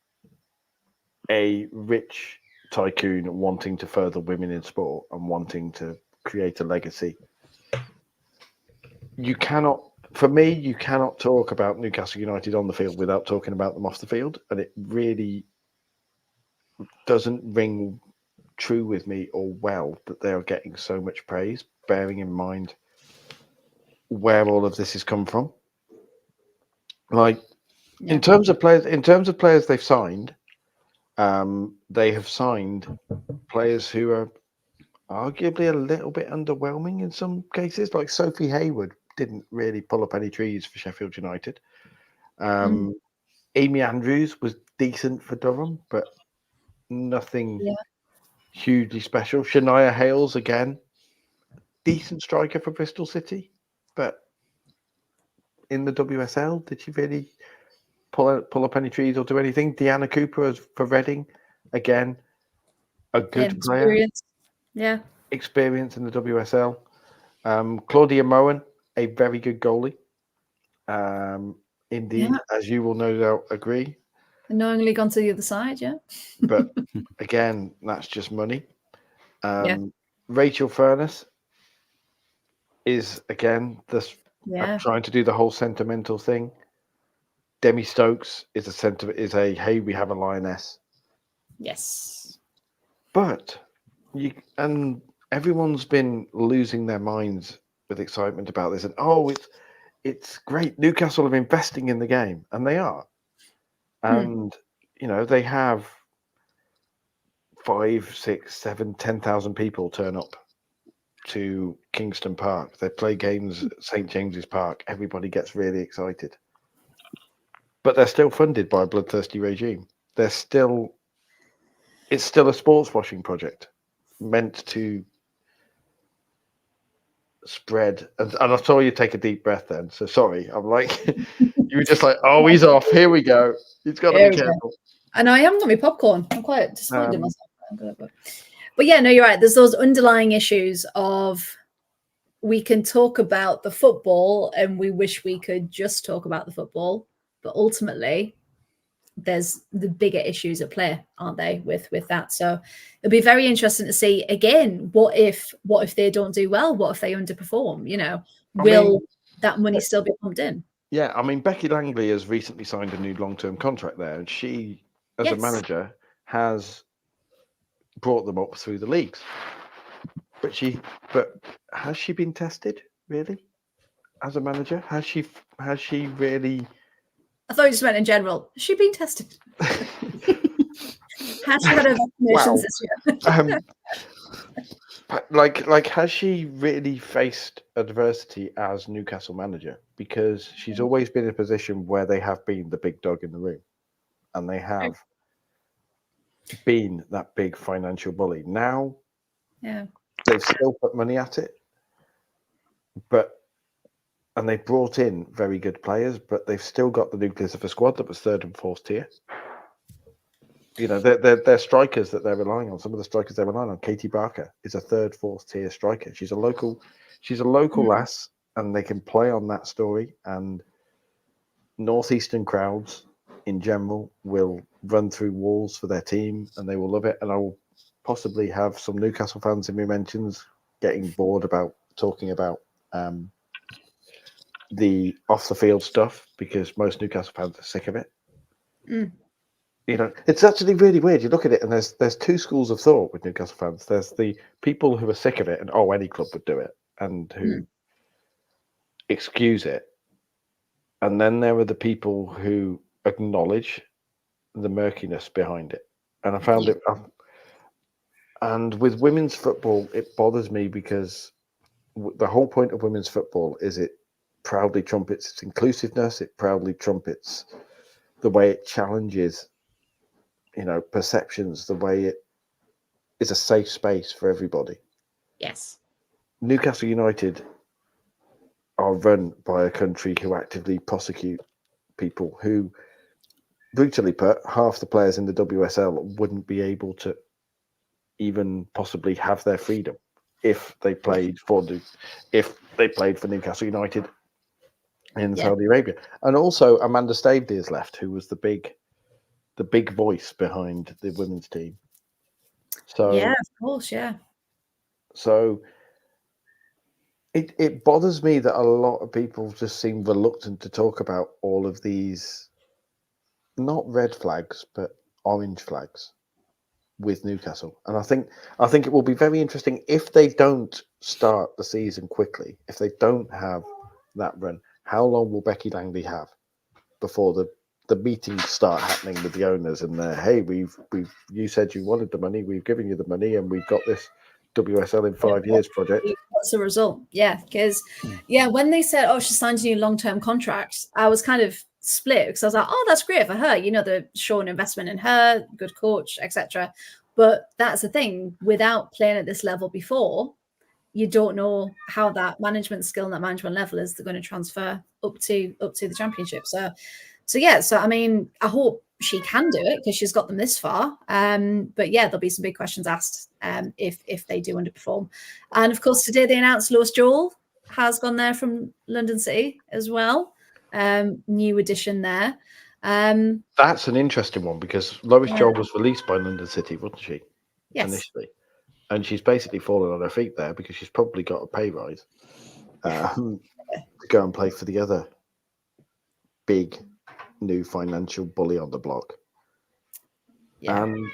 a rich tycoon wanting to further women in sport and wanting to create a legacy. You cannot talk about Newcastle United on the field without talking about them off the field. And it really doesn't ring true with me or well that they are getting so much praise, bearing in mind where all of this has come from. Like, in terms of players they've signed, they have signed players who are arguably a little bit underwhelming in some cases. Like Sophie Hayward didn't really pull up any trees for Sheffield United. Amy Andrews was decent for Durham, but nothing hugely special. Shania Hales, again, decent striker for Bristol City, but in the WSL, did she really pull up any trees or do anything? Deanna Cooper for Reading, again, a good player. Yeah. Experience in the WSL. Claudia Moen, a very good goalie. Indeed, as you will no doubt agree. Knowingly gone to the other side, yeah. But again, that's just money. Rachel Furness is again trying to do the whole sentimental thing. Demi Stokes is a hey, we have a lioness. Yes. But everyone's been losing their minds with excitement about this, and it's great. Newcastle are investing in the game, and they are. And they have 5, 6, 7, 10,000 people turn up to Kingston Park. They play games at St James's Park. Everybody gets really excited. But they're still funded by a bloodthirsty regime. It's still a sports washing project meant to spread. And I saw you take a deep breath then. So sorry. I'm like, you were just like, oh, he's off. Here we go. He's got to be careful. And I haven't got my popcorn. I'm quite disappointed in myself. But yeah, no, you're right. There's those underlying issues of we can talk about the football and we wish we could just talk about the football. But ultimately, there's the bigger issues at play, aren't they, with that? So it'll be very interesting to see, again, what if they don't do well? What if they underperform? Will that money still be pumped in? Yeah, I mean, Becky Langley has recently signed a new long-term contract there, and she, as a manager, has brought them up through the leagues. But has she been tested, really? As a manager? Has she really... I thought you just meant in general. Has she been tested? Has she had her vaccinations this year? Like, has she really faced adversity as Newcastle manager? because she's always been in a position where they have been the big dog in the room, and they have been that big financial bully. Now, they've still put money at it, and they brought in very good players, but they've still got the nucleus of a squad that was third and fourth tier. You know, they're strikers that they're relying on. Some of the strikers they're relying on. Katie Barker is a third, fourth tier striker. She's a local lass, and they can play on that story. And northeastern crowds in general will run through walls for their team, and they will love it. And I will possibly have some Newcastle fans in my mentions getting bored about talking about the off the field stuff, because most Newcastle fans are sick of it. You know, it's actually really weird. You look at it, and there's two schools of thought with Newcastle fans. There's the people who are sick of it and any club would do it, and who excuse it, and then there are the people who acknowledge the murkiness behind it. And I found it. And with women's football, it bothers me because the whole point of women's football is it proudly trumpets its inclusiveness. It proudly trumpets the way it challenges, you know, perceptions, the way it is a safe space for everybody. Yes. Newcastle United are run by a country who actively prosecute people who, brutally put, half the players in the WSL wouldn't be able to even possibly have their freedom if they played for Newcastle United in Saudi Arabia. And also Amanda Stavely has left, who was the big voice behind the women's team. So yeah, of course, So it bothers me that a lot of people just seem reluctant to talk about all of these, not red flags, but orange flags with Newcastle. And I think it will be very interesting if they don't start the season quickly, if they don't have that run. How long will Becky Langley have before the meetings start happening with the owners and hey, you said you wanted the money, we've given you the money, and we've got this WSL in 5 years project. What's the result? Because when they said, oh, she signed a new long-term contract, I was kind of split, because I was like, oh, that's great for her, you know, they're showing investment in her, good coach, etc. But that's the thing, without playing at this level before, you don't know how that management skill and that management level is going to transfer up to the championship. So I mean, I hope she can do it because she's got them this far. But there'll be some big questions asked if they do underperform. And of course, today they announced Lois Joel has gone there from London City as well. New addition there. That's an interesting one, because Lois Joel was released by London City, wasn't she? Yes. Initially. And she's basically fallen on her feet there because she's probably got a pay rise to go and play for the other big new financial bully on the block. And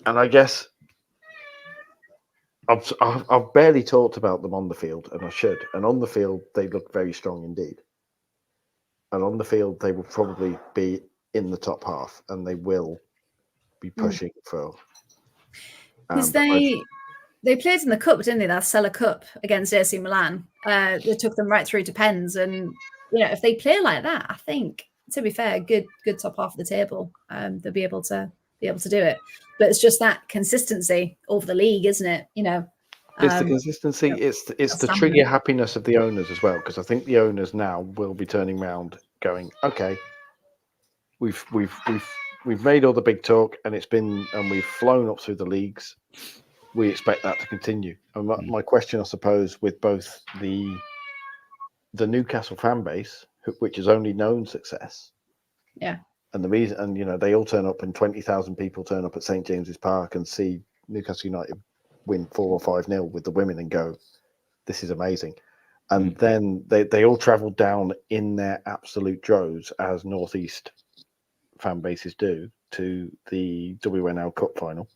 I guess I've barely talked about them on the field, and I should. And on the field, they look very strong indeed. And on the field, they will probably be in the top half, and they will be pushing for. Because they played in the cup, didn't they? That Seller Cup against AC Milan. They took them right through to pens, and you know, if they play like that, I think, to be fair, good top half of the table, they'll be able to do it. But it's just that consistency over the league, isn't it? You know, it's the consistency. It's the trigger happiness of the owners as well, because I think the owners now will be turning around, going, okay, we've made all the big talk, and we've flown up through the leagues. We expect that to continue. And my question, I suppose, with both the Newcastle fan base, which has only known success, and the reason, and you know, they all turn up, and 20,000 people turn up at St James's Park and see Newcastle United win 4 or 5-0 with the women and go, this is amazing. And then they all travel down in their absolute droves, as Northeast fan bases do, to the WNL Cup final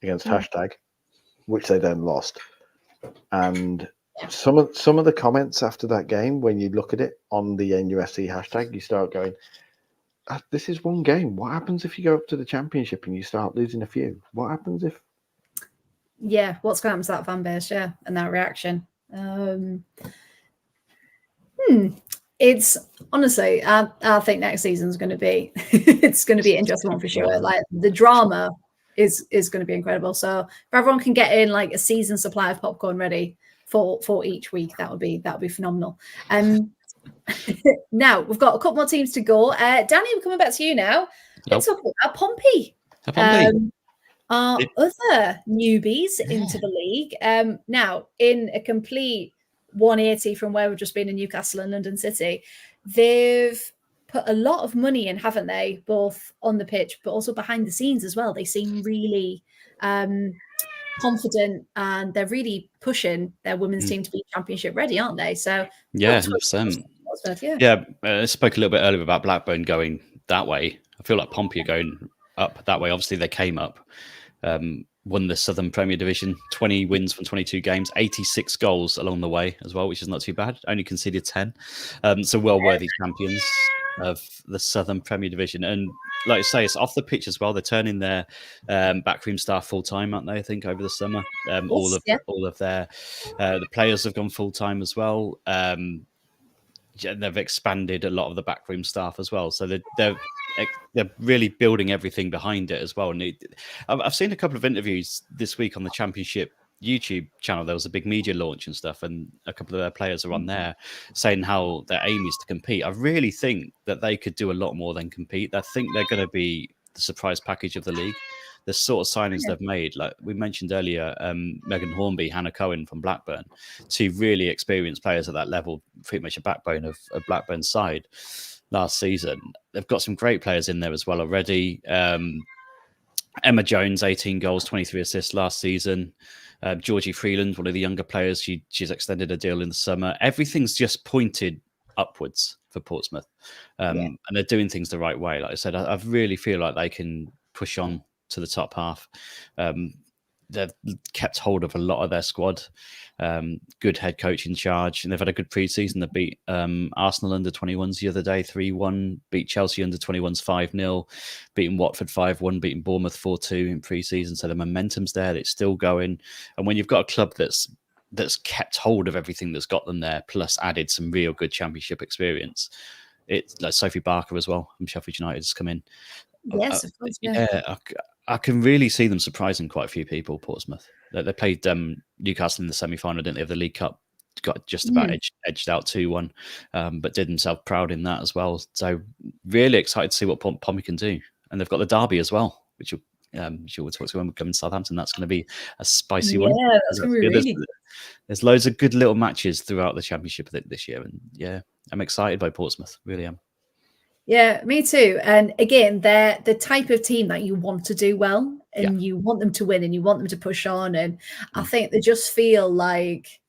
against Hashtag, which they then lost. And some of the comments after that game, when you look at it on the NUFC hashtag, you start going, this is one game. What happens if you go up to the championship and you start losing a few? What happens if... what's going to happen to that fan base, and that reaction? It's honestly, I think next season's going to be it's going to be an interesting one for sure. Like the drama is going to be incredible. So if everyone can get in like a season supply of popcorn ready for each week, that would be phenomenal. Now we've got a couple more teams to go. Danny, we're coming back to you now. Let's talk about Pompey. Our other newbies into the league. Now, in a complete 180 from where we've just been in Newcastle and London City, they've put a lot of money in, haven't they? Both on the pitch, but also behind the scenes as well. They seem really confident, and they're really pushing their women's team to be championship ready, aren't they? So yeah, 100%. Yeah, I spoke a little bit earlier about Blackburn going that way. I feel like Pompey are going up that way. Obviously, they came up, won the Southern Premier Division, 20 wins from 22 games, 86 goals along the way as well, which is not too bad. Only conceded 10. So well-worthy champions of the Southern Premier Division. And like I say, it's off the pitch as well. They're turning their backroom staff full-time, aren't they, I think, over the summer? All of their the players have gone full-time as well. They've expanded a lot of the backroom staff as well, so they're really building everything behind it as well. And I've seen a couple of interviews this week on the Championship YouTube channel. There was a big media launch and stuff, and a couple of their players are on there saying how their aim is to compete. I really think that they could do a lot more than compete. I think they're going to be the surprise package of the league. The sort of signings they've made, like we mentioned earlier, Megan Hornby, Hannah Cohen from Blackburn, two really experienced players at that level, pretty much a backbone of Blackburn's side last season. They've got some great players in there as well already. Emma Jones, 18 goals, 23 assists last season. Georgie Freeland, one of the younger players, she's extended a deal in the summer. Everything's just pointed upwards for Portsmouth, and they're doing things the right way. Like I said, I really feel like they can push on to the top half. They've kept hold of a lot of their squad. Good head coach in charge, and they've had a good pre-season. They beat Arsenal under 21s the other day 3-1, beat Chelsea under 21s 5-0, beating Watford 5-1, beating Bournemouth 4-2 in pre-season. So the momentum's there, it's still going. And when you've got a club that's kept hold of everything that's got them there, plus added some real good championship experience, it's like Sophie Barker as well from Sheffield United has come in. Yes, of course. I can really see them surprising quite a few people, Portsmouth. They played Newcastle in the semi-final, didn't they, of the League Cup? Got just about edged out 2-1, but did themselves proud in that as well. So really excited to see what Pompey can do. And they've got the derby as well, which we'll talk to when we come to Southampton. That's going to be a spicy one. Yeah, that's going to be really. There's loads of good little matches throughout the Championship this year. And yeah, I'm excited by Portsmouth. Really am. Yeah, me too. And again, they're the type of team that you want to do well, and you want them to win, and you want them to push on. And I think they just feel like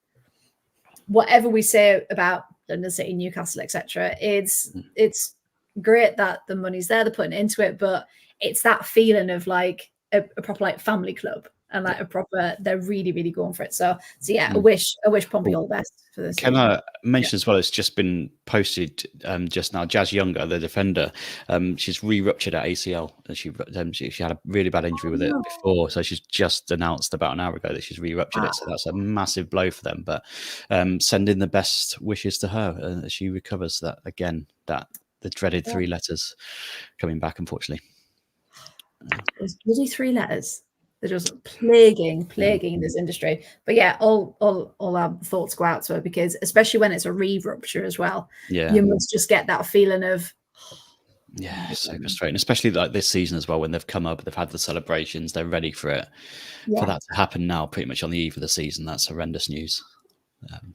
whatever we say about London City, Newcastle, etc., it's great that the money's there, they're putting into it, but it's that feeling of like a proper like family club, and like a proper, they're really, really going for it. So yeah, I wish Pompey all the best for this. Can I mention as well, it's just been posted just now, Jazz Younger, the defender, she's re-ruptured her ACL. She had a really bad injury with it before, so she's just announced about an hour ago that she's re-ruptured it. So that's a massive blow for them. But sending the best wishes to her as she recovers. That again, the dreaded 3 letters coming back, unfortunately. There's bloody 3 letters. They're just plaguing this industry. But yeah, all our thoughts go out to her, because especially when it's a re-rupture as well, you must just get that feeling of it's so frustrating, especially like this season as well, when they've come up, they've had the celebrations, they're ready for it. For that to happen now, pretty much on the eve of the season, that's horrendous news.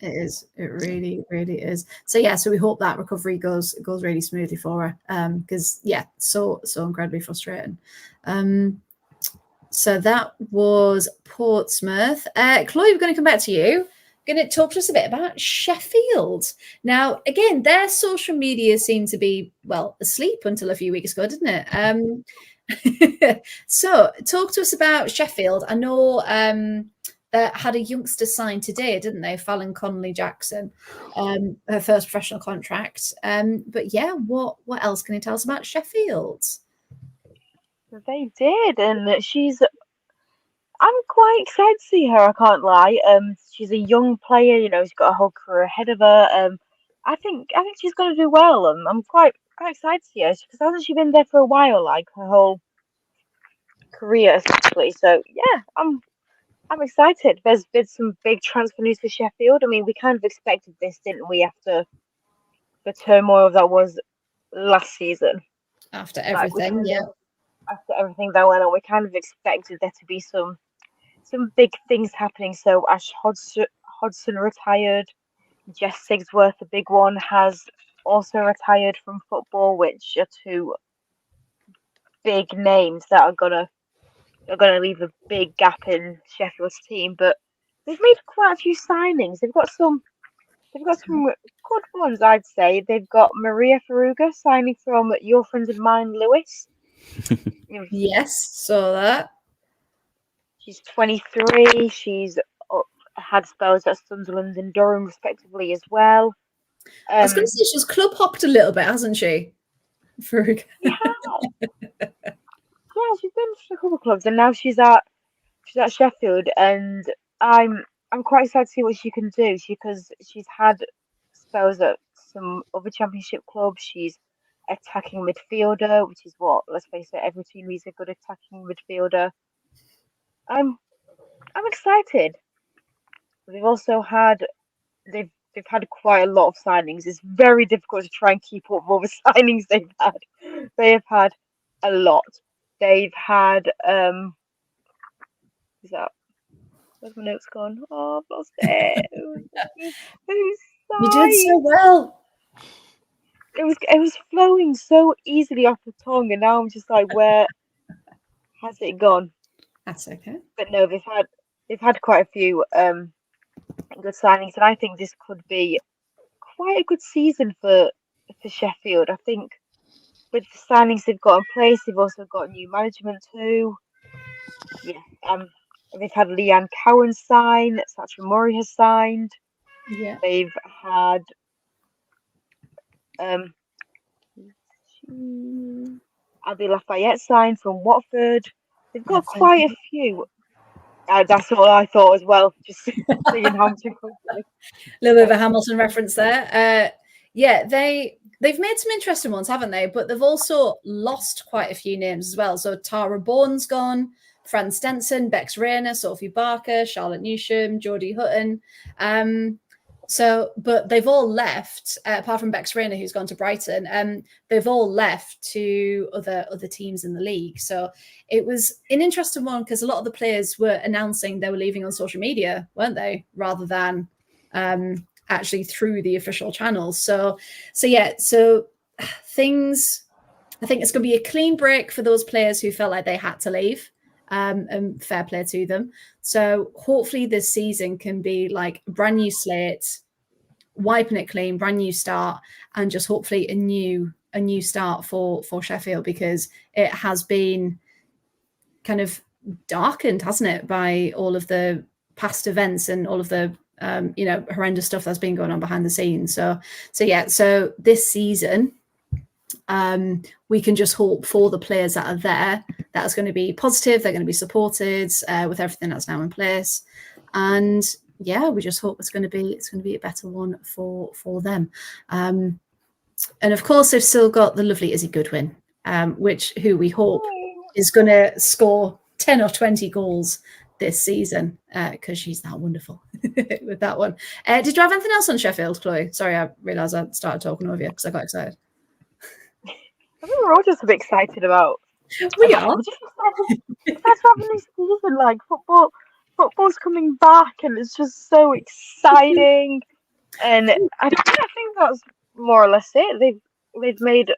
It is. It really, really is. So yeah, so we hope that recovery goes really smoothly for her. Because so incredibly frustrating. So that was Portsmouth. Chloe, we're going to come back to you. Going to talk to us a bit about Sheffield. Now, again, their social media seemed to be, asleep until a few weeks ago, didn't it? So talk to us about Sheffield. I know that had a youngster signed today, didn't they? Fallon Connolly-Jackson, her first professional contract. But yeah, what else can you tell us about Sheffield? They did, and I'm quite excited to see her, I can't lie. She's a young player, she's got a whole career ahead of her. I think she's going to do well. I'm quite excited to see her because hasn't she been there for a while, like her whole career essentially. So yeah, I'm excited. There's been some big transfer news for Sheffield. I mean, we kind of expected this, didn't we, after the turmoil that was last season? After Like everything, yeah. after everything that went on, we kind of expected there to be some big things happening. So Ash Hodgson retired. Jess Sigsworth, the big one, has also retired from football, which are two big names that are gonna leave a big gap in Sheffield's team. But they've made quite a few signings. They've got some good ones, I'd say. They've got Maria Faruga signing from your friend of mine, Lewis. Yes, saw that. She's 23. She's had spells at Sunderland and Durham, respectively, as well. I was going to say she's club hopped a little bit, hasn't she? Faruga. Yeah, she's been to a couple of clubs, and now she's at Sheffield, and I'm quite excited to see what she can do. Because she's had spells at some other Championship clubs. She's attacking midfielder, which is what, let's face it, every team needs a good attacking midfielder. I'm excited. They've also had they've had quite a lot of signings. It's very difficult to try and keep up with all the signings they've had. They have had a lot. They've had is that where's my notes gone? Oh, I've lost it. You did so well. It was flowing so easily off the tongue, and now I'm just like, where has it gone? That's okay. But no, they've had quite a few good signings, and I think this could be quite a good season for Sheffield. I think with the signings they've got in place, they've also got new management too. Yeah, they've had Leanne Cowan sign, Sacha Murray has signed. Yeah. They've had Abby Lafayette signed from Watford. They've got quite a few. That's all I thought as well. Just seeing Hamilton. A little bit of a Hamilton reference there. Yeah, they've made some interesting ones, haven't they? But they've also lost quite a few names as well. So Tara Bourne's gone, Fran Stenson, Bex Rayner, Sophie Barker, Charlotte Newsham, Geordie Hutton. But they've all left, apart from Bex Rayner, who's gone to Brighton. They've all left to other teams in the league. So it was an interesting one because a lot of the players were announcing they were leaving on social media, weren't they? Rather than actually through the official channels. So things. I think it's going to be a clean break for those players who felt like they had to leave. And fair play to them. So hopefully this season can be like a brand new slate, wiping it clean, brand new start, and just hopefully a new start for Sheffield, because it has been kind of darkened, hasn't it, by all of the past events and all of the horrendous stuff that's been going on behind the scenes. So this season, we can just hope for the players that are there that is going to be positive, they're going to be supported with everything that's now in place, and we just hope it's going to be a better one for them. And of course they've still got the lovely Izzy Goodwin, who we hope is going to score 10 or 20 goals this season, because she's that wonderful with that one. Did you have anything else on Sheffield, Chloe? Sorry, I realised I started talking over you because I got excited. I think we're all just a bit excited about. We are. We're just excited about the new season. Like football's coming back, and it's just so exciting. And I think that's more or less it. They've made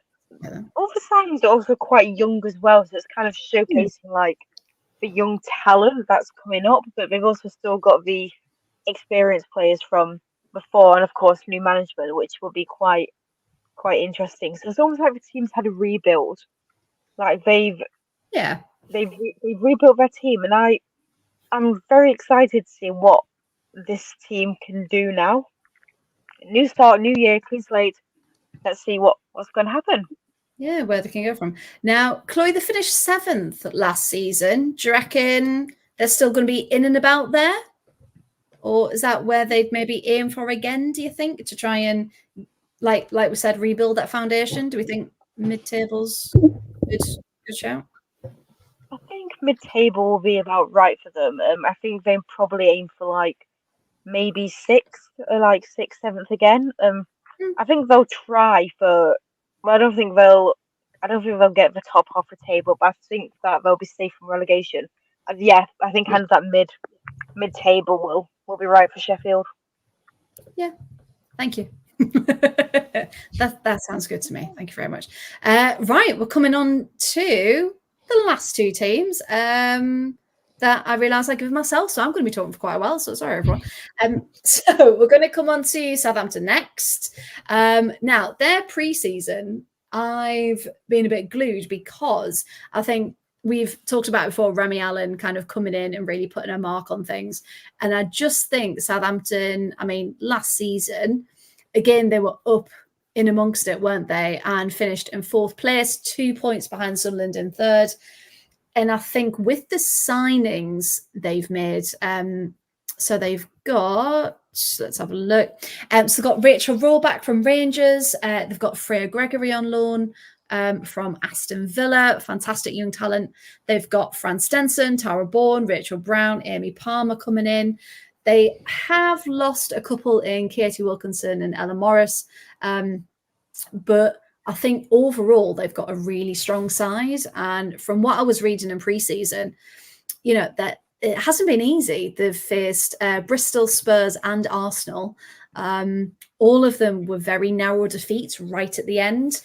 all the signings are also quite young as well, so it's kind of showcasing like the young talent that's coming up. But they've also still got the experienced players from before, and of course new management, which will be quite interesting. So it's almost like the team's had a rebuild. Like they've rebuilt their team, and I'm very excited to see what this team can do now. New start, new year, clean slate. Let's see what's going to happen. Yeah, where they can go from. Now, Chloe, they finished 7th last season. Do you reckon they're still going to be in and about there? Or is that where they'd maybe aim for again, do you think, to try and like we said, rebuild that foundation? Do we think mid-tables good shout? I think mid-table will be about right for them. I think they probably aim for like maybe sixth or like sixth, seventh again. I think they'll try for. Well, I don't think they'll get the top half the table, but I think that they'll be safe from relegation. And yeah, I think hands that mid-table will be right for Sheffield. Yeah, thank you. that sounds good to me. Thank you very much. Right, we're coming on to the last two teams that I realised I give myself, so I'm going to be talking for quite a while. So sorry, everyone. So we're going to come on to Southampton next. Now their pre-season, I've been a bit glued because I think we've talked about before Remy Allen kind of coming in and really putting a mark on things. And I just think Southampton, I mean, last season, again, they were up in amongst it, weren't they? And finished in fourth place, 2 points behind Sunderland in third. And I think with the signings they've made, so they've got, let's have a look. So they've got Rachel Rollback from Rangers. They've got Freya Gregory on loan from Aston Villa, fantastic young talent. They've got Fran Stenson, Tara Bourne, Rachel Brown, Amy Palmer coming in. They have lost a couple in Katie Wilkinson and Ella Morris, but I think overall they've got a really strong side. And from what I was reading in pre-season, you know, that it hasn't been easy. They've faced Bristol, Spurs and Arsenal. All of them were very narrow defeats right at the end.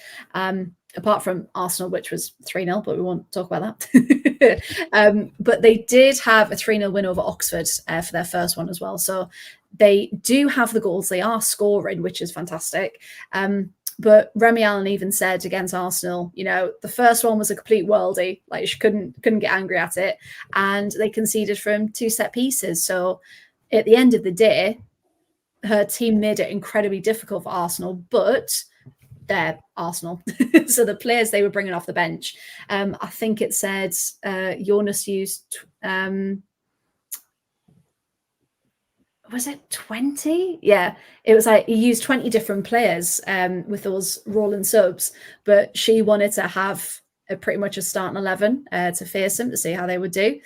Apart from Arsenal, which was 3-0, but we won't talk about that. But they did have a 3-0 win over Oxford for their first one as well. So they do have the goals. They are scoring, which is fantastic. But Remy Allen even said against Arsenal, you know, the first one was a complete worldie. Like she couldn't get angry at it. And they conceded from 2 set pieces. So at the end of the day, her team made it incredibly difficult for Arsenal, but they're Arsenal. So the players they were bringing off the bench, I think it said Jonas used, was it 20? Yeah, it was like he used 20 different players with those rolling subs, but she wanted to have pretty much a starting 11 to face them to see how they would do.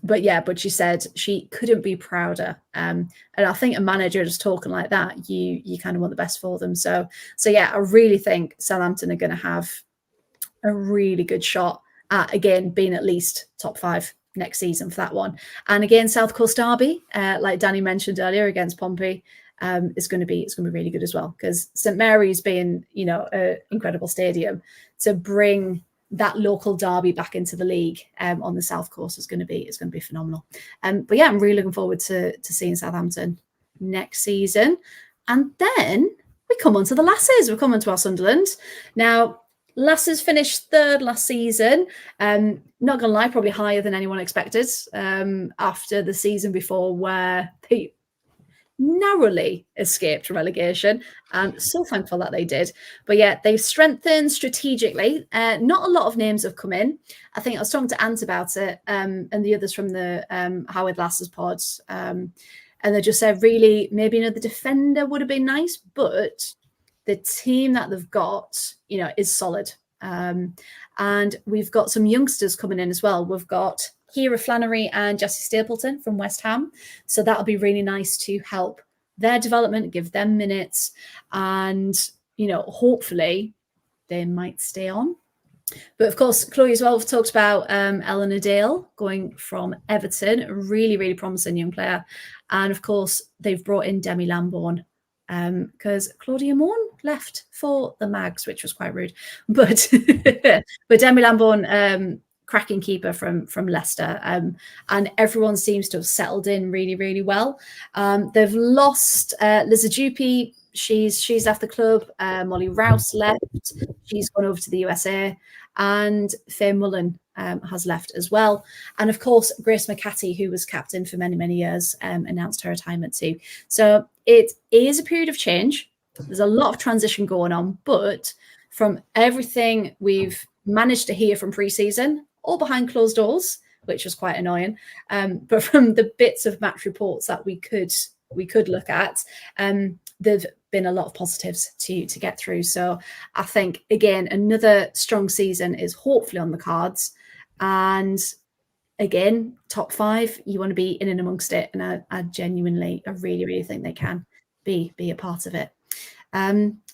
But she said she couldn't be prouder. And I think a manager just talking like that, you kind of want the best for them. So yeah, I really think Southampton are going to have a really good shot at, again, being at least top 5 next season for that one. And again, South Coast Derby, like Danny mentioned earlier against Pompey, is going to be really good as well, because St Mary's being, you know, an incredible stadium, to bring that local derby back into the league on the South Coast is going to be phenomenal. But yeah, I'm really looking forward to seeing Southampton next season. And then we come on to the Lasses. We're coming to our Sunderland. Now, Lasses finished third last season. Not going to lie, probably higher than anyone expected after the season before, where they narrowly escaped relegation, and so thankful that they did. But yeah, they've strengthened strategically. Not a lot of names have come in. I think I was talking to Ant about it and the others from the Howard Lasses pod, and they just said really maybe another defender would have been nice, but the team that they've got, you know, is solid. And we've got some youngsters coming in as well. We've got Kira Flannery and Jessie Stapleton from West Ham. So that'll be really nice to help their development, give them minutes, and, you know, hopefully they might stay on. But of course, Chloe as well, we've talked about Eleanor Dale going from Everton, a really, really promising young player. And of course, they've brought in Demi Lambourne because Claudia Morn left for the Mags, which was quite rude. But Demi Lambourne, cracking keeper from Leicester, and everyone seems to have settled in really, really well. They've lost Liza Juppie. She's left the club. Molly Rouse left. She's gone over to the USA. And Faye Mullen has left as well. And of course, Grace McCarthy, who was captain for many, many years, announced her retirement too. So it is a period of change. There's a lot of transition going on, but from everything we've managed to hear from pre-season, all behind closed doors, which was quite annoying, but from the bits of match reports that we could look at, there've been a lot of positives to get through. So I think, again, another strong season is hopefully on the cards. And again, top 5, you want to be in and amongst it. And I really, really think they can be a part of it.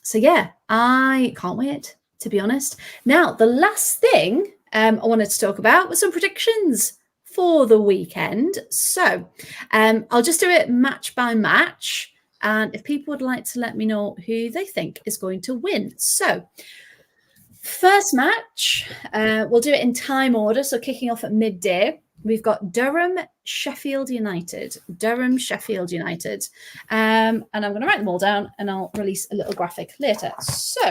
So yeah, I can't wait, to be honest. Now, the last thing I wanted to talk about was some predictions for the weekend. So I'll just do it match by match. And if people would like to let me know who they think is going to win. So first match, we'll do it in time order. So kicking off at midday, we've got Durham, Sheffield United. Durham, Sheffield United. And I'm going to write them all down and I'll release a little graphic later. So,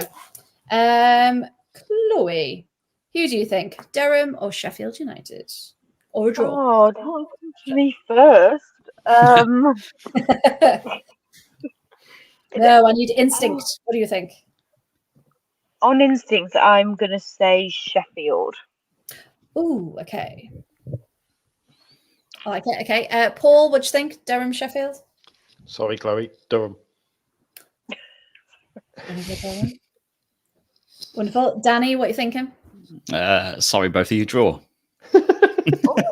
Chloe, who do you think? Durham or Sheffield United? Or a draw? Oh, don't come to me first. No, I need instinct. What do you think? On instinct, I'm going to say Sheffield. Ooh, okay. I like it. Okay. Paul, what do you think? Durham, Sheffield? Sorry, Chloe. Durham. Wonderful. Danny, what are you thinking? Sorry, both of you, draw.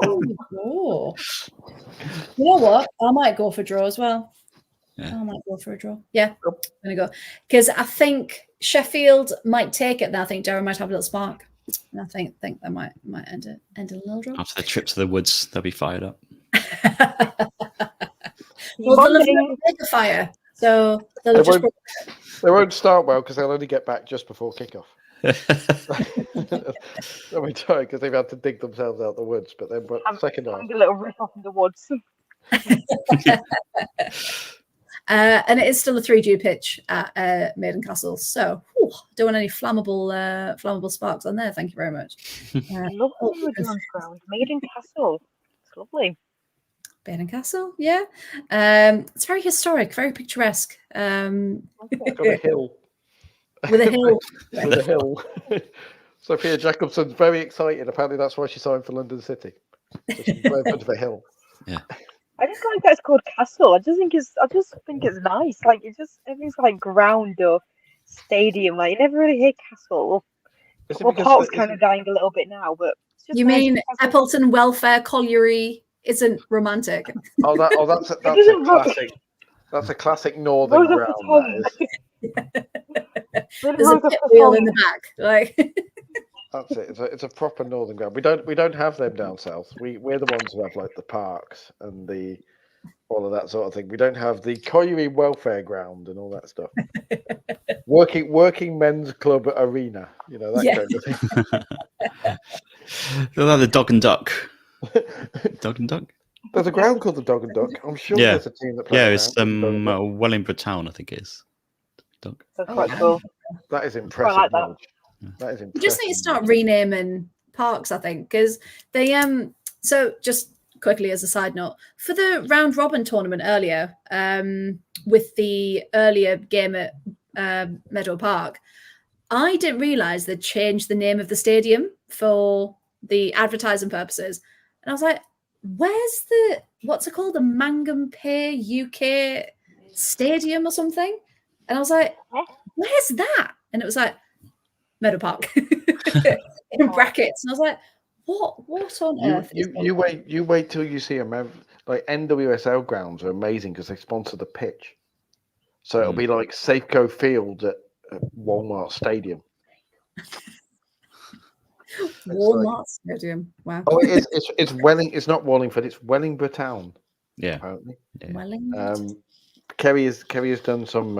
Oh. You know what? I might go for draw as well. Yeah. I might go for a draw. Yeah, I'm going to go. Because I think Sheffield might take it, and I think Durham might have a little spark. And I think that might end a little draw. After the trip to the woods, they'll be fired up. Well, they'll have a fire, so they'll just... They won't start well because they'll only get back just before kickoff. They'll be tired because they've had to dig themselves out the woods. But then, second half, a little rip off in the woods. And it is still a 3G pitch at Maiden Castle, so don't want any flammable sparks on there. Thank you very much. Lovely woodland ground, Maiden Castle. It's lovely. Maiden Castle, yeah. It's very historic, very picturesque. got a hill. With a hill. With a hill. Sophia Jacobson's very excited. Apparently, that's why she signed for London City. So she's very in front of a hill. Yeah. I just like that it's called Castle. I just think it's nice. Like everything's like ground or stadium. Like you never really hear Castle. Well, Park's kind of dying a little bit now, but it's just you mean Eppleton Welfare Colliery isn't romantic? That's a classic. That's a classic northern ground. There's a pit wheel in the back, like. That's it. It's a proper northern ground. We don't have them down south. We're the ones who have like the parks and all of that sort of thing. We don't have the colliery welfare ground and all that stuff. working men's club arena, that kind of thing. They'll have the Dog and Duck. Dog and Duck. There's a ground called the Dog and Duck. I'm sure there's a team that plays. Yeah, it's Wellingborough Town, I think it is. Duck. That's quite cool. That is impressive. I like that. That is impressive. You just need to start renaming parks, I think, because they so just quickly as a side note, for the round robin tournament earlier, with the earlier game at Meadow Park, I didn't realise they'd changed the name of the stadium for the advertising purposes. And I was like, where's what's it called? The Mangum Pay UK Stadium or something? And I was like, where's that? And it was like, Meadow Park in brackets. And I was like, what on earth? You wait till you see them. Like NWSL grounds are amazing because they sponsor the pitch. So it'll be like Safeco Field at Walmart Stadium. Walmart Stadium. Wow. Oh, it's Welling. It's not Wallingford. It's Wellingborough Town. Yeah. Apparently. Yeah. Wellingborough. Kerry has done some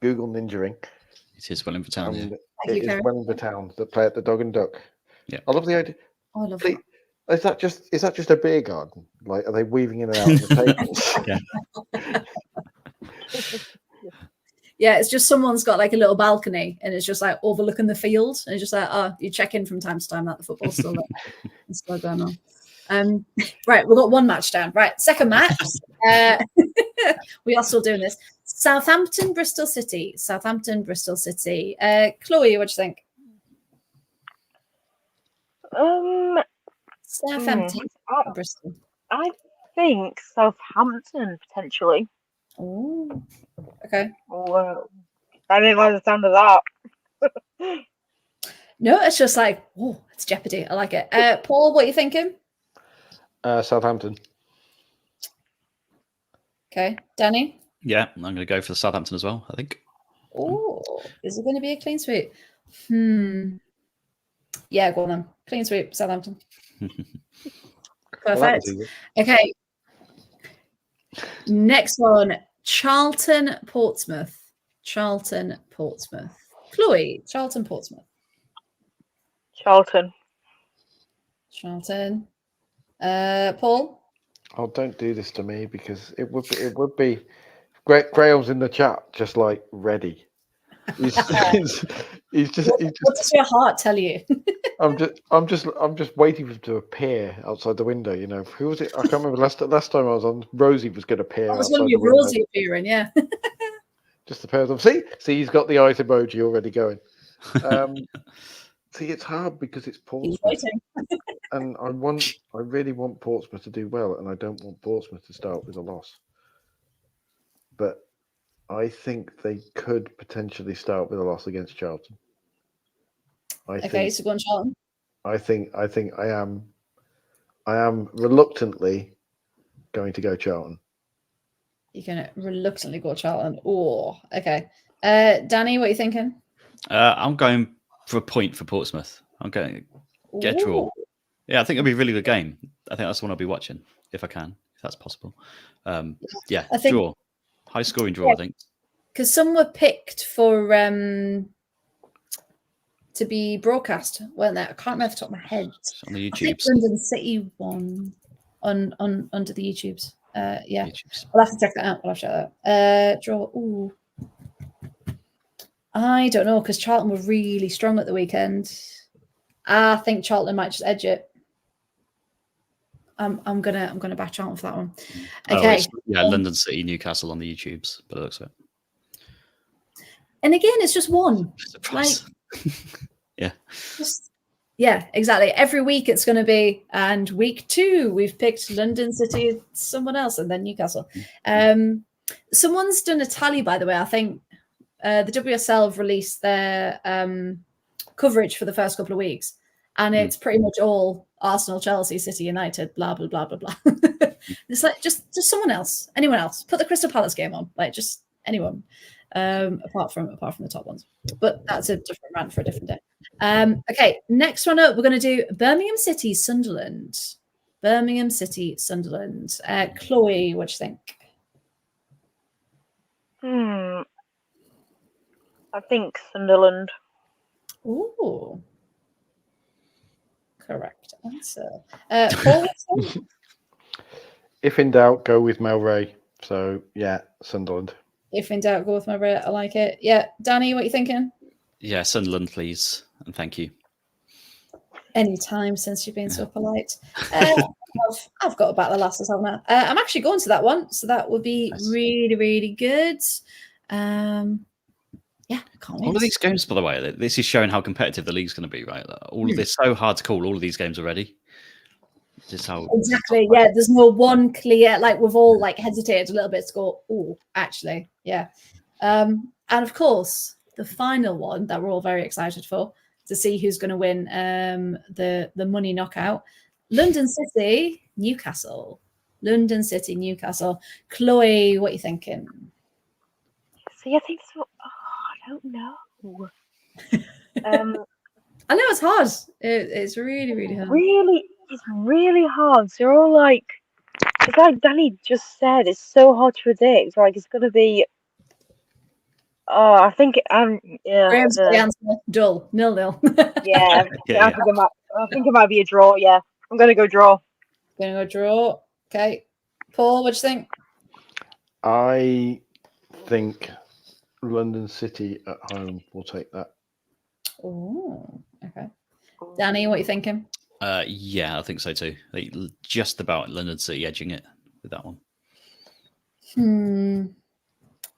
Google ninjaing. It is Wellingborough Town. It is Wellingborough Town that play at the Dog and Duck. Yeah. I love the idea. I love that. Is that just a beer garden? Like, are they weaving in and out of the tables? Yeah, it's just someone's got like a little balcony and it's just like overlooking the field. And it's just like, you check in from time to time that the football's still there. It's still going on. Right, we've got one match down. Right, second match. We are still doing this. Southampton, Bristol City. Chloe, what do you think? Southampton, Bristol. I think Southampton potentially. Oh, okay. Oh, I didn't like the sound of that. No, it's just like, oh, it's Jeopardy. I like it. Paul, what are you thinking? Southampton. Okay, Danny. Yeah, I'm going to go for the Southampton as well, I think. Oh, is it going to be a clean sweep? Yeah, go on then. Clean sweep, Southampton. Well, that Perfect. was easy. Okay. Next one, Charlton, Portsmouth. Charlton, Portsmouth. Chloe, Charlton, Portsmouth. Charlton. Charlton. Paul? Oh, don't do this to me because it would be. Graham's in the chat, just like ready. He's just. What does your heart tell you? I'm just waiting for him to appear outside the window. You know, who was it? I can't remember. Last time I was on, Rosie was going to appear. That was outside going to the be window. Rosie appearing, yeah. Just a pair of them. See, he's got the eyes emoji already going. See, it's hard because it's He's Portsmouth, waiting. and I really want Portsmouth to do well, and I don't want Portsmouth to start with a loss. But I think they could potentially start with a loss against Charlton. Okay, so go on, Charlton. I think I am reluctantly going to go Charlton. You're going to reluctantly go Charlton. Oh, okay. Danny, what are you thinking? I'm going for a point for Portsmouth. I'm going to get a draw. Yeah, I think it'll be a really good game. I think that's the one I'll be watching if I can, if that's possible. Yeah, I think, draw. High scoring draw, I think. Because some were picked for to be broadcast, weren't they? I can't remember off the top of my head. On the YouTubes. I think London City won on under the YouTubes. Yeah. YouTubes. We'll have to check that out. We'll have to check that out. Draw. Ooh. I don't know, because Charlton were really strong at the weekend. I think Charlton might just edge it. I'm gonna back Charlton for that one. Okay. London City, Newcastle on the YouTubes, but it looks like. And again, it's just one. Like, yeah, exactly. Every week it's going to be, and week 2 we've picked London City, someone else, and then Newcastle. Someone's done a tally, by the way. I think the WSL have released their coverage for the first couple of weeks, and it's pretty much all Arsenal, Chelsea, City, United, blah blah blah blah blah. It's like just someone else, anyone else. Put the Crystal Palace game on, like just anyone. Apart from the top ones, but that's a different rant for a different day. Okay, next one up, we're going to do Birmingham City, Sunderland. Birmingham City, Sunderland. Chloe, what do you think? I think Sunderland. Ooh, correct answer. Paul, if in doubt, go with Mel Ray. So yeah, Sunderland. If in doubt, go with my Brit. I like it. Yeah. Danny, what are you thinking? Yeah, Sunderland, please. And thank you. Any time since you've been so polite. I've got a battle of lasses, haven't I? I'm actually going to that one. So that would be really, really good. Yeah, I can't wait. All of these games, by the way, this is showing how competitive the league's going to be, right? All of this so hard to call all of these games already. Just how exactly, yeah. There's no one clear, like we've all like hesitated a little bit to go, oh, actually, yeah. And of course, the final one that we're all very excited for to see who's going to win the money knockout. London City, Newcastle. London City, Newcastle. Chloe, what are you thinking? See, I think so. Oh, I don't know. I know it's hard. It's really, really hard. It's really hard. So you're all like, it's like Danny just said, it's so hard to predict. Like it's gonna be. Oh, I think yeah. Graham's the answer. Dull. 0-0. Yeah. I think it might be a draw. Yeah, I'm gonna go draw. Gonna go draw. Okay, Paul, what do you think? I think London City at home will take that. Oh, okay. Danny, what are you thinking? Yeah, I think so too. Just about London City edging it with that one.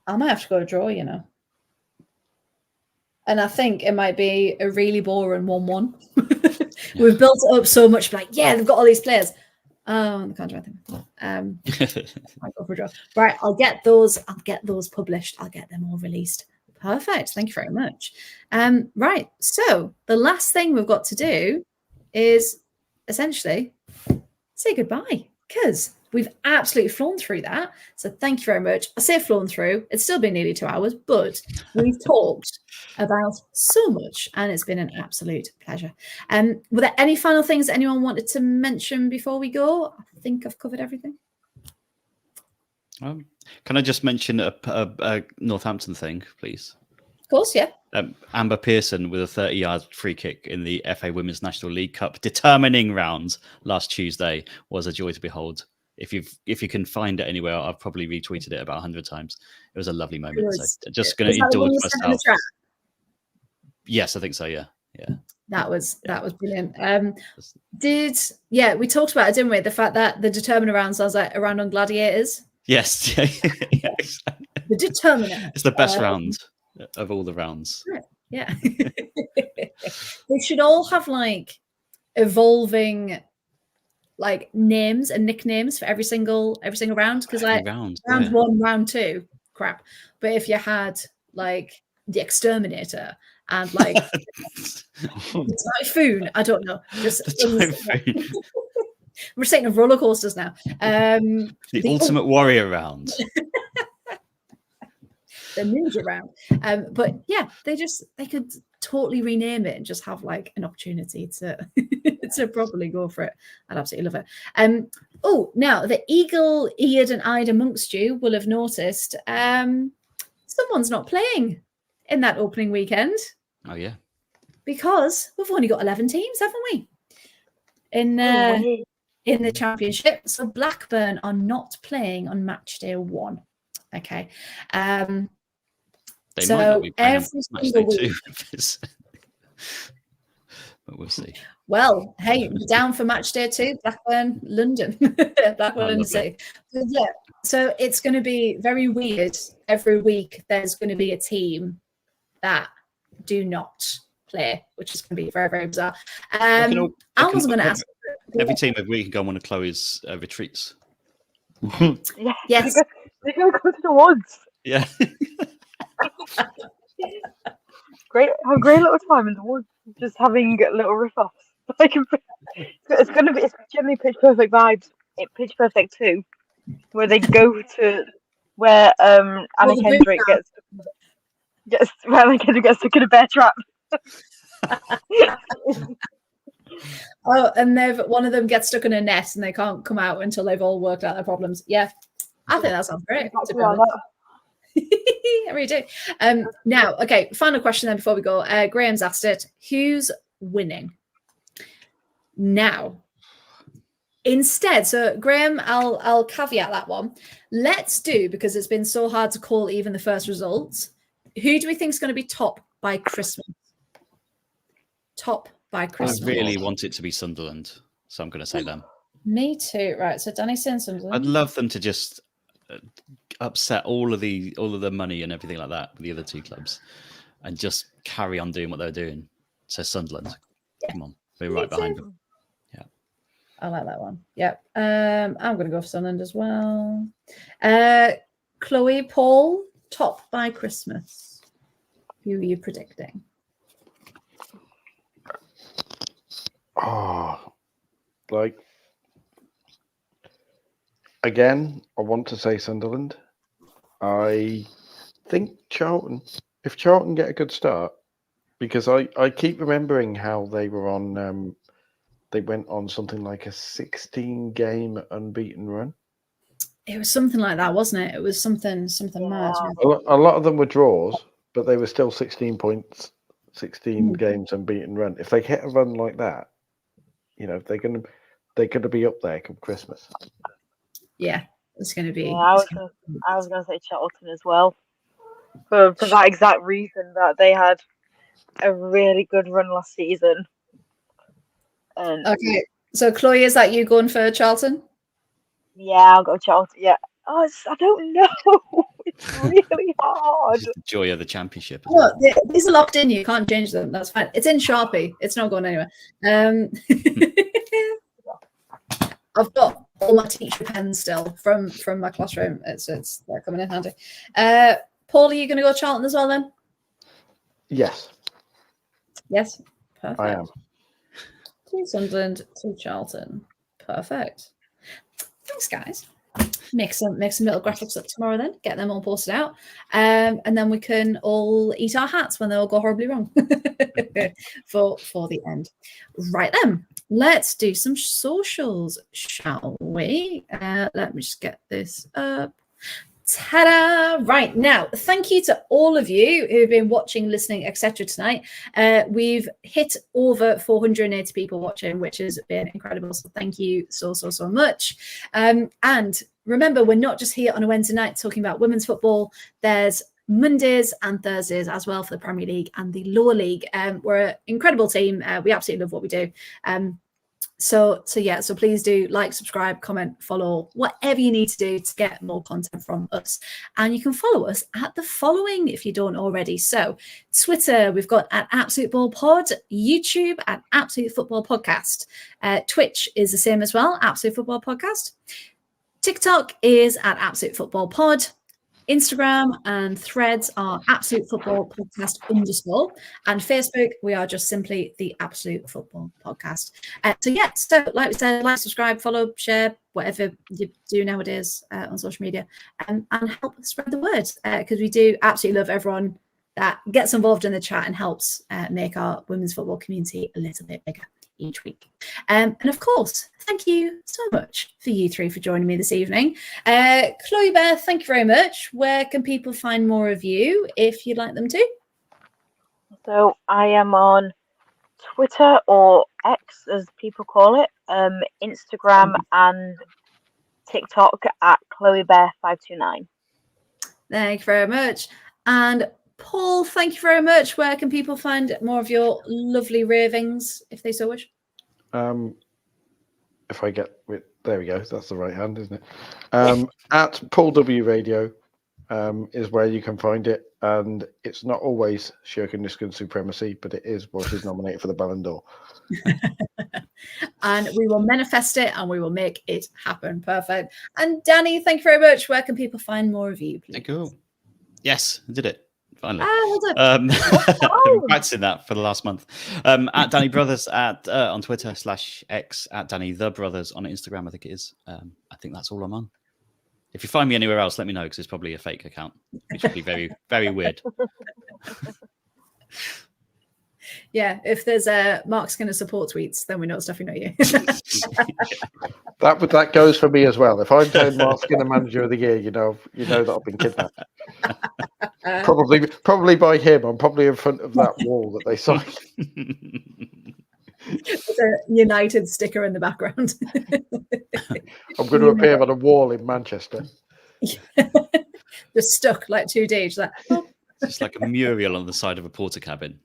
I might have to go draw, you know. And I think it might be a really boring 1-1. We've built it up so much, like, yeah, they've got all these players. Oh, the contract thing. I go for a draw. Right, I'll get those published. I'll get them all released. Perfect. Thank you very much. Right. So the last thing we've got to do is essentially say goodbye, because we've absolutely flown through that. So thank you very much. I say flown through. It's still been nearly 2 hours, but we've talked about so much, and it's been an absolute pleasure. Were there any final things that anyone wanted to mention before we go? I think I've covered everything. Can I just mention a Northampton thing, please? Of course, yeah. Amber Pearson with a 30-yard free kick in the FA Women's National League Cup determining round last Tuesday was a joy to behold. If you can find it anywhere, I've probably retweeted it about 100 times. It was a lovely moment. So just going to indulge myself. Yes, I think so. Yeah. That was brilliant. We talked about it, didn't we? The fact that the determiner round sounds like a round on gladiators. Yes. Yeah, exactly. The determiner. It's the best round of all the rounds. Yeah. They should all have like evolving like names and nicknames for every single round, because like round 1, round 2, crap. But if you had like the exterminator and like the typhoon, I don't know, just we're saying of roller coasters now. The ultimate warrior round. The ninja round. But yeah, they could totally rename it and just have like an opportunity to to properly go for it. I'd absolutely love it. Now the eagle-eared and eyed amongst you will have noticed someone's not playing in that opening weekend. Oh yeah, because we've only got 11 teams, haven't we? In the championship, so Blackburn are not playing on match day 1. Okay. They so might not be playing every single week, but we'll see. Well, hey, down for match day 2, Blackburn, London, Blackburn, London City. Yeah, so it's going to be very weird. Every week, there's going to be a team that do not play, which is going to be very, very bizarre. I wasn't going to ask. Every team every week can go on one of Chloe's retreats. Yes, they go to the woods. Yeah. Have a great little time in the woods, just having little riff-offs. It's generally Pitch Perfect vibes. Pitch Perfect 2, where they go to where Anna Kendrick gets stuck in a bear trap. And one of them gets stuck in a net and they can't come out until they've all worked out their problems. Yeah, I think that sounds great. I really do. Now, okay, final question then before we go. Graham's asked it. Who's winning? Now, instead, so Graham, I'll caveat that one. Let's do, because it's been so hard to call even the first results. Who do we think is going to be top by Christmas? Top by Christmas. I really want it to be Sunderland, so I'm going to say them. Me too. Right. So Danny's saying Sunderland. I'd love them to just upset all of the money and everything like that with the other 2 clubs, and just carry on doing what they're doing. So Sunderland, come on, we're right behind them. Yeah, I like that one. Yep. I'm going to go for Sunderland as well. Chloe, Paul, top by Christmas. Who are you predicting? Again, I want to say Sunderland. I think Charlton. If Charlton get a good start, because I keep remembering how they were on. They went on something like a 16-game unbeaten run. It was something like that, wasn't it? It was something mad. A lot of them were draws, but they were still 16 points, 16 games unbeaten run. If they hit a run like that, they're going to be up there come Christmas. Yeah, it's going to be. Yeah, I was going to say Charlton as well, for that exact reason, that they had a really good run last season. Okay, so Chloe, is that you going for Charlton? Yeah, I'll go Charlton. Yeah. I don't know. It's really hard. It's the joy of the championship. No, these are locked in. You can't change them. That's fine. It's in Sharpie. It's not going anywhere. I've got all my teacher pens still from my classroom. It's they're coming in handy. Paul, are you going to go Charlton as well then? Yes, Yes, perfect. I am. To Sunderland, to Charlton, perfect. Thanks, guys. Make some little graphics up tomorrow then. Get them all posted out, and then we can all eat our hats when they all go horribly wrong for the end. Right then, let's do some socials, shall we? Let me just get this up. Ta-da! Right now, thank you to all of you who've been watching, listening, etc. tonight. We've hit over 480 people watching, which has been incredible. So thank you so much. And remember, we're not just here on a Wednesday night talking about women's football. There's Mondays and Thursdays as well for the Premier League and the Lower League. We're an incredible team. We absolutely love what we do. So please do like, subscribe, comment, follow, whatever you need to do to get more content from us. And you can follow us at the following if you don't already. So Twitter, we've got at Absolute Ball Pod, YouTube at Absolute Football Podcast. Twitch is the same as well, Absolute Football Podcast. TikTok is at Absolute Football Pod. Instagram and Threads are Absolute Football Podcast _ and Facebook we are just simply the Absolute Football Podcast. So like we said, like, subscribe, follow, share, whatever you do nowadays on social media, and help spread the word, because we do absolutely love everyone that gets involved in the chat and helps make our women's football community a little bit bigger each week. And of course, thank you so much for you three for joining me this evening. Chloe Bear, thank you very much. Where can people find more of you if you'd like them to? So I am on Twitter, or X as people call it, Instagram and TikTok at Chloe Bear 529. Thank you very much. And Paul, thank you very much. Where can people find more of your lovely ravings, if they so wish? If I get it, there we go. That's the right hand, isn't it? At Paul W Radio is where you can find it, and it's not always Shirkin Niskin supremacy, but it is what is nominated for the Ballon d'Or. And we will manifest it, and we will make it happen. Perfect. And Danny, thank you very much. Where can people find more of you, please? Cool. Yes, I did it. Finally. Well done. I've been practicing that for the last month. At Danny Brothers on Twitter /X, at Danny the Brothers on Instagram, I think it is. I think that's all I'm on. If you find me anywhere else, let me know, because it's probably a fake account, which would be very, very weird. Yeah, if there's Mark Skinner support tweets, then we know it's definitely not you. That goes for me as well. If I'm playing Mark Skinner Manager of the Year, you know that I've been kidnapped. Probably by him. I'm probably in front of that wall that they signed. With a United sticker in the background. I'm going to appear on a wall in Manchester. Just stuck like 2D. Just like, oh. It's like a mural on the side of a porter cabin.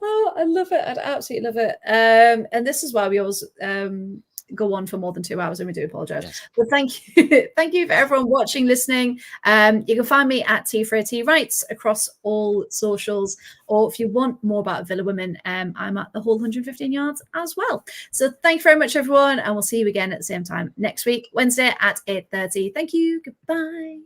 Oh, I love it. I'd absolutely love it. And this is why we always go on for more than 2 hours, and we do apologize. Yes. But thank you for everyone watching, listening. You can find me at Freya Writes across all socials, or if you want more about Villa Women, I'm at the whole 115 yards as well. So thank you very much, everyone, and we'll see you again at the same time next week, Wednesday at 8:30. Thank you. Goodbye.